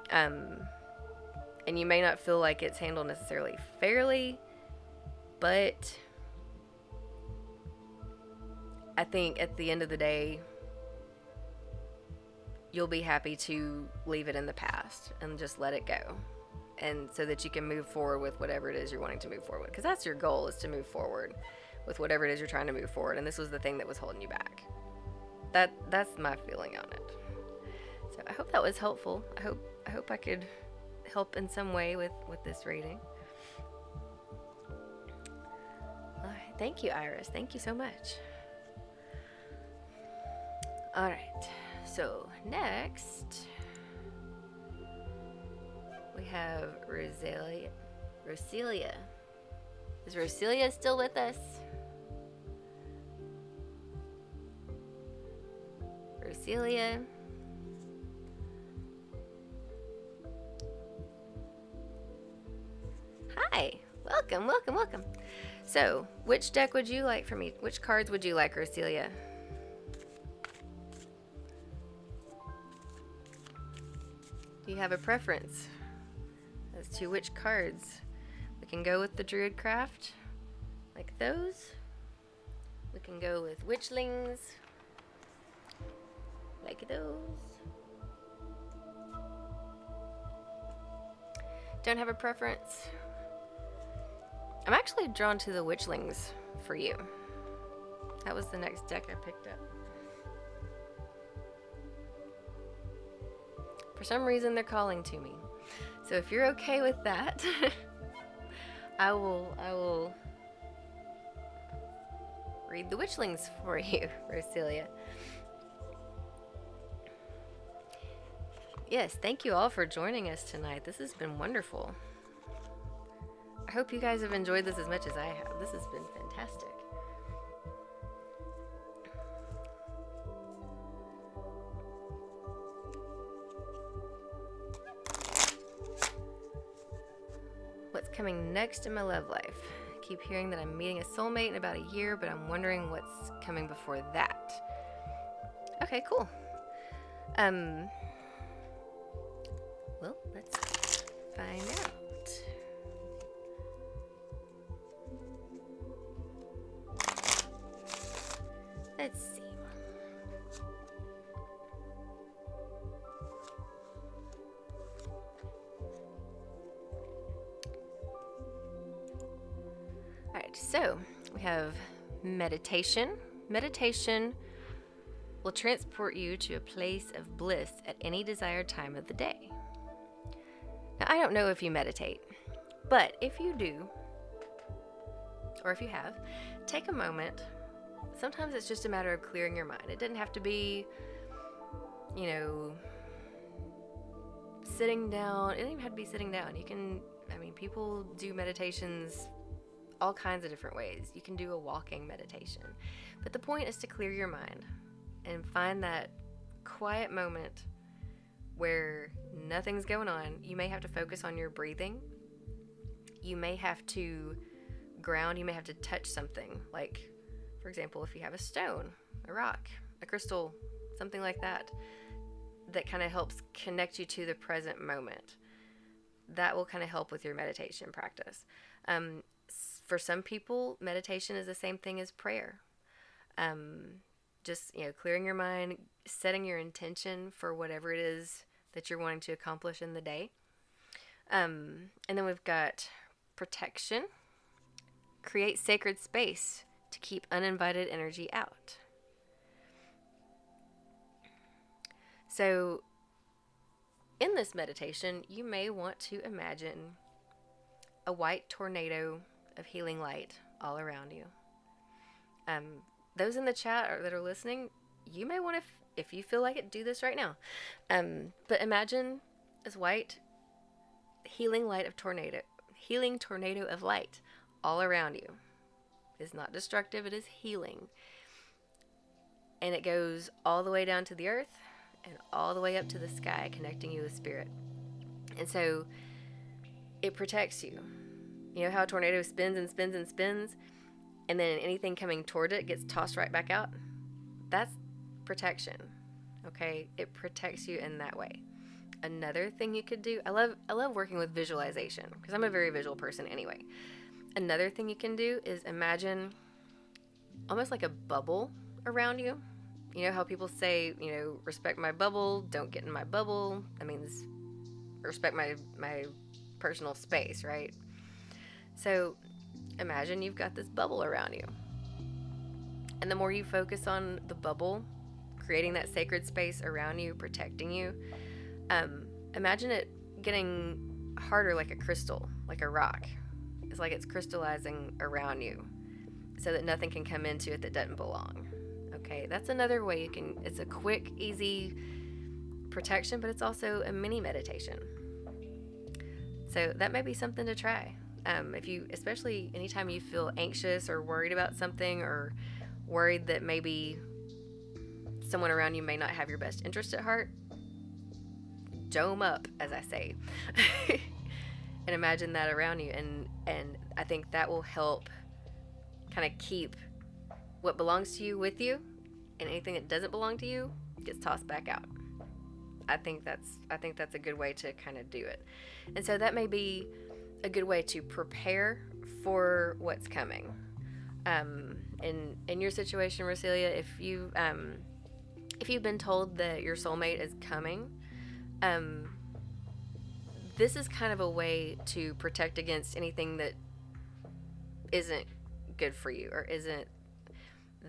And you may not feel like it's handled necessarily fairly, but I think at the end of the day, you'll be happy to leave it in the past and just let it go. And so that you can move forward with whatever it is you're wanting to move forward with. Because that's your goal, is to move forward with whatever it is you're trying to move forward. And this was the thing that was holding you back. That's my feeling on it. So I hope that was helpful. I hope I could help in some way with this reading. All right. Thank you, Iris. Thank you so much. All right. So next, we have Roselia. Is Roselia still with us? Roselia. Hi. Welcome, welcome, welcome. So, which deck would you like from me? Which cards would you like, Roselia? Do you have a preference as to which cards? We can go with the Druid Craft, like those. We can go with Witchlings, like those. Don't have a preference? I'm actually drawn to the Witchlings for you. That was the next deck I picked up. For some reason, they're calling to me. So if you're okay with that, I will read the Witchlings for you, Roselia. Yes, thank you all for joining us tonight. This has been wonderful. I hope you guys have enjoyed this as much as I have. This has been fantastic. What's coming next in my love life? I keep hearing that I'm meeting a soulmate in about a year, but I'm wondering what's coming before that. Okay, cool. Well, let's find out. Let's see. Alright, so we have meditation. Meditation will transport you to a place of bliss at any desired time of the day. Now, I don't know if you meditate, but if you do, or if you have, take a moment. Sometimes it's just a matter of clearing your mind. It doesn't have to be, sitting down. It doesn't even have to be sitting down. People do meditations all kinds of different ways. You can do a walking meditation. But the point is to clear your mind and find that quiet moment where nothing's going on. You may have to focus on your breathing. You may have to ground. You may have to touch something. Like, for example, if you have a stone, a rock, a crystal, something like that, that kind of helps connect you to the present moment. That will kind of help with your meditation practice. For some people, meditation is the same thing as prayer. Just, clearing your mind, setting your intention for whatever it is that you're wanting to accomplish in the day. And then we've got protection. Create sacred space to keep uninvited energy out. So, in this meditation, you may want to imagine a white tornado of healing light all around you. Those in the chat that are listening, you may want to, if you feel like it, do this right now. But imagine this white healing tornado of light all around you. It's not destructive, it is healing. And it goes all the way down to the earth and all the way up to the sky, connecting you with spirit. And so it protects you. You know how a tornado spins and spins and spins, and then anything coming toward it gets tossed right back out? That's protection. Okay? It protects you in that way. Another thing you could do, I love working with visualization because I'm a very visual person anyway. Another thing you can do is imagine almost like a bubble around you. You know how people say, respect my bubble, don't get in my bubble. That means respect my personal space, right? So imagine you've got this bubble around you. And the more you focus on the bubble, creating that sacred space around you, protecting you, imagine it getting harder like a crystal, like a rock. It's like it's crystallizing around you so that nothing can come into it that doesn't belong. Okay, that's another way it's a quick, easy protection, but it's also a mini meditation. So that may be something to try. Especially anytime you feel anxious or worried about something, or worried that maybe someone around you may not have your best interest at heart, dome up, as I say. and imagine that around you, and I think that will help kind of keep what belongs to you with you, and anything that doesn't belong to you gets tossed back out. I think that's a good way to kind of do it. And so that may be a good way to prepare for what's coming. In your situation, Roselia, if you've been told that your soulmate is coming, this is kind of a way to protect against anything that isn't good for you or isn't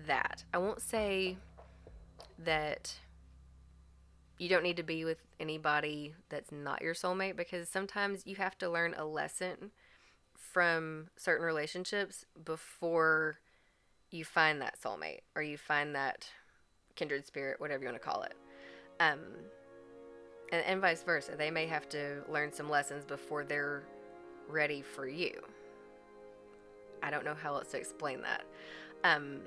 that. I won't say that you don't need to be with anybody that's not your soulmate, because sometimes you have to learn a lesson from certain relationships before you find that soulmate or you find that kindred spirit, whatever you want to call it. And vice versa. They may have to learn some lessons before they're ready for you. I don't know how else to explain that. And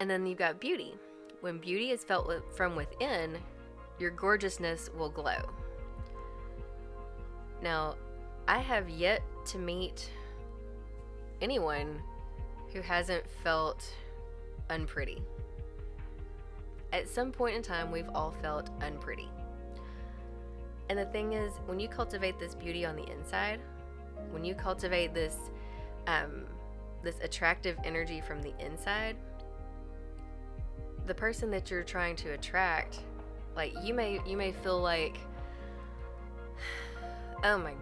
then you've got beauty. When beauty is felt from within, your gorgeousness will glow. Now, I have yet to meet anyone who hasn't felt unpretty. At some point in time, we've all felt unpretty. And the thing is, when you cultivate this beauty on the inside, when you cultivate this attractive energy from the inside, the person that you're trying to attract, like you may feel like, oh my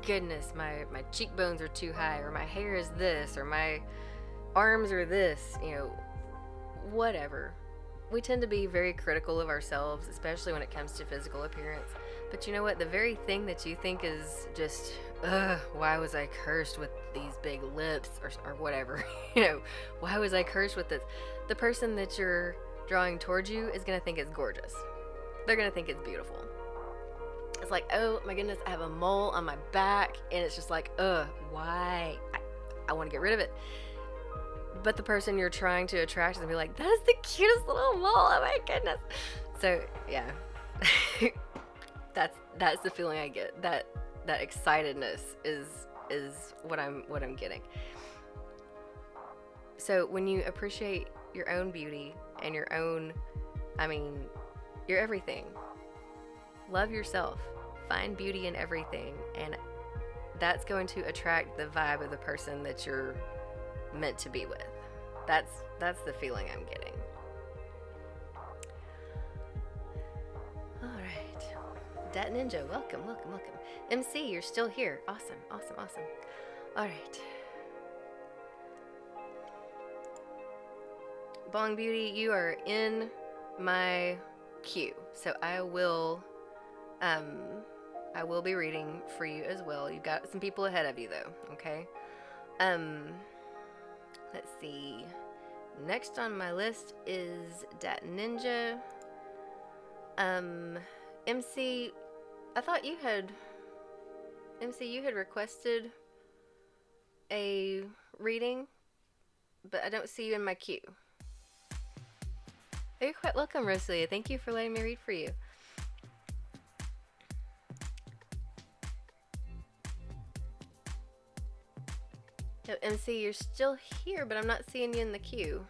goodness, my cheekbones are too high, or my hair is this, or my arms are this, whatever. We tend to be very critical of ourselves, especially when it comes to physical appearance. But you know what? The very thing that you think is just, why was I cursed with these big lips or whatever? Why was I cursed with this? The person that you're drawing towards you is going to think it's gorgeous. They're going to think it's beautiful. It's like, oh my goodness, I have a mole on my back, and it's just like, why? I want to get rid of it. But the person you're trying to attract is going to be like, that is the cutest little mole, oh my goodness. So, yeah. That's the feeling I get. That excitedness is what I'm getting. So when you appreciate your own beauty and your everything, love yourself, find beauty in everything, and that's going to attract the vibe of the person that you're meant to be with. That's the feeling I'm getting. All right, Dat Ninja, welcome. MC, you're still here. Awesome. All right. Bong Beauty, you are in my queue, so I will be reading for you as well. You've got some people ahead of you though, okay? Let's see. Next on my list is Dat Ninja. MC, I thought you had requested a reading, but I don't see you in my queue. You're quite welcome, Rosalia. Thank you for letting me read for you. So, MC, you're still here, but I'm not seeing you in the queue.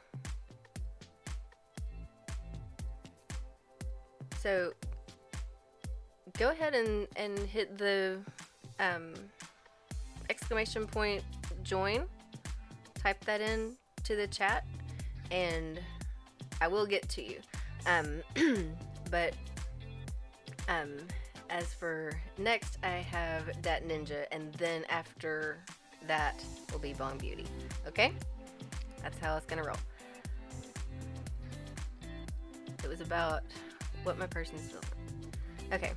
So, go ahead and hit the exclamation point join. Type that in to the chat, and I will get to you. But as for next, I have Dat Ninja, and then after that will be Bong Beauty. Okay? That's how it's gonna roll. It was about what my person's feeling. Okay.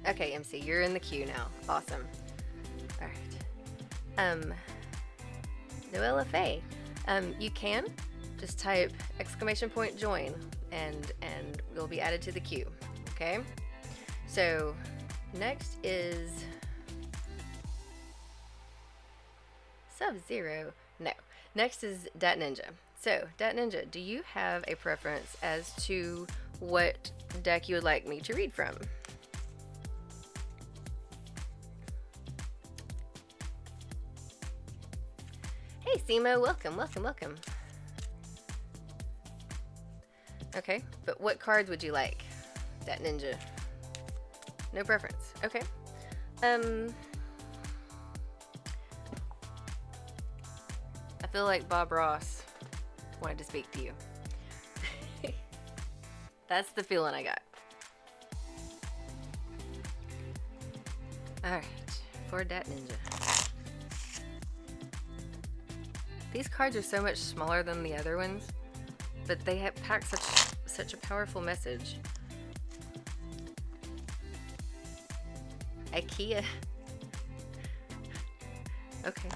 Okay, MC, you're in the queue now. Awesome. Alright. Noella Faye. You can just type exclamation point join and you'll be added to the queue. Okay? So next is Sub-Zero. No. Next is Dat Ninja. So, Dat Ninja, do you have a preference as to what deck you would like me to read from. Hey, Simo, welcome. Okay, but what cards would you like? That ninja. No preference. Okay. I feel like Bob Ross wanted to speak to you. That's the feeling I got. Alright, for that ninja. These cards are so much smaller than the other ones, but they have packed such a powerful message. IKEA. Okay,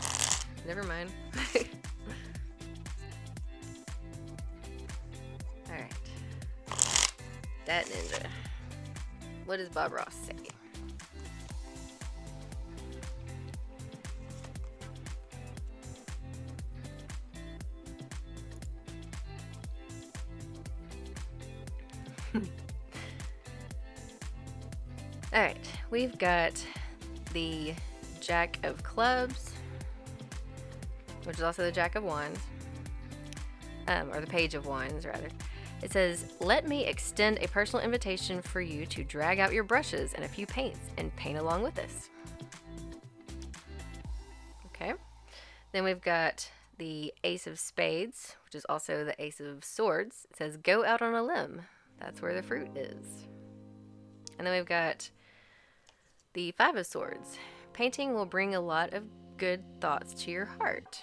never mind. Alright. That ninja. What does Bob Ross say? Alright, we've got the Jack of Clubs, which is also the Jack of Wands, or the Page of Wands, rather. It says, let me extend a personal invitation for you to drag out your brushes and a few paints and paint along with us. Okay. Then we've got the Ace of Spades, which is also the Ace of Swords. It says, go out on a limb. That's where the fruit is. And then we've got the Five of Swords. Painting will bring a lot of good thoughts to your heart.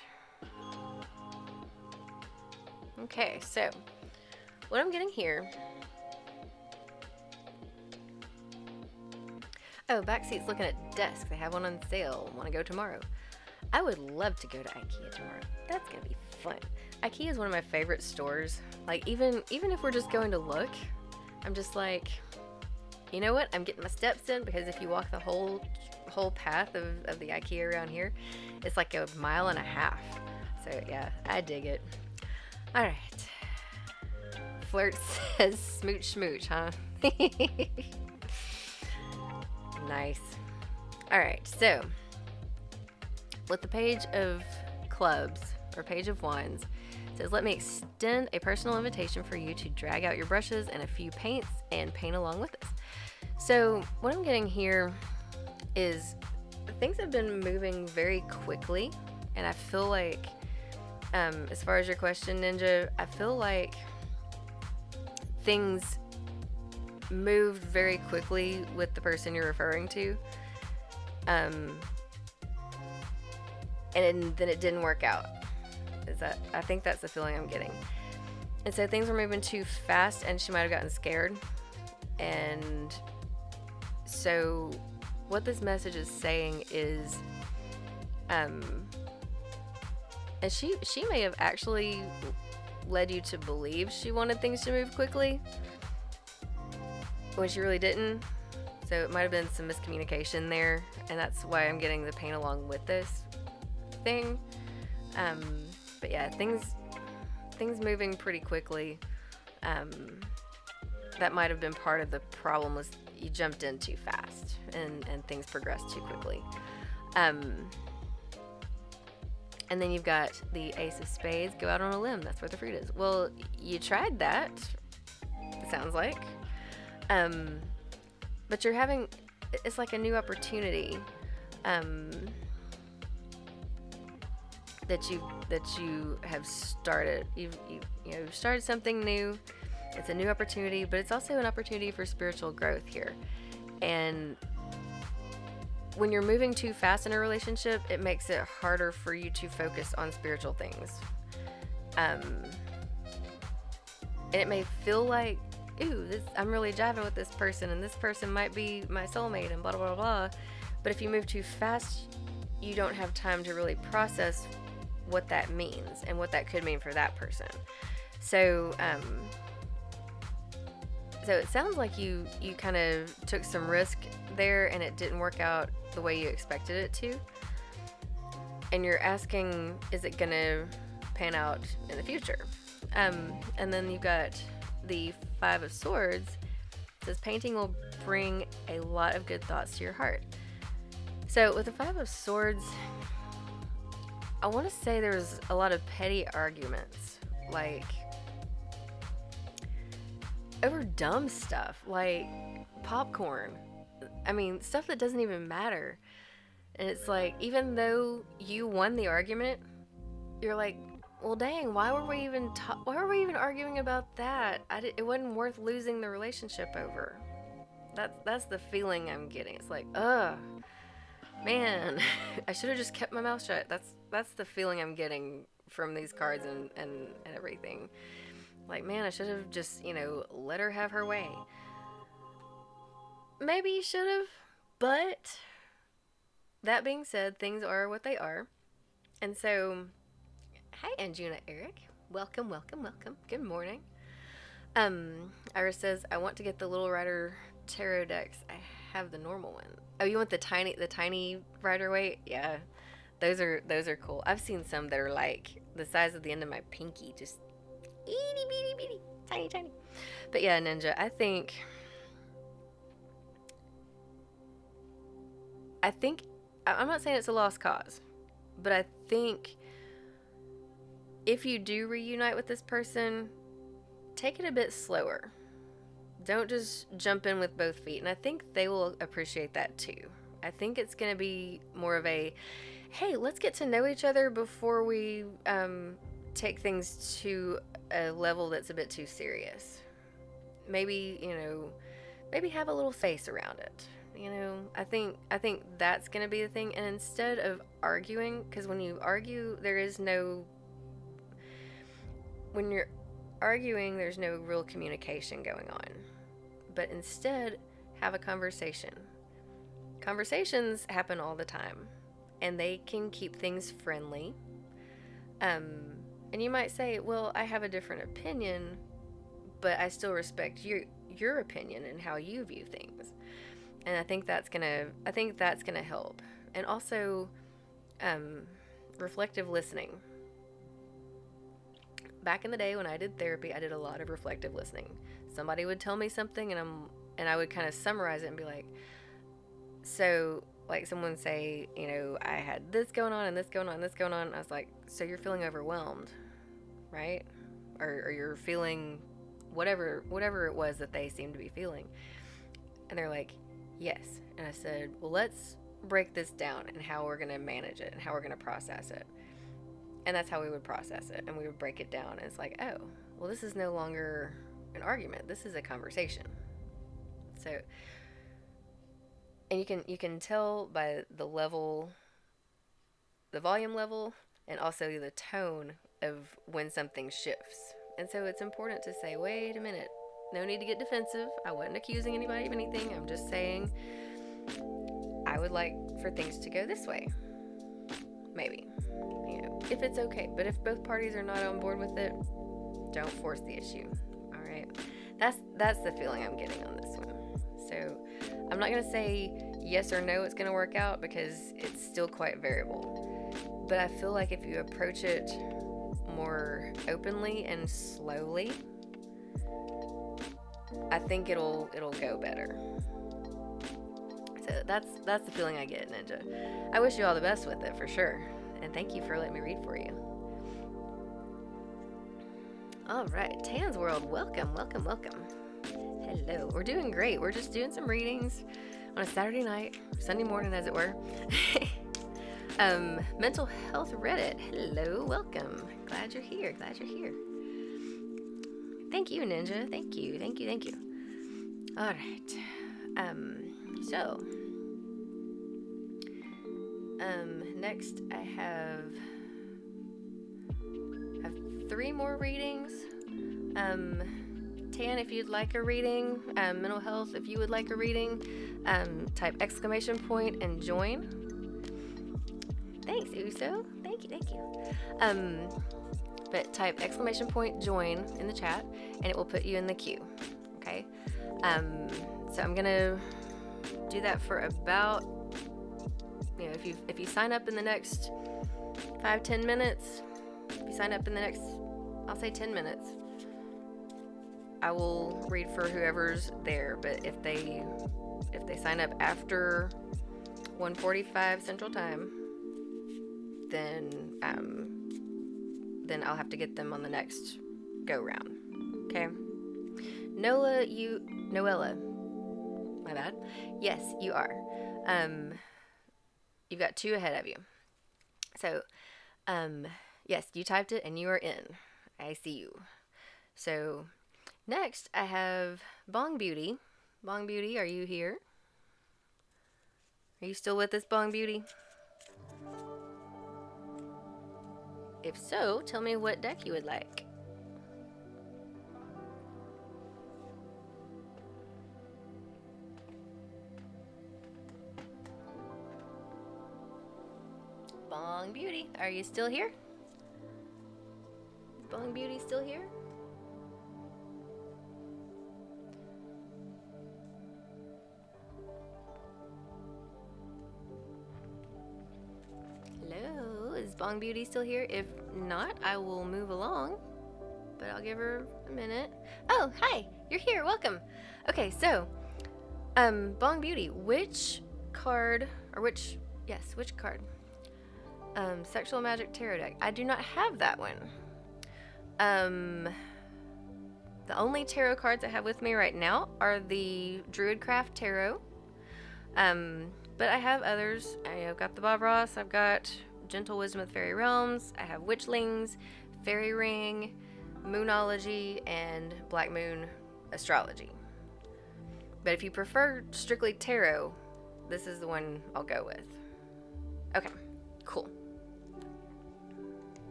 Okay, so what I'm getting here. Oh, Backseat's looking at desks. They have one on sale. Want to go tomorrow? I would love to go to IKEA tomorrow. That's gonna be fun. IKEA is one of my favorite stores. Like even if we're just going to look, I'm just like, you know what? I'm getting my steps in, because if you walk the whole path of the IKEA around here, it's like a mile and a half. So yeah, I dig it. All right. Flirt says smooch smooch, huh? Nice. All right, so with the Page of Clubs or Page of Wands, it says, let me extend a personal invitation for you to drag out your brushes and a few paints and paint along with us. So what I'm getting here is things have been moving very quickly, and I feel like, as far as your question, Ninja, I feel like things moved very quickly with the person you're referring to, and then it didn't work out. I think that's the feeling I'm getting. And so things were moving too fast, and she might have gotten scared. And so what this message is saying is, and she may have actually led you to believe she wanted things to move quickly when she really didn't. So it might have been some miscommunication there, and that's why I'm getting the paint along with this thing. But yeah, things moving pretty quickly. That might have been part of the problem, was you jumped in too fast and things progressed too quickly. And then you've got the Ace of Spades, go out on a limb. That's where the fruit is. Well, you tried that, it sounds like. But you're having, it's like a new opportunity that you have started. You've started something new. It's a new opportunity, but it's also an opportunity for spiritual growth here. And when you're moving too fast in a relationship, it makes it harder for you to focus on spiritual things. And it may feel like, ooh, I'm really jiving with this person, and this person might be my soulmate, and blah, blah, blah, blah. But if you move too fast, you don't have time to really process what that means and what that could mean for that person. So it sounds like you kind of took some risk there, and it didn't work out the way you expected it to. And you're asking, is it gonna pan out in the future? And then you've got the Five of Swords, it says painting will bring a lot of good thoughts to your heart. So with the Five of Swords, I want to say there's a lot of petty arguments, like over dumb stuff, like popcorn. I mean, stuff that doesn't even matter. And it's like, even though you won the argument, you're like, well, dang, why were we even arguing about that? It wasn't worth losing the relationship over. That's the feeling I'm getting. It's like, ugh, man, I should have just kept my mouth shut. That's the feeling I'm getting from these cards and everything. Like, man, I should have just, let her have her way. Maybe you should have, but that being said, things are what they are. And so, hi, Anjuna Eric. Welcome, welcome, welcome. Good morning. Iris says, I want to get the Little Rider tarot decks. I have the normal one. Oh, you want the tiny Rider Waite? Yeah, those are cool. I've seen some that are like the size of the end of my pinky, just itty bitty bitty, tiny. But yeah, Ninja, I think I'm not saying it's a lost cause, but I think if you do reunite with this person, take it a bit slower. Don't just jump in with both feet. And I think they will appreciate that too. I think it's going to be more of a, hey, let's get to know each other before we take things to a level that's a bit too serious. Maybe, maybe have a little face around it. I think that's going to be the thing. And instead of arguing, because when you argue, when you're arguing, there's no real communication going on. But instead, have a conversation. Conversations happen all the time, and they can keep things friendly. And you might say, well, I have a different opinion, but I still respect your opinion and how you view things. And I think that's gonna help. And also, reflective listening. Back in the day when I did therapy, I did a lot of reflective listening. Somebody would tell me something, and I would kind of summarize it and be like, so, like, someone would say, I had this going on and this going on and this going on. And I was like, so you're feeling overwhelmed, right? Or you're feeling whatever it was that they seemed to be feeling. And they're like, yes. And I said, well, let's break this down and how we're going to manage it and how we're going to process it. And that's how we would process it. And we would break it down. And it's like, oh, well, this is no longer an argument. This is a conversation. So, and you can tell by the level, the volume level, and also the tone of when something shifts. And so it's important to say, wait a minute. No need to get defensive. I wasn't accusing anybody of anything. I'm just saying I would like for things to go this way. Maybe. If it's okay. But if both parties are not on board with it, don't force the issue. All right. That's the feeling I'm getting on this one. So I'm not going to say yes or no it's going to work out, because it's still quite variable. But I feel like if you approach it more openly and slowly, I think it'll go better. So that's the feeling I get, Ninja. I wish you all the best with it, for sure. And thank you for letting me read for you. All right, Tan's World, welcome. Hello. We're doing great. We're just doing some readings on a Saturday night, Sunday morning, as it were. Mental Health Reddit, hello, welcome. Glad you're here. Thank you, Ninja. Thank you. All right. So, next I have 3 more readings. Tan, if you'd like a reading, mental health, if you would like a reading, type exclamation point and join. Thanks, Uso. Thank you. But type exclamation point join in the chat, and it will put you in the queue. Okay. So I'm gonna do that for about, if you sign up in the next 5-10 minutes, if you sign up in the next, I'll say 10 minutes, I will read for whoever's there, but if they sign up after 1:45 Central Time, then I'll have to get them on the next go round. Okay. Noella, my bad. Yes, you are. You've got 2 ahead of you. So, yes, you typed it and you are in. I see you. So, next I have Bong Beauty. Bong Beauty, are you here? Are you still with us, Bong Beauty? If so, tell me what deck you would like. Bong Beauty, are you still here? Is Bong Beauty still here? Hello, is Bong Beauty still here? If not, I will move along, but I'll give her a minute. Oh, hi, you're here, welcome. Okay, so, Bong Beauty, which card? Sexual Magic Tarot deck. I do not have that one. The only tarot cards I have with me right now are the Druidcraft Tarot. But I have others. I've got the Bob Ross. I've got Gentle Wisdom of Fairy Realms. I have Witchlings, Fairy Ring, Moonology, and Black Moon Astrology. But if you prefer strictly tarot, this is the one I'll go with. Okay, cool.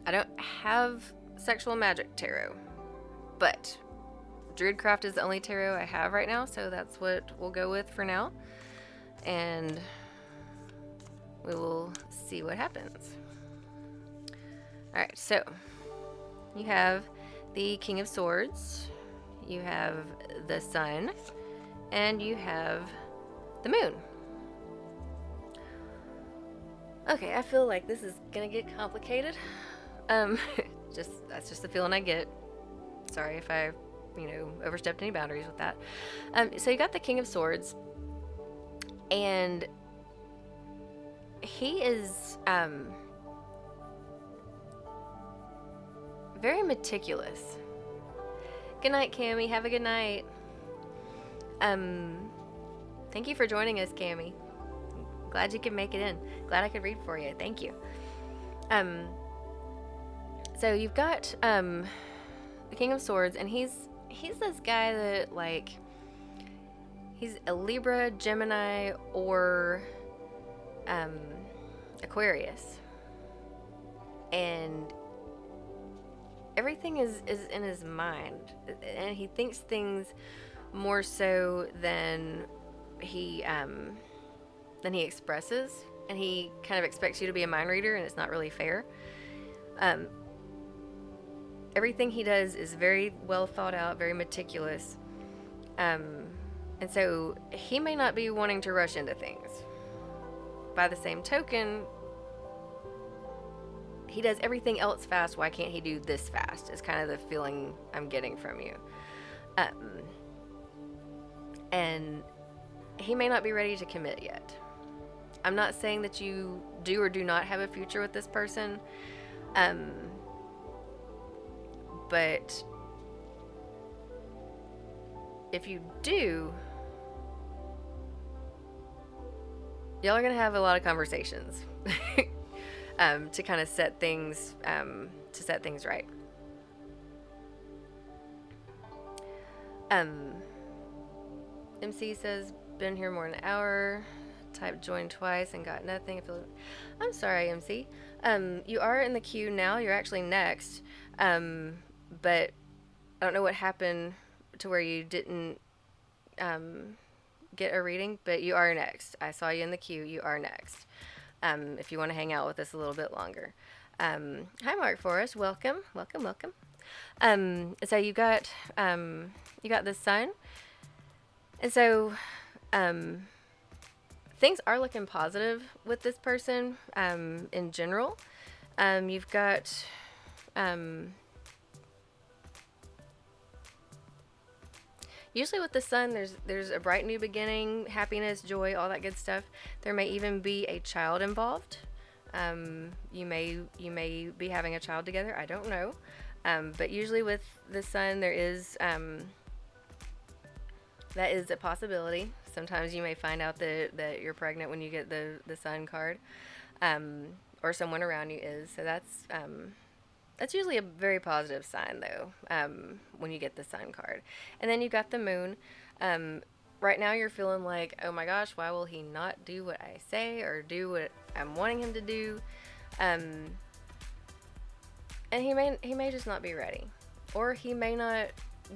I don't have Sexual Magic Tarot, but Druidcraft is the only tarot I have right now, so that's what we'll go with for now. And we will see what happens. Alright, so you have the King of Swords, you have the Sun, and you have the Moon. Okay, I feel like this is gonna get complicated. That's just the feeling I get. Sorry if I, overstepped any boundaries with that. So you got the King of Swords, and he is very meticulous. Good night, Cammie. Have a good night. Thank you for joining us, Cammie. Glad you could make it in. Glad I could read for you. Thank you. So you've got the King of Swords, and he's this guy that, like, he's a Libra, Gemini, or Aquarius, and everything is in his mind, and he thinks things more so than he expresses, and he kind of expects you to be a mind reader, and it's not really fair. Everything he does is very well thought out, very meticulous, and so he may not be wanting to rush into things. By the same token, he does everything else fast. Why can't he do this fast? Is kind of the feeling I'm getting from you. And he may not be ready to commit yet. I'm not saying that you do or do not have a future with this person. But if you do, y'all are going to have a lot of conversations to kind of set things right. MC says, been here more than an hour. Typed join twice and got nothing. I'm sorry, MC. You are in the queue now. You're actually next. But I don't know what happened to where you didn't get a reading, but you are next. I saw you in the queue. You are next. If you want to hang out with us a little bit longer. Hi, Mark Forrest. Welcome. So you got the Sun. And so things are looking positive with this person in general. You've got usually with the sun, there's a bright new beginning, happiness, joy, all that good stuff. There may even be a child involved. You may be having a child together. I don't know, but usually with the sun, there is that is a possibility. Sometimes you may find out that you're pregnant when you get the sun card, or someone around you is. So that's usually a very positive sign, though, when you get the sun card. And then you got the moon. Right now you're feeling like, oh my gosh, why will he not do what I say or do what I'm wanting him to do? And he may just not be ready, or he may not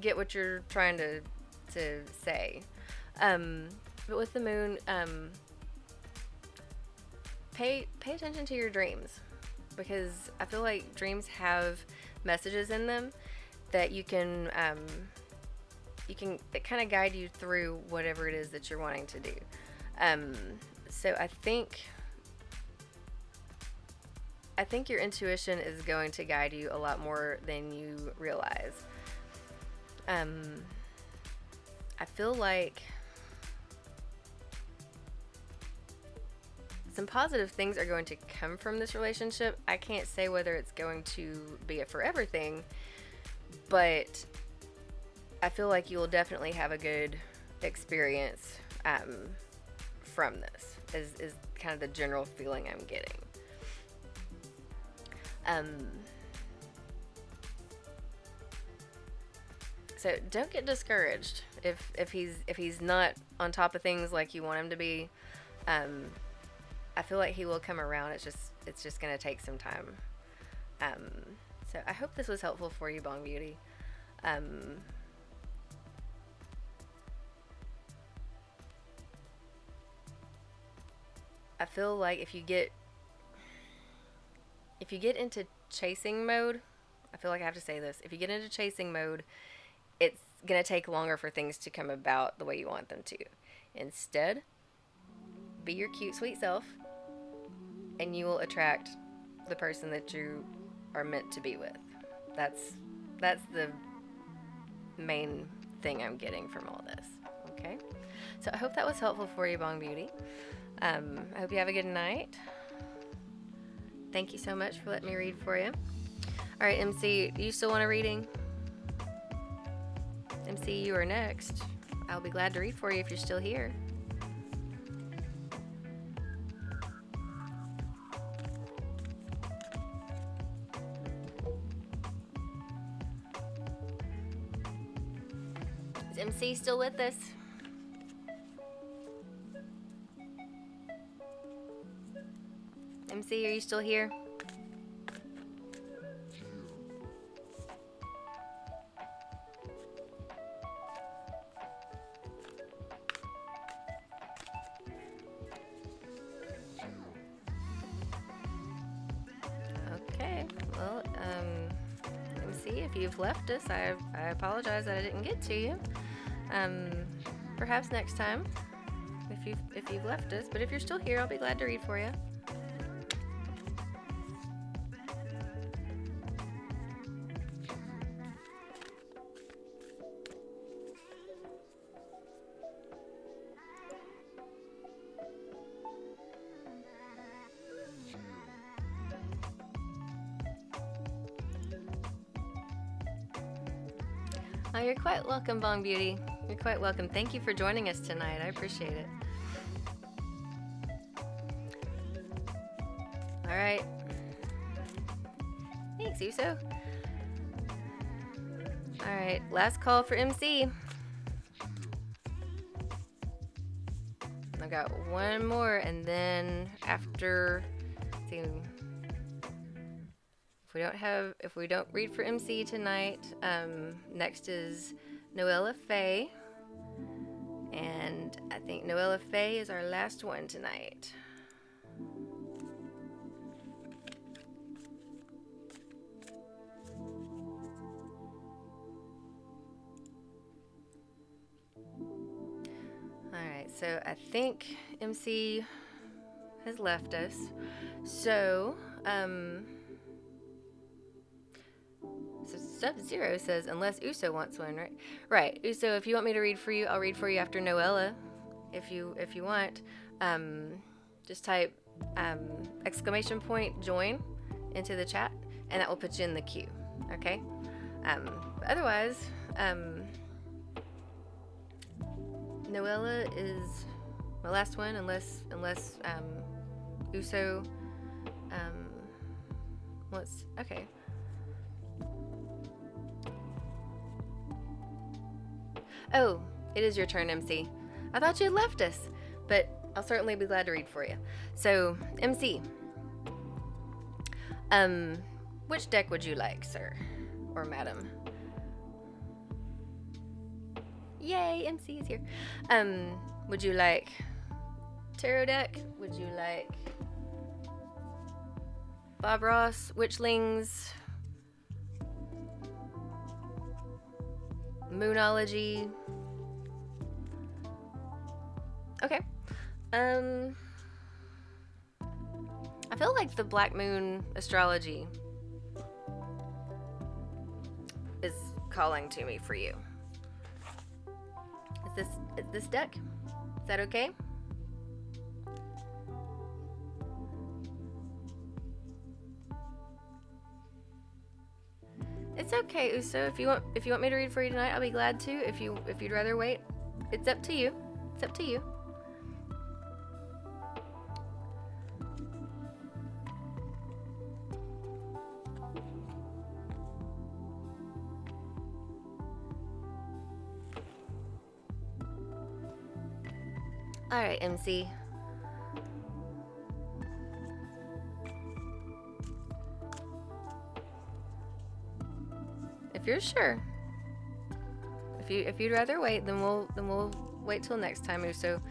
get what you're trying to say. But with the moon, pay attention to your dreams, because I feel like dreams have messages in them that you can kind of guide you through whatever it is that you're wanting to do. So I think your intuition is going to guide you a lot more than you realize. I feel like some positive things are going to come from this relationship. I can't say whether it's going to be a forever thing, but I feel like you will definitely have a good experience from this, is kind of the general feeling I'm getting. So don't get discouraged if he's not on top of things like you want him to be. I feel like he will come around. It's just gonna take some time. So I hope this was helpful for you, Bong Beauty. I feel like if you get into chasing mode, I feel like I have to say this. If you get into chasing mode, it's going to take longer for things to come about the way you want them to. Instead, be your cute, sweet self, and you will attract the person that you are meant to be with. That's the main thing I'm getting from all this. Okay? So I hope that was helpful for you, Bong Beauty. I hope you have a good night. Thank you so much for letting me read for you. All right, MC, do you still want a reading? MC, you are next. I'll be glad to read for you if you're still here. Is MC still with us? MC, are you still here? Okay, well, MC, if you've left us, I apologize that I didn't get to you. Perhaps next time, if you've left us, but if you're still here, I'll be glad to read for you. Oh, you're quite welcome, Bong Beauty. You're quite welcome. Thank you for joining us tonight. I appreciate it. All right. Thanks, Uso. All right, last call for MC. I've got one more, and then after, let's see, if we don't read for MC tonight, next is Noella Faye, and I think Noella Faye is our last one tonight. All right, So I think MC has left us. So, so Sub-Zero says, unless Uso wants one, right? Right. Uso, if you want me to read for you, I'll read for you after Noella, if you want. Just type !join into the chat, and that will put you in the queue. Okay. But otherwise, Noella is my last one, unless Uso wants. Okay. Oh, it is your turn, MC. I thought you had left us, but I'll certainly be glad to read for you. So, MC, which deck would you like, sir or madam? Yay, MC is here. Would you like tarot deck? Would you like Bob Ross, Witchlings, Moonology? Okay. I feel like the Black Moon astrology is calling to me for you. Is this deck? Is that okay? It's okay, Uso. If you want me to read for you tonight, I'll be glad to. If you'd rather wait, it's up to you. It's up to you. All right, MC. If you're sure. If you'd rather wait, then we'll wait till next time, Uso.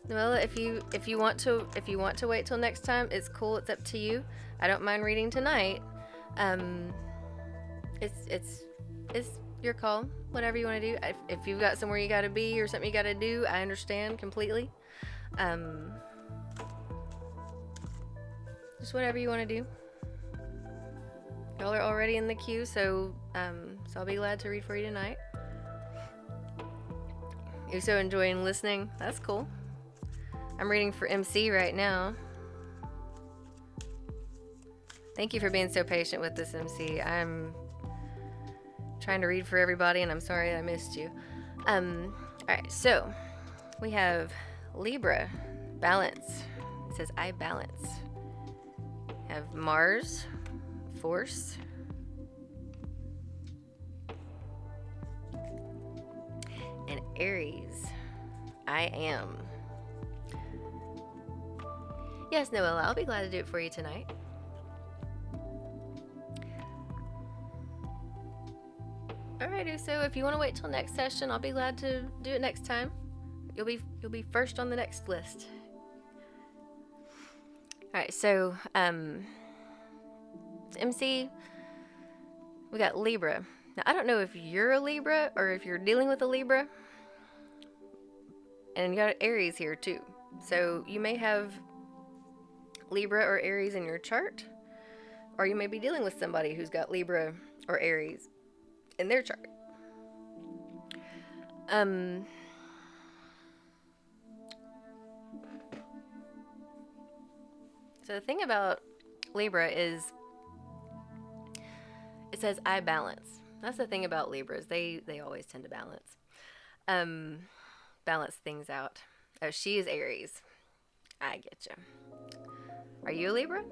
Noella, if you want to wait till next time, it's cool. It's up to you. I don't mind reading tonight. It's your call. Whatever you want to do. If you've got somewhere you got to be or something you got to do, I understand completely. Just whatever you want to do. Y'all are already in the queue, so I'll be glad to read for you tonight. You're so enjoying listening. That's cool. I'm reading for MC right now. Thank you for being so patient with this, MC. I'm trying to read for everybody, and I'm sorry I missed you. Alright, so we have Libra, balance. It says, I balance. Have Mars, force. And Aries, I am. Yes, Noella, I'll be glad to do it for you tonight. Alrighty, so if you want to wait till next session, I'll be glad to do it next time. You'll be first on the next list. Alright, so MC, we got Libra. Now I don't know if you're a Libra or if you're dealing with a Libra. And you got Aries here too. So you may have Libra or Aries in your chart, or you may be dealing with somebody who's got Libra or Aries in their chart. So the thing about Libra is it says I balance. That's the thing about Libras. They always tend to balance. Balance things out. Oh, she is Aries. I get you. Are you a Libra?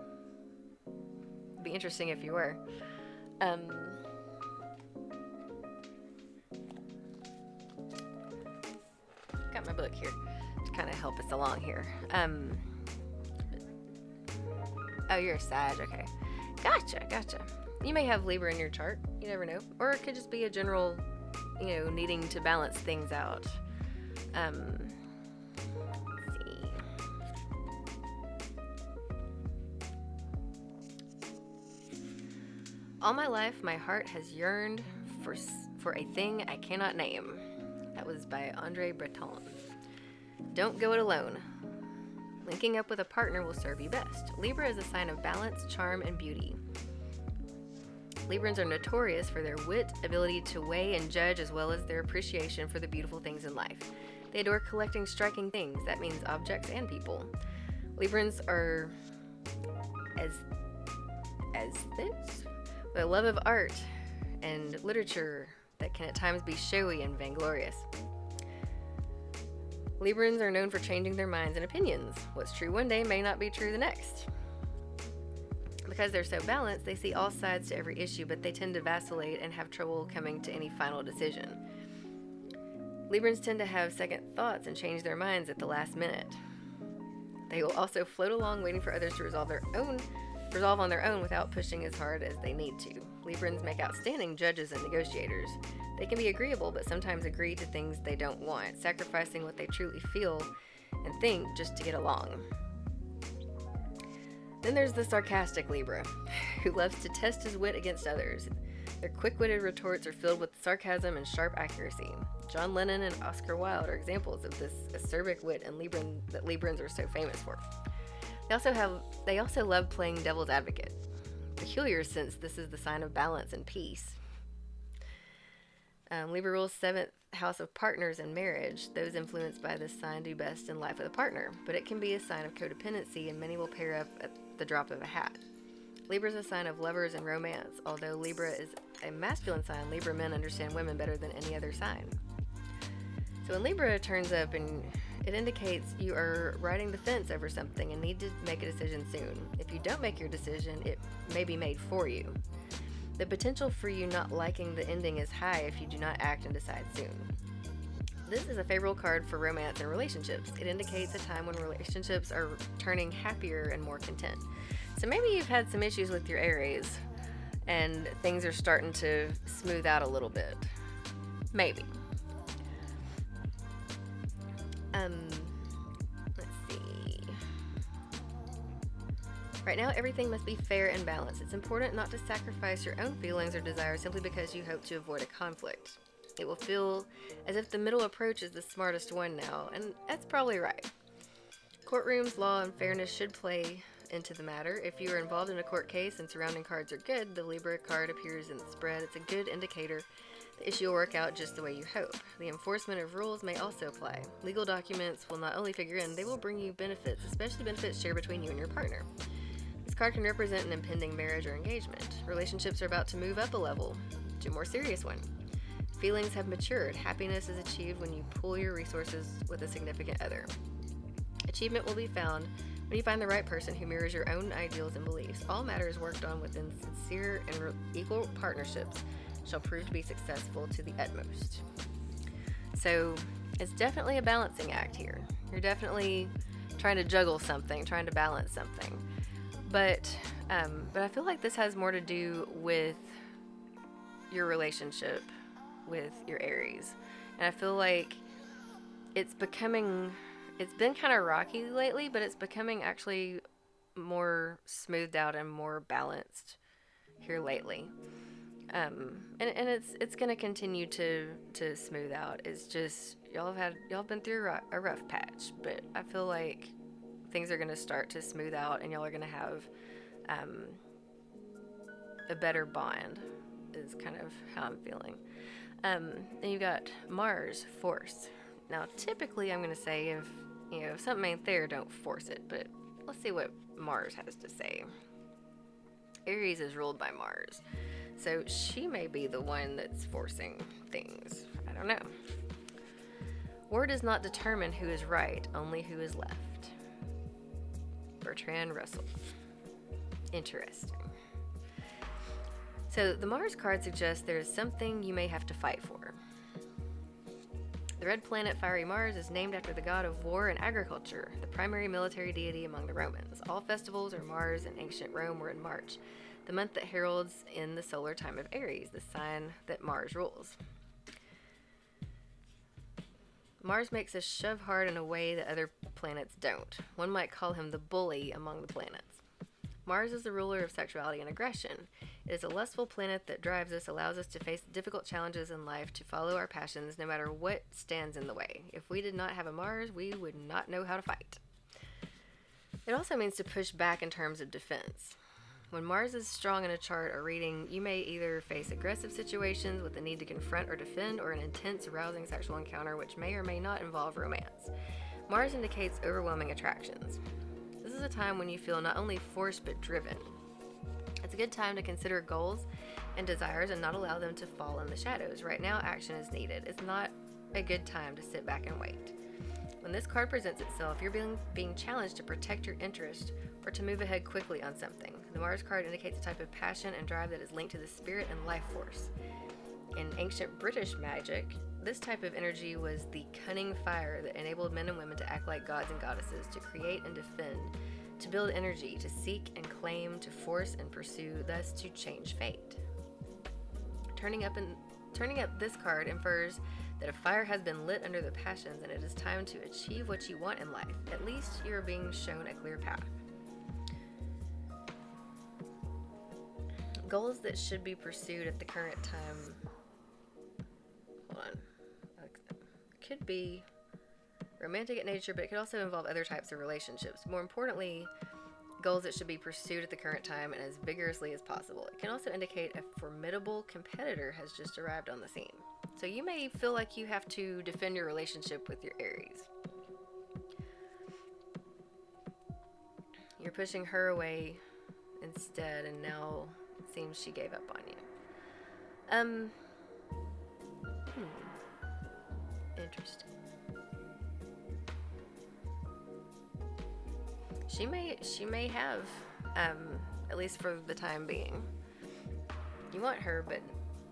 It'd be interesting if you were. Got my book here to kind of help us along here. Oh, you're a Sag. Okay. Gotcha. You may have Libra in your chart. You never know. Or it could just be a general, needing to balance things out. Let's see. All my life, my heart has yearned for a thing I cannot name. That was by Andre Breton. Don't go it alone. Linking up with a partner will serve you best. Libra is a sign of balance, charm, and beauty. Librans are notorious for their wit, ability to weigh and judge, as well as their appreciation for the beautiful things in life. They adore collecting striking things. That means objects and people. Librans are aesthetes with a love of art and literature that can at times be showy and vainglorious. Librans are known for changing their minds and opinions. What's true one day may not be true the next. Because they're so balanced, they see all sides to every issue, but they tend to vacillate and have trouble coming to any final decision. Librans tend to have second thoughts and change their minds at the last minute. They will also float along waiting for others to resolve on their own without pushing as hard as they need to. Librans make outstanding judges and negotiators. They can be agreeable, but sometimes agree to things they don't want, sacrificing what they truly feel and think just to get along. Then there's the sarcastic Libra, who loves to test his wit against others. Their quick-witted retorts are filled with sarcasm and sharp accuracy. John Lennon and Oscar Wilde are examples of this acerbic wit and that Librans are so famous for. They also love playing devil's advocate. Peculiar, since this is the sign of balance and peace. Libra rules 7th house of partners and marriage. Those influenced by this sign do best in life with a partner, but it can be a sign of codependency, and many will pair up at the drop of a hat. Libra is a sign of lovers and romance. Although Libra is a masculine sign, Libra men understand women better than any other sign. So when Libra turns up, and it indicates you are riding the fence over something and need to make a decision soon. If you don't make your decision, it may be made for you. The potential for you not liking the ending is high if you do not act and decide soon. This is a favorable card for romance and relationships. It indicates a time when relationships are turning happier and more content. So maybe you've had some issues with your Aries and things are starting to smooth out a little bit. Maybe. Let's see. Right now, everything must be fair and balanced. It's important not to sacrifice your own feelings or desires simply because you hope to avoid a conflict. It will feel as if the middle approach is the smartest one now, and that's probably right. Courtrooms, law, and fairness should play into the matter. If you are involved in a court case and surrounding cards are good, the Libra card appears in the spread. It's a good indicator the issue will work out just the way you hope. The enforcement of rules may also apply. Legal documents will not only figure in, they will bring you benefits, especially benefits shared between you and your partner. This card can represent an impending marriage or engagement. Relationships are about to move up a level to a more serious one. Feelings have matured. Happiness is achieved when you pool your resources with a significant other. Achievement will be found when you find the right person who mirrors your own ideals and beliefs. All matters worked on within sincere and equal partnerships shall prove to be successful to the utmost. So it's definitely a balancing act here. You're definitely trying to juggle something, trying to balance something. But I feel like this has more to do with your relationship with your Aries. And I feel like it's been kind of rocky lately, but it's becoming actually more smoothed out and more balanced here lately. And it's going to continue to smooth out. It's just y'all have been through a rough patch, but I feel like things are going to start to smooth out, and y'all are going to have a better bond. Is kind of how I'm feeling. And you got Mars, force. Now, typically, I'm going to say if something ain't there, don't force it. But let's see what Mars has to say. Aries is ruled by Mars, so she may be the one that's forcing things. I don't know. War does not determine who is right, only who is left. Bertrand Russell. Interesting. So the Mars card suggests there is something you may have to fight for. The red planet Fiery Mars is named after the god of war and agriculture, the primary military deity among the Romans. All festivals or Mars in ancient Rome were in March, the month that heralds in the solar time of Aries, the sign that Mars rules. Mars makes us shove hard in a way that other planets don't. One might call him the bully among the planets. Mars is the ruler of sexuality and aggression. It is a lustful planet that drives us, allows us to face difficult challenges in life, to follow our passions, no matter what stands in the way. If we did not have a Mars, we would not know how to fight. It also means to push back in terms of defense. When Mars is strong in a chart or reading, you may either face aggressive situations with the need to confront or defend, or an intense, arousing sexual encounter which may or may not involve romance. Mars indicates overwhelming attractions. This is a time when you feel not only forced but driven. It's a good time to consider goals and desires and not allow them to fall in the shadows. Right now, action is needed. It's not a good time to sit back and wait. When this card presents itself, you're being challenged to protect your interest or to move ahead quickly on something. The Mars card indicates a type of passion and drive that is linked to the spirit and life force. In ancient British magic, this type of energy was the cunning fire that enabled men and women to act like gods and goddesses, to create and defend, to build energy, to seek and claim, to force and pursue, thus to change fate. Turning up this card infers that a fire has been lit under the passions and it is time to achieve what you want in life. At least you are being shown a clear path. Goals that should be pursued at the current time. Hold on. Could be romantic in nature, but it could also involve other types of relationships. More importantly, goals that should be pursued at the current time and as vigorously as possible. It can also indicate a formidable competitor has just arrived on the scene. So you may feel like you have to defend your relationship with your Aries. You're pushing her away instead, and now it seems she gave up on you. Interesting. She may have, at least for the time being. You want her, but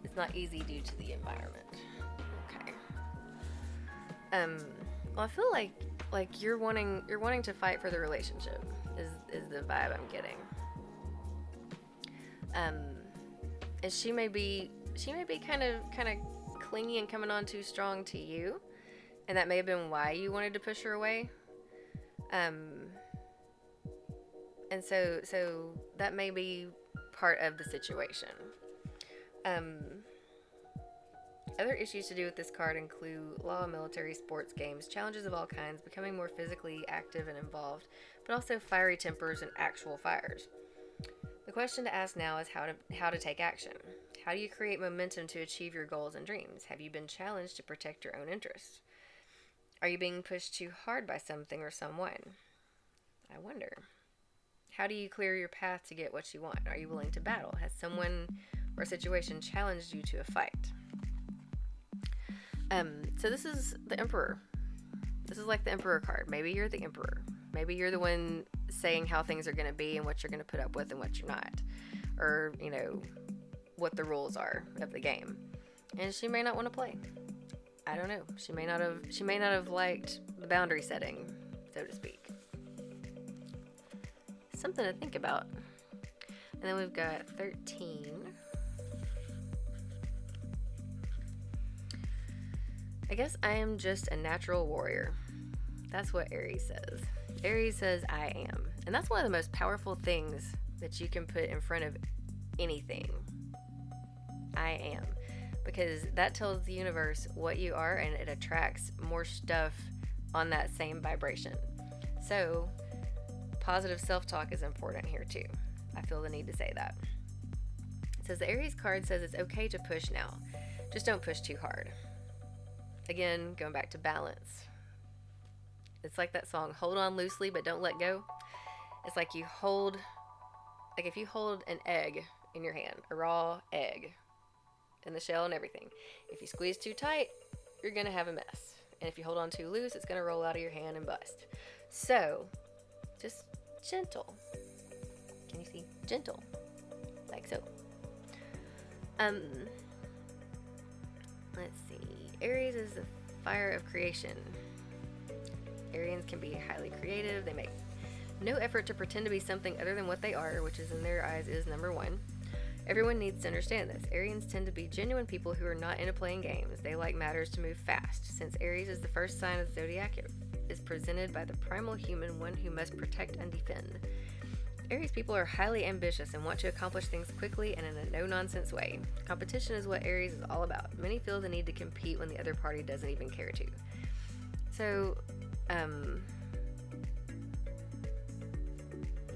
it's not easy due to the environment. Okay. Well, I feel like you're wanting to fight for the relationship is the vibe I'm getting. And she may be kind of clingy and coming on too strong to you, and that may have been why you wanted to push her away. And so that may be part of the situation. Other issues to do with this card include law, military, sports, games, challenges of all kinds, becoming more physically active and involved, but also fiery tempers and actual fires. The question to ask now is how to take action. How do you create momentum to achieve your goals and dreams? Have you been challenged to protect your own interests? Are you being pushed too hard by something or someone? I wonder. How do you clear your path to get what you want? Are you willing to battle? Has someone or a situation challenged you to a fight? So this is the Emperor. This is like the Emperor card. Maybe you're the Emperor. Maybe you're the one saying how things are going to be and what you're going to put up with and what you're not. Or, what the rules are of the game. And she may not want to play. I don't know. She may not have liked the boundary setting, so to speak. Something to think about. And then we've got 13. I guess I am just a natural warrior. That's what Aries says. Aries says I am. And that's one of the most powerful things that you can put in front of anything. I am. Because that tells the universe what you are, and it attracts more stuff on that same vibration. So, positive self-talk is important here too. I feel the need to say that. It says the Aries card says it's okay to push now. Just don't push too hard. Again, going back to balance. It's like that song, hold on loosely but don't let go. It's like if you hold an egg in your hand, a raw egg, in the shell and everything. If you squeeze too tight, you're going to have a mess. And if you hold on too loose, it's going to roll out of your hand and bust. So, just gentle. Can you see? Gentle. Like so. Let's see. Aries is the fire of creation. Arians can be highly creative. They make no effort to pretend to be something other than what they are, which is in their eyes is number one. Everyone needs to understand this. Arians tend to be genuine people who are not into playing games. They like matters to move fast. Since Aries is the first sign of the zodiac, it is presented by the primal human, one who must protect and defend. Aries people are highly ambitious and want to accomplish things quickly and in a no-nonsense way. Competition is what Aries is all about. Many feel the need to compete when the other party doesn't even care to. So,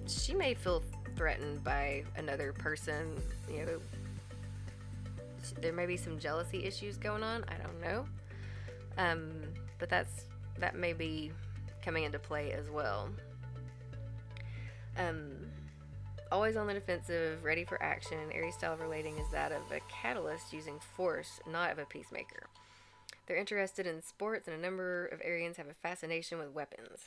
she may feel threatened by another person. You know, there may be some jealousy issues going on. I don't know. But that may be coming into play as well. Always on the defensive, ready for action. Aries style of relating is that of a catalyst using force, not of a peacemaker. They're interested in sports, and a number of Arians have a fascination with weapons.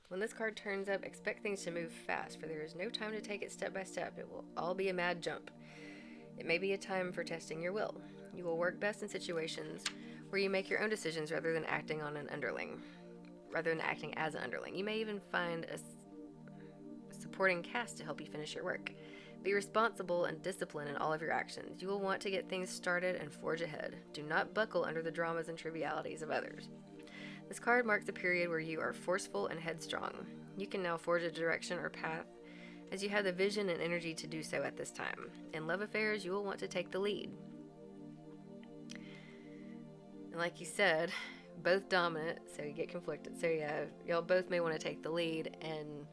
When this card turns up, expect things to move fast, for there is no time to take it step by step. It will all be a mad jump. It may be a time for testing your will. You will work best in situations where you make your own decisions rather than acting as an underling. You may even find a supporting cast to help you finish your work. Be responsible and disciplined in all of your actions. You will want to get things started and forge ahead. Do not buckle under the dramas and trivialities of others. This card marks a period where you are forceful and headstrong. You can now forge a direction or path as you have the vision and energy to do so at this time. In love affairs, you will want to take the lead. And like you said, both dominant, so you get conflicted. So yeah, y'all both may want to take the lead, and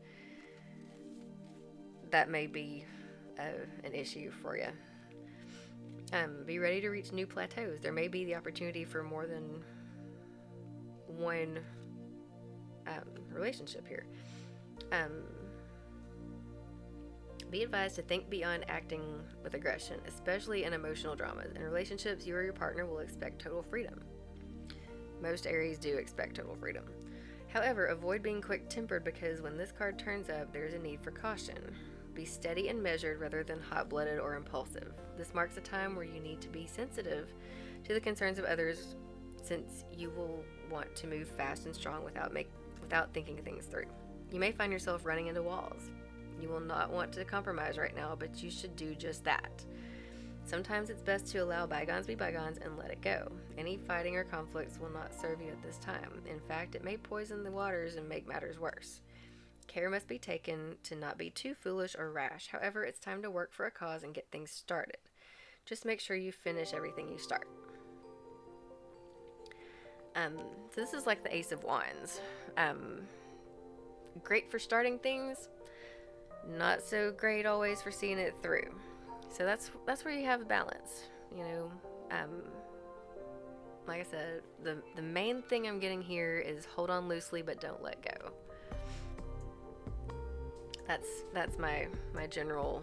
that may be an issue for you. Be ready to reach new plateaus. There may be the opportunity for more than one relationship here. Be advised to think beyond acting with aggression, especially in emotional dramas. In relationships, you or your partner will expect total freedom. Most Aries do expect total freedom. However, avoid being quick-tempered, because when this card turns up, there's a need for caution. Be steady and measured rather than hot-blooded or impulsive. This marks a time where you need to be sensitive to the concerns of others, since you will want to move fast and strong without thinking things through. You may find yourself running into walls. You will not want to compromise right now, but you should do just that. Sometimes it's best to allow bygones be bygones and let it go. Any fighting or conflicts will not serve you at this time. In fact, it may poison the waters and make matters worse. Care must be taken to not be too foolish or rash. However, it's time to work for a cause and get things started. Just make sure you finish everything you start. So this is like the Ace of Wands. Great for starting things, not so great always for seeing it through. So that's where you have a balance. You know, like I said, the main thing I'm getting here is hold on loosely, but don't let go. That's my general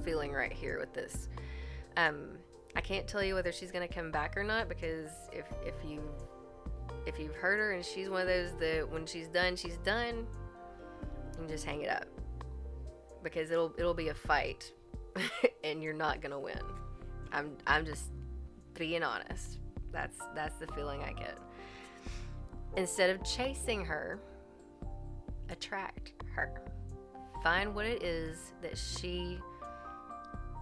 feeling right here with this. I can't tell you whether she's gonna come back or not, because if you've heard her and she's one of those that when she's done, you can just hang it up, because it'll be a fight and you're not gonna win. I'm just being honest. That's the feeling I get. Instead of chasing her, attract her. Find what it is that she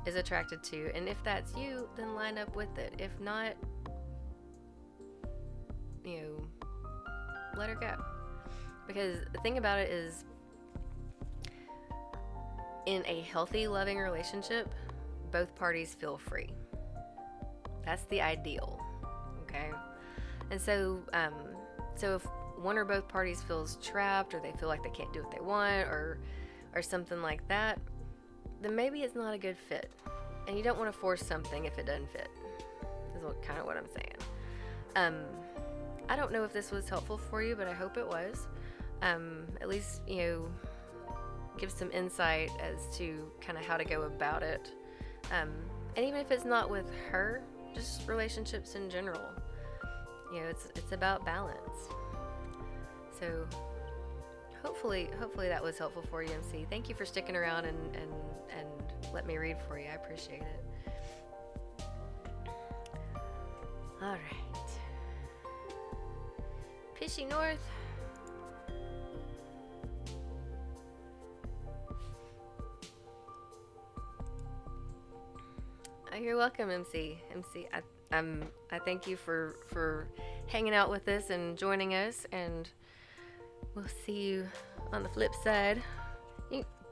is attracted to, and if that's you, then line up with it. If not, let her go. Because the thing about it is, in a healthy, loving relationship, both parties feel free. That's the ideal, okay? And so if one or both parties feels trapped, or they feel like they can't do what they want, or something like that, then maybe it's not a good fit. And you don't want to force something if it doesn't fit, is kind of what I'm saying. I don't know if this was helpful for you, but I hope it was. At least, give some insight as to kind of how to go about it. And even if it's not with her, just relationships in general. It's about balance. So hopefully that was helpful for you, MC. Thank you for sticking around and let me read for you. I appreciate it. All right. Pishy North. Oh, you're welcome, MC. I thank you for hanging out with us and joining us, and we'll see you on the flip side.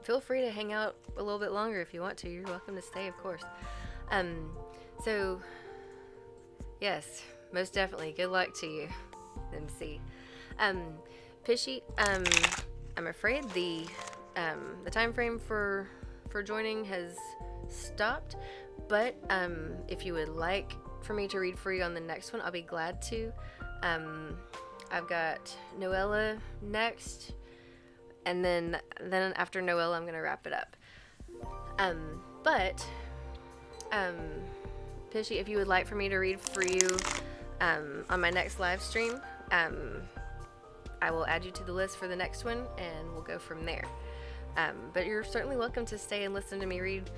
feel free to hang out a little bit longer if you want to. You're welcome to stay, of course. So, yes, most definitely. Good luck to you, MC. Pishy, I'm afraid the time frame for joining has stopped, but if you would like for me to read for you on the next one, I'll be glad to. I've got Noella next, and then after Noella, I'm gonna wrap it up. But Pishy, if you would like for me to read for you on my next live stream, I will add you to the list for the next one, and we'll go from there. But you're certainly welcome to stay and listen to me read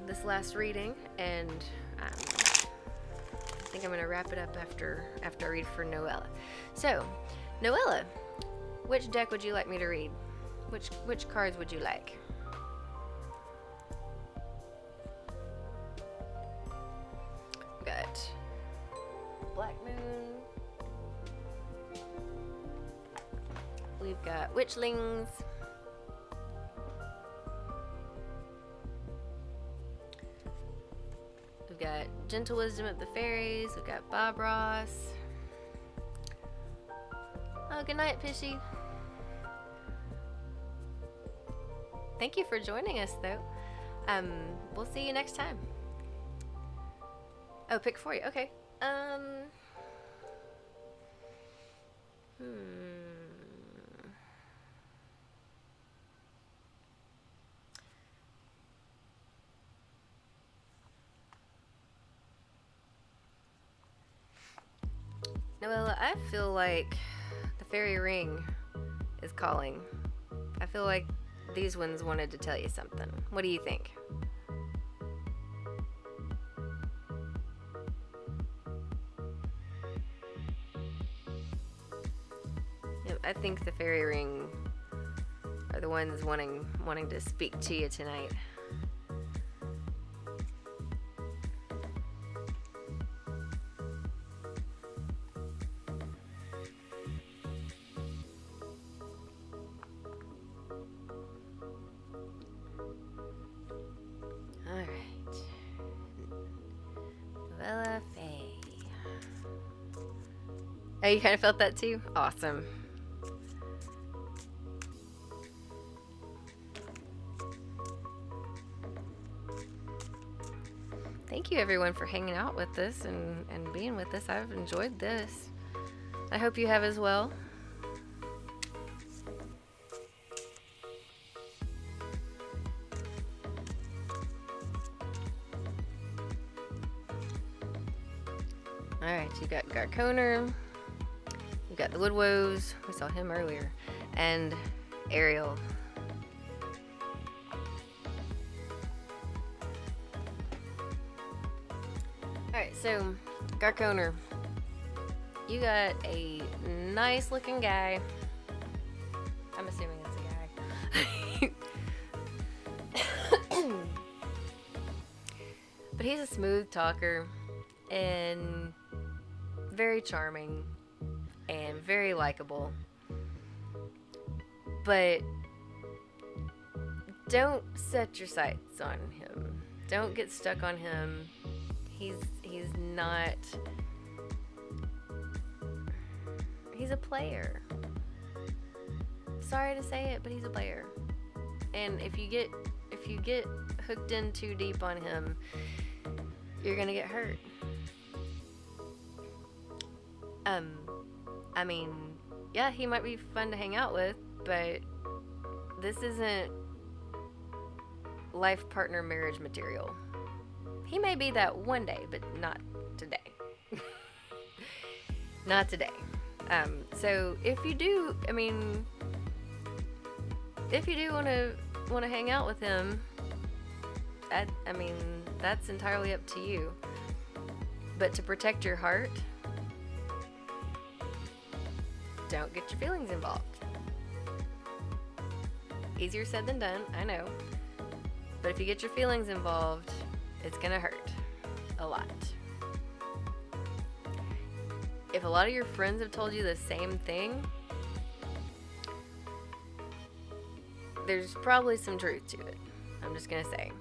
this last reading, and I think I'm going to wrap it up after I read for Noella. So, Noella, which deck would you like me to read? Which cards would you like? Got Black Moon. We've got Witchlings. We've got Gentle Wisdom of the Fairies. We've got Bob Ross. Oh, good night, Pishy. Thank you for joining us, though. We'll see you next time. Oh, pick for you. Okay. Noella, I feel like the fairy ring is calling. I feel like these ones wanted to tell you something. What do you think? Yep, I think the fairy ring are the ones wanting to speak to you tonight. Oh, you kind of felt that too? Awesome. Thank you everyone for hanging out with us and being with us. I've enjoyed this. I hope you have as well. Alright, you got Garconer. We've got the Woodwoes, we saw him earlier, and Ariel. Alright, so Garconer, you got a nice looking guy. I'm assuming it's a guy. But he's a smooth talker and very charming and very likable, but don't set your sights on him. Don't get stuck on him. He's not. He's a player. Sorry to say it, but he's a player. And if you get hooked in too deep on him, you're gonna get hurt. I mean, yeah, he might be fun to hang out with, but this isn't life partner marriage material. He may be that one day, but not today. Not today. So if you do, want to hang out with him, I mean, that's entirely up to you. But to protect your heart, don't get your feelings involved. Easier said than done, I know. But if you get your feelings involved, it's gonna hurt a lot. If a lot of your friends have told you the same thing, there's probably some truth to it. I'm just gonna say.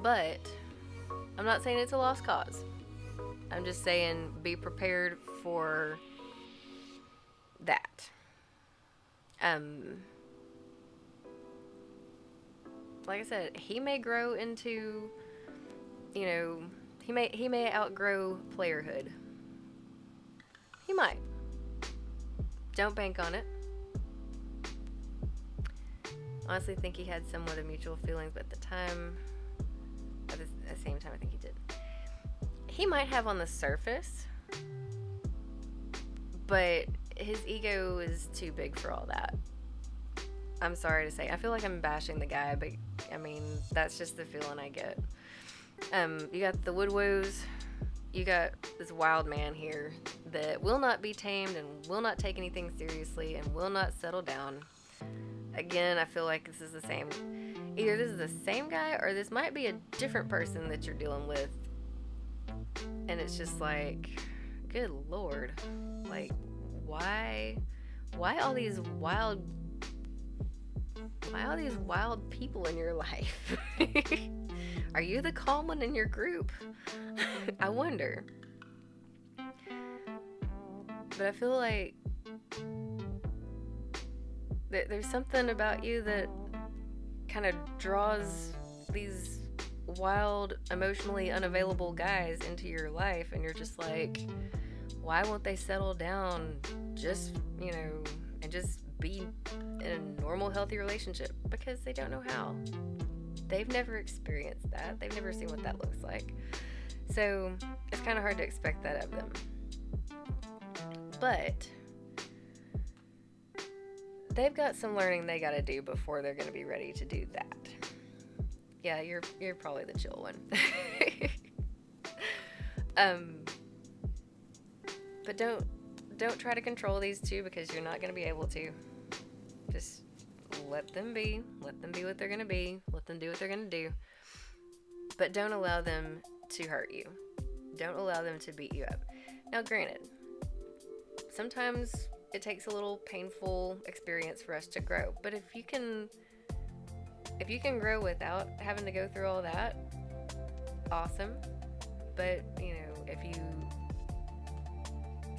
But I'm not saying it's a lost cause. I'm just saying be prepared for that. Like I said, he may grow into, he may outgrow playerhood. He might. Don't bank on it. Honestly, think he had somewhat of mutual feelings, but at the same time, I think he did. He might have on the surface, but his ego is too big for all that. I'm sorry to say. I feel like I'm bashing the guy, but I mean, that's just the feeling I get. You got the Woodwoos. You got this wild man here that will not be tamed and will not take anything seriously and will not settle down. Again, I feel like this is the same. Either this is the same guy or this might be a different person that you're dealing with. And it's just like, good Lord. Like, why all these wild people in your life? Are you the calm one in your group? I wonder. But I feel like there's something about you that kind of draws these wild, emotionally unavailable guys into your life, and you're just like, why won't they settle down just, and just be in a normal, healthy relationship? Because they don't know how. They've never experienced that. They've never seen what that looks like. So it's kind of hard to expect that of them. But they've got some learning they got to do before they're going to be ready to do that. Yeah, you're probably the chill one. But don't try to control these two, because you're not going to be able to. Just let them be what they're going to be. Let them do what they're going to do. But don't allow them to hurt you. Don't allow them to beat you up. Now, granted, sometimes it takes a little painful experience for us to grow. But if you can grow without having to go through all that, awesome. But,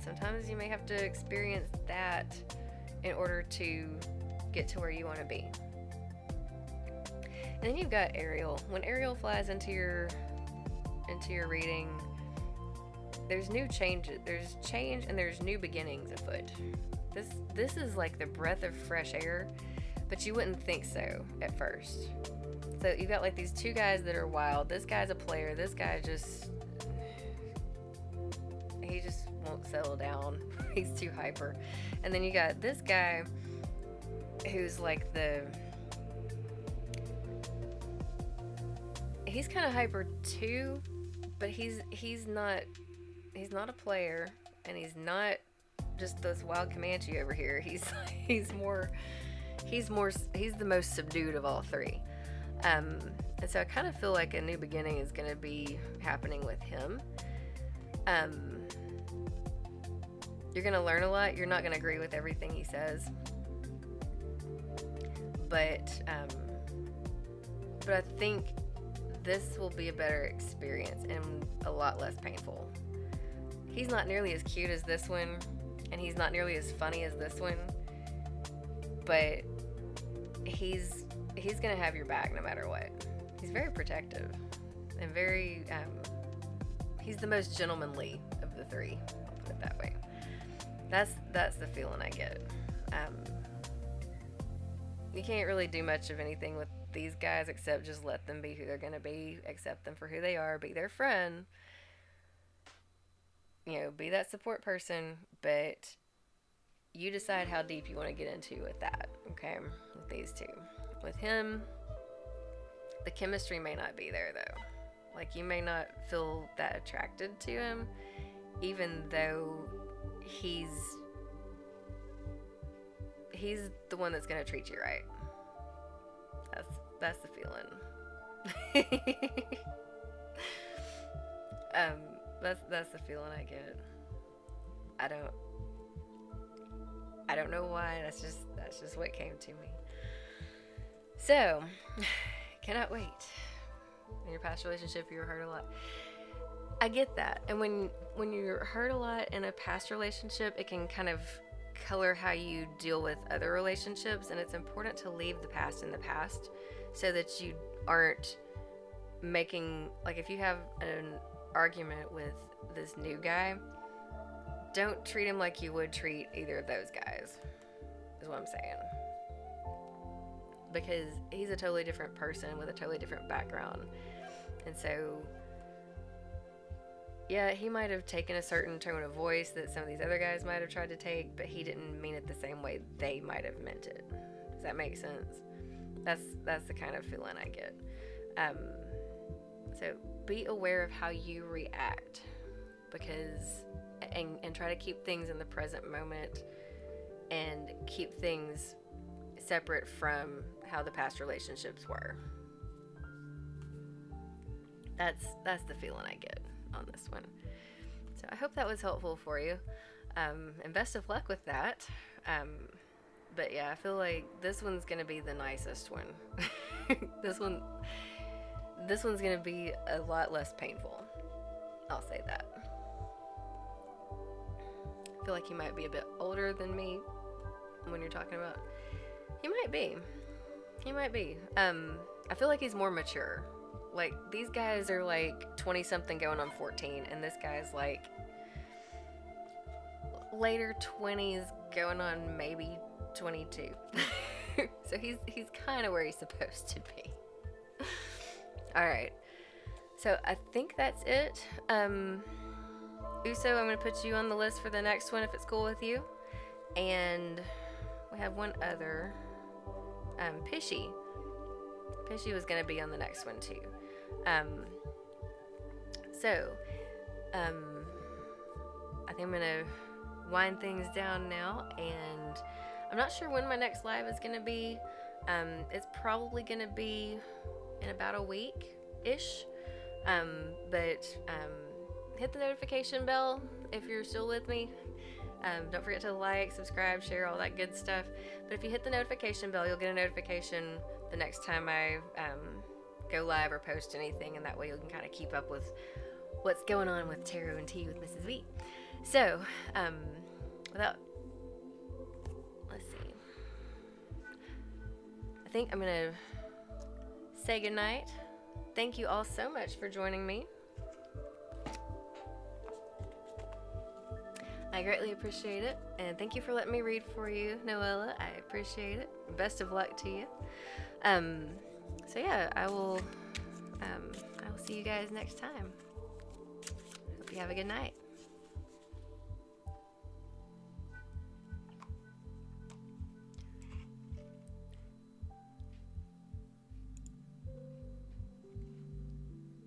sometimes you may have to experience that in order to get to where you want to be. And then you've got Ariel. When Ariel flies into your reading, there's new changes. There's change and there's new beginnings afoot. This is like the breath of fresh air, but you wouldn't think so at first. So you've got like these two guys that are wild. This guy's a player. This guy he just won't settle down. He's too hyper. And then you got this guy who's like he's kind of hyper too, but he's not a player, and he's not just this wild Comanche over here. He's the most subdued of all three. And so I kind of feel like a new beginning is going to be happening with him. You're going to learn a lot. You're not going to agree with everything he says. But I think this will be a better experience and a lot less painful. He's not nearly as cute as this one, and he's not nearly as funny as this one, but he's gonna have your back no matter what. He's very protective and very he's the most gentlemanly of the three. I'll put it that way. That's the feeling I get. You can't really do much of anything with these guys except just let them be who they're gonna be, accept them for who they are, be their friend, be that support person, but you decide how deep you want to get into with that, okay, with these two. With him, the chemistry may not be there, though. Like, you may not feel that attracted to him, even though he's the one that's going to treat you right. That's the feeling. That's the feeling I get. I don't know why. That's just what came to me. So, cannot wait. In your past relationship, you were hurt a lot. I get that. And when you're hurt a lot in a past relationship, it can kind of color how you deal with other relationships, and it's important to leave the past in the past so that you aren't making, like, if you have an argument with this new guy, don't treat him like you would treat either of those guys, is what I'm saying. Because he's a totally different person with a totally different background. And so, yeah, he might have taken a certain tone of voice that some of these other guys might have tried to take, but he didn't mean it the same way they might have meant it. Does that make sense? That's the kind of feeling I get. So be aware of how you react, because and try to keep things in the present moment and keep things separate from how the past relationships were. That's the feeling I get on this one. So I hope that was helpful for you, and best of luck with that. But yeah, I feel like this one's gonna be the nicest one. This one's gonna be a lot less painful. I'll say that. I feel like he might be a bit older than me when you're talking about. He might be. I feel like he's more mature. Like, these guys are like 20 something going on 14, and this guy's like later 20s going on maybe 22. So he's kind of where he's supposed to be. All right. So I think that's it. Uso, I'm going to put you on the list for the next one if it's cool with you. And we have one other. Pishy. Pishy was going to be on the next one too. I think I'm going to wind things down now, and I'm not sure when my next live is going to be. It's probably going to be in about a week-ish. But hit the notification bell if you're still with me. Don't forget to like, subscribe, share, all that good stuff. But if you hit the notification bell, you'll get a notification the next time I go live or post anything, and that way you can kind of keep up with what's going on with Tarot and Tea with Mrs. V. So, let's see. I think I'm going to say goodnight. Thank you all so much for joining me. I greatly appreciate it, and thank you for letting me read for you, Noella. I appreciate it. Best of luck to you. So yeah, I will see you guys next time. Hope you have a good night.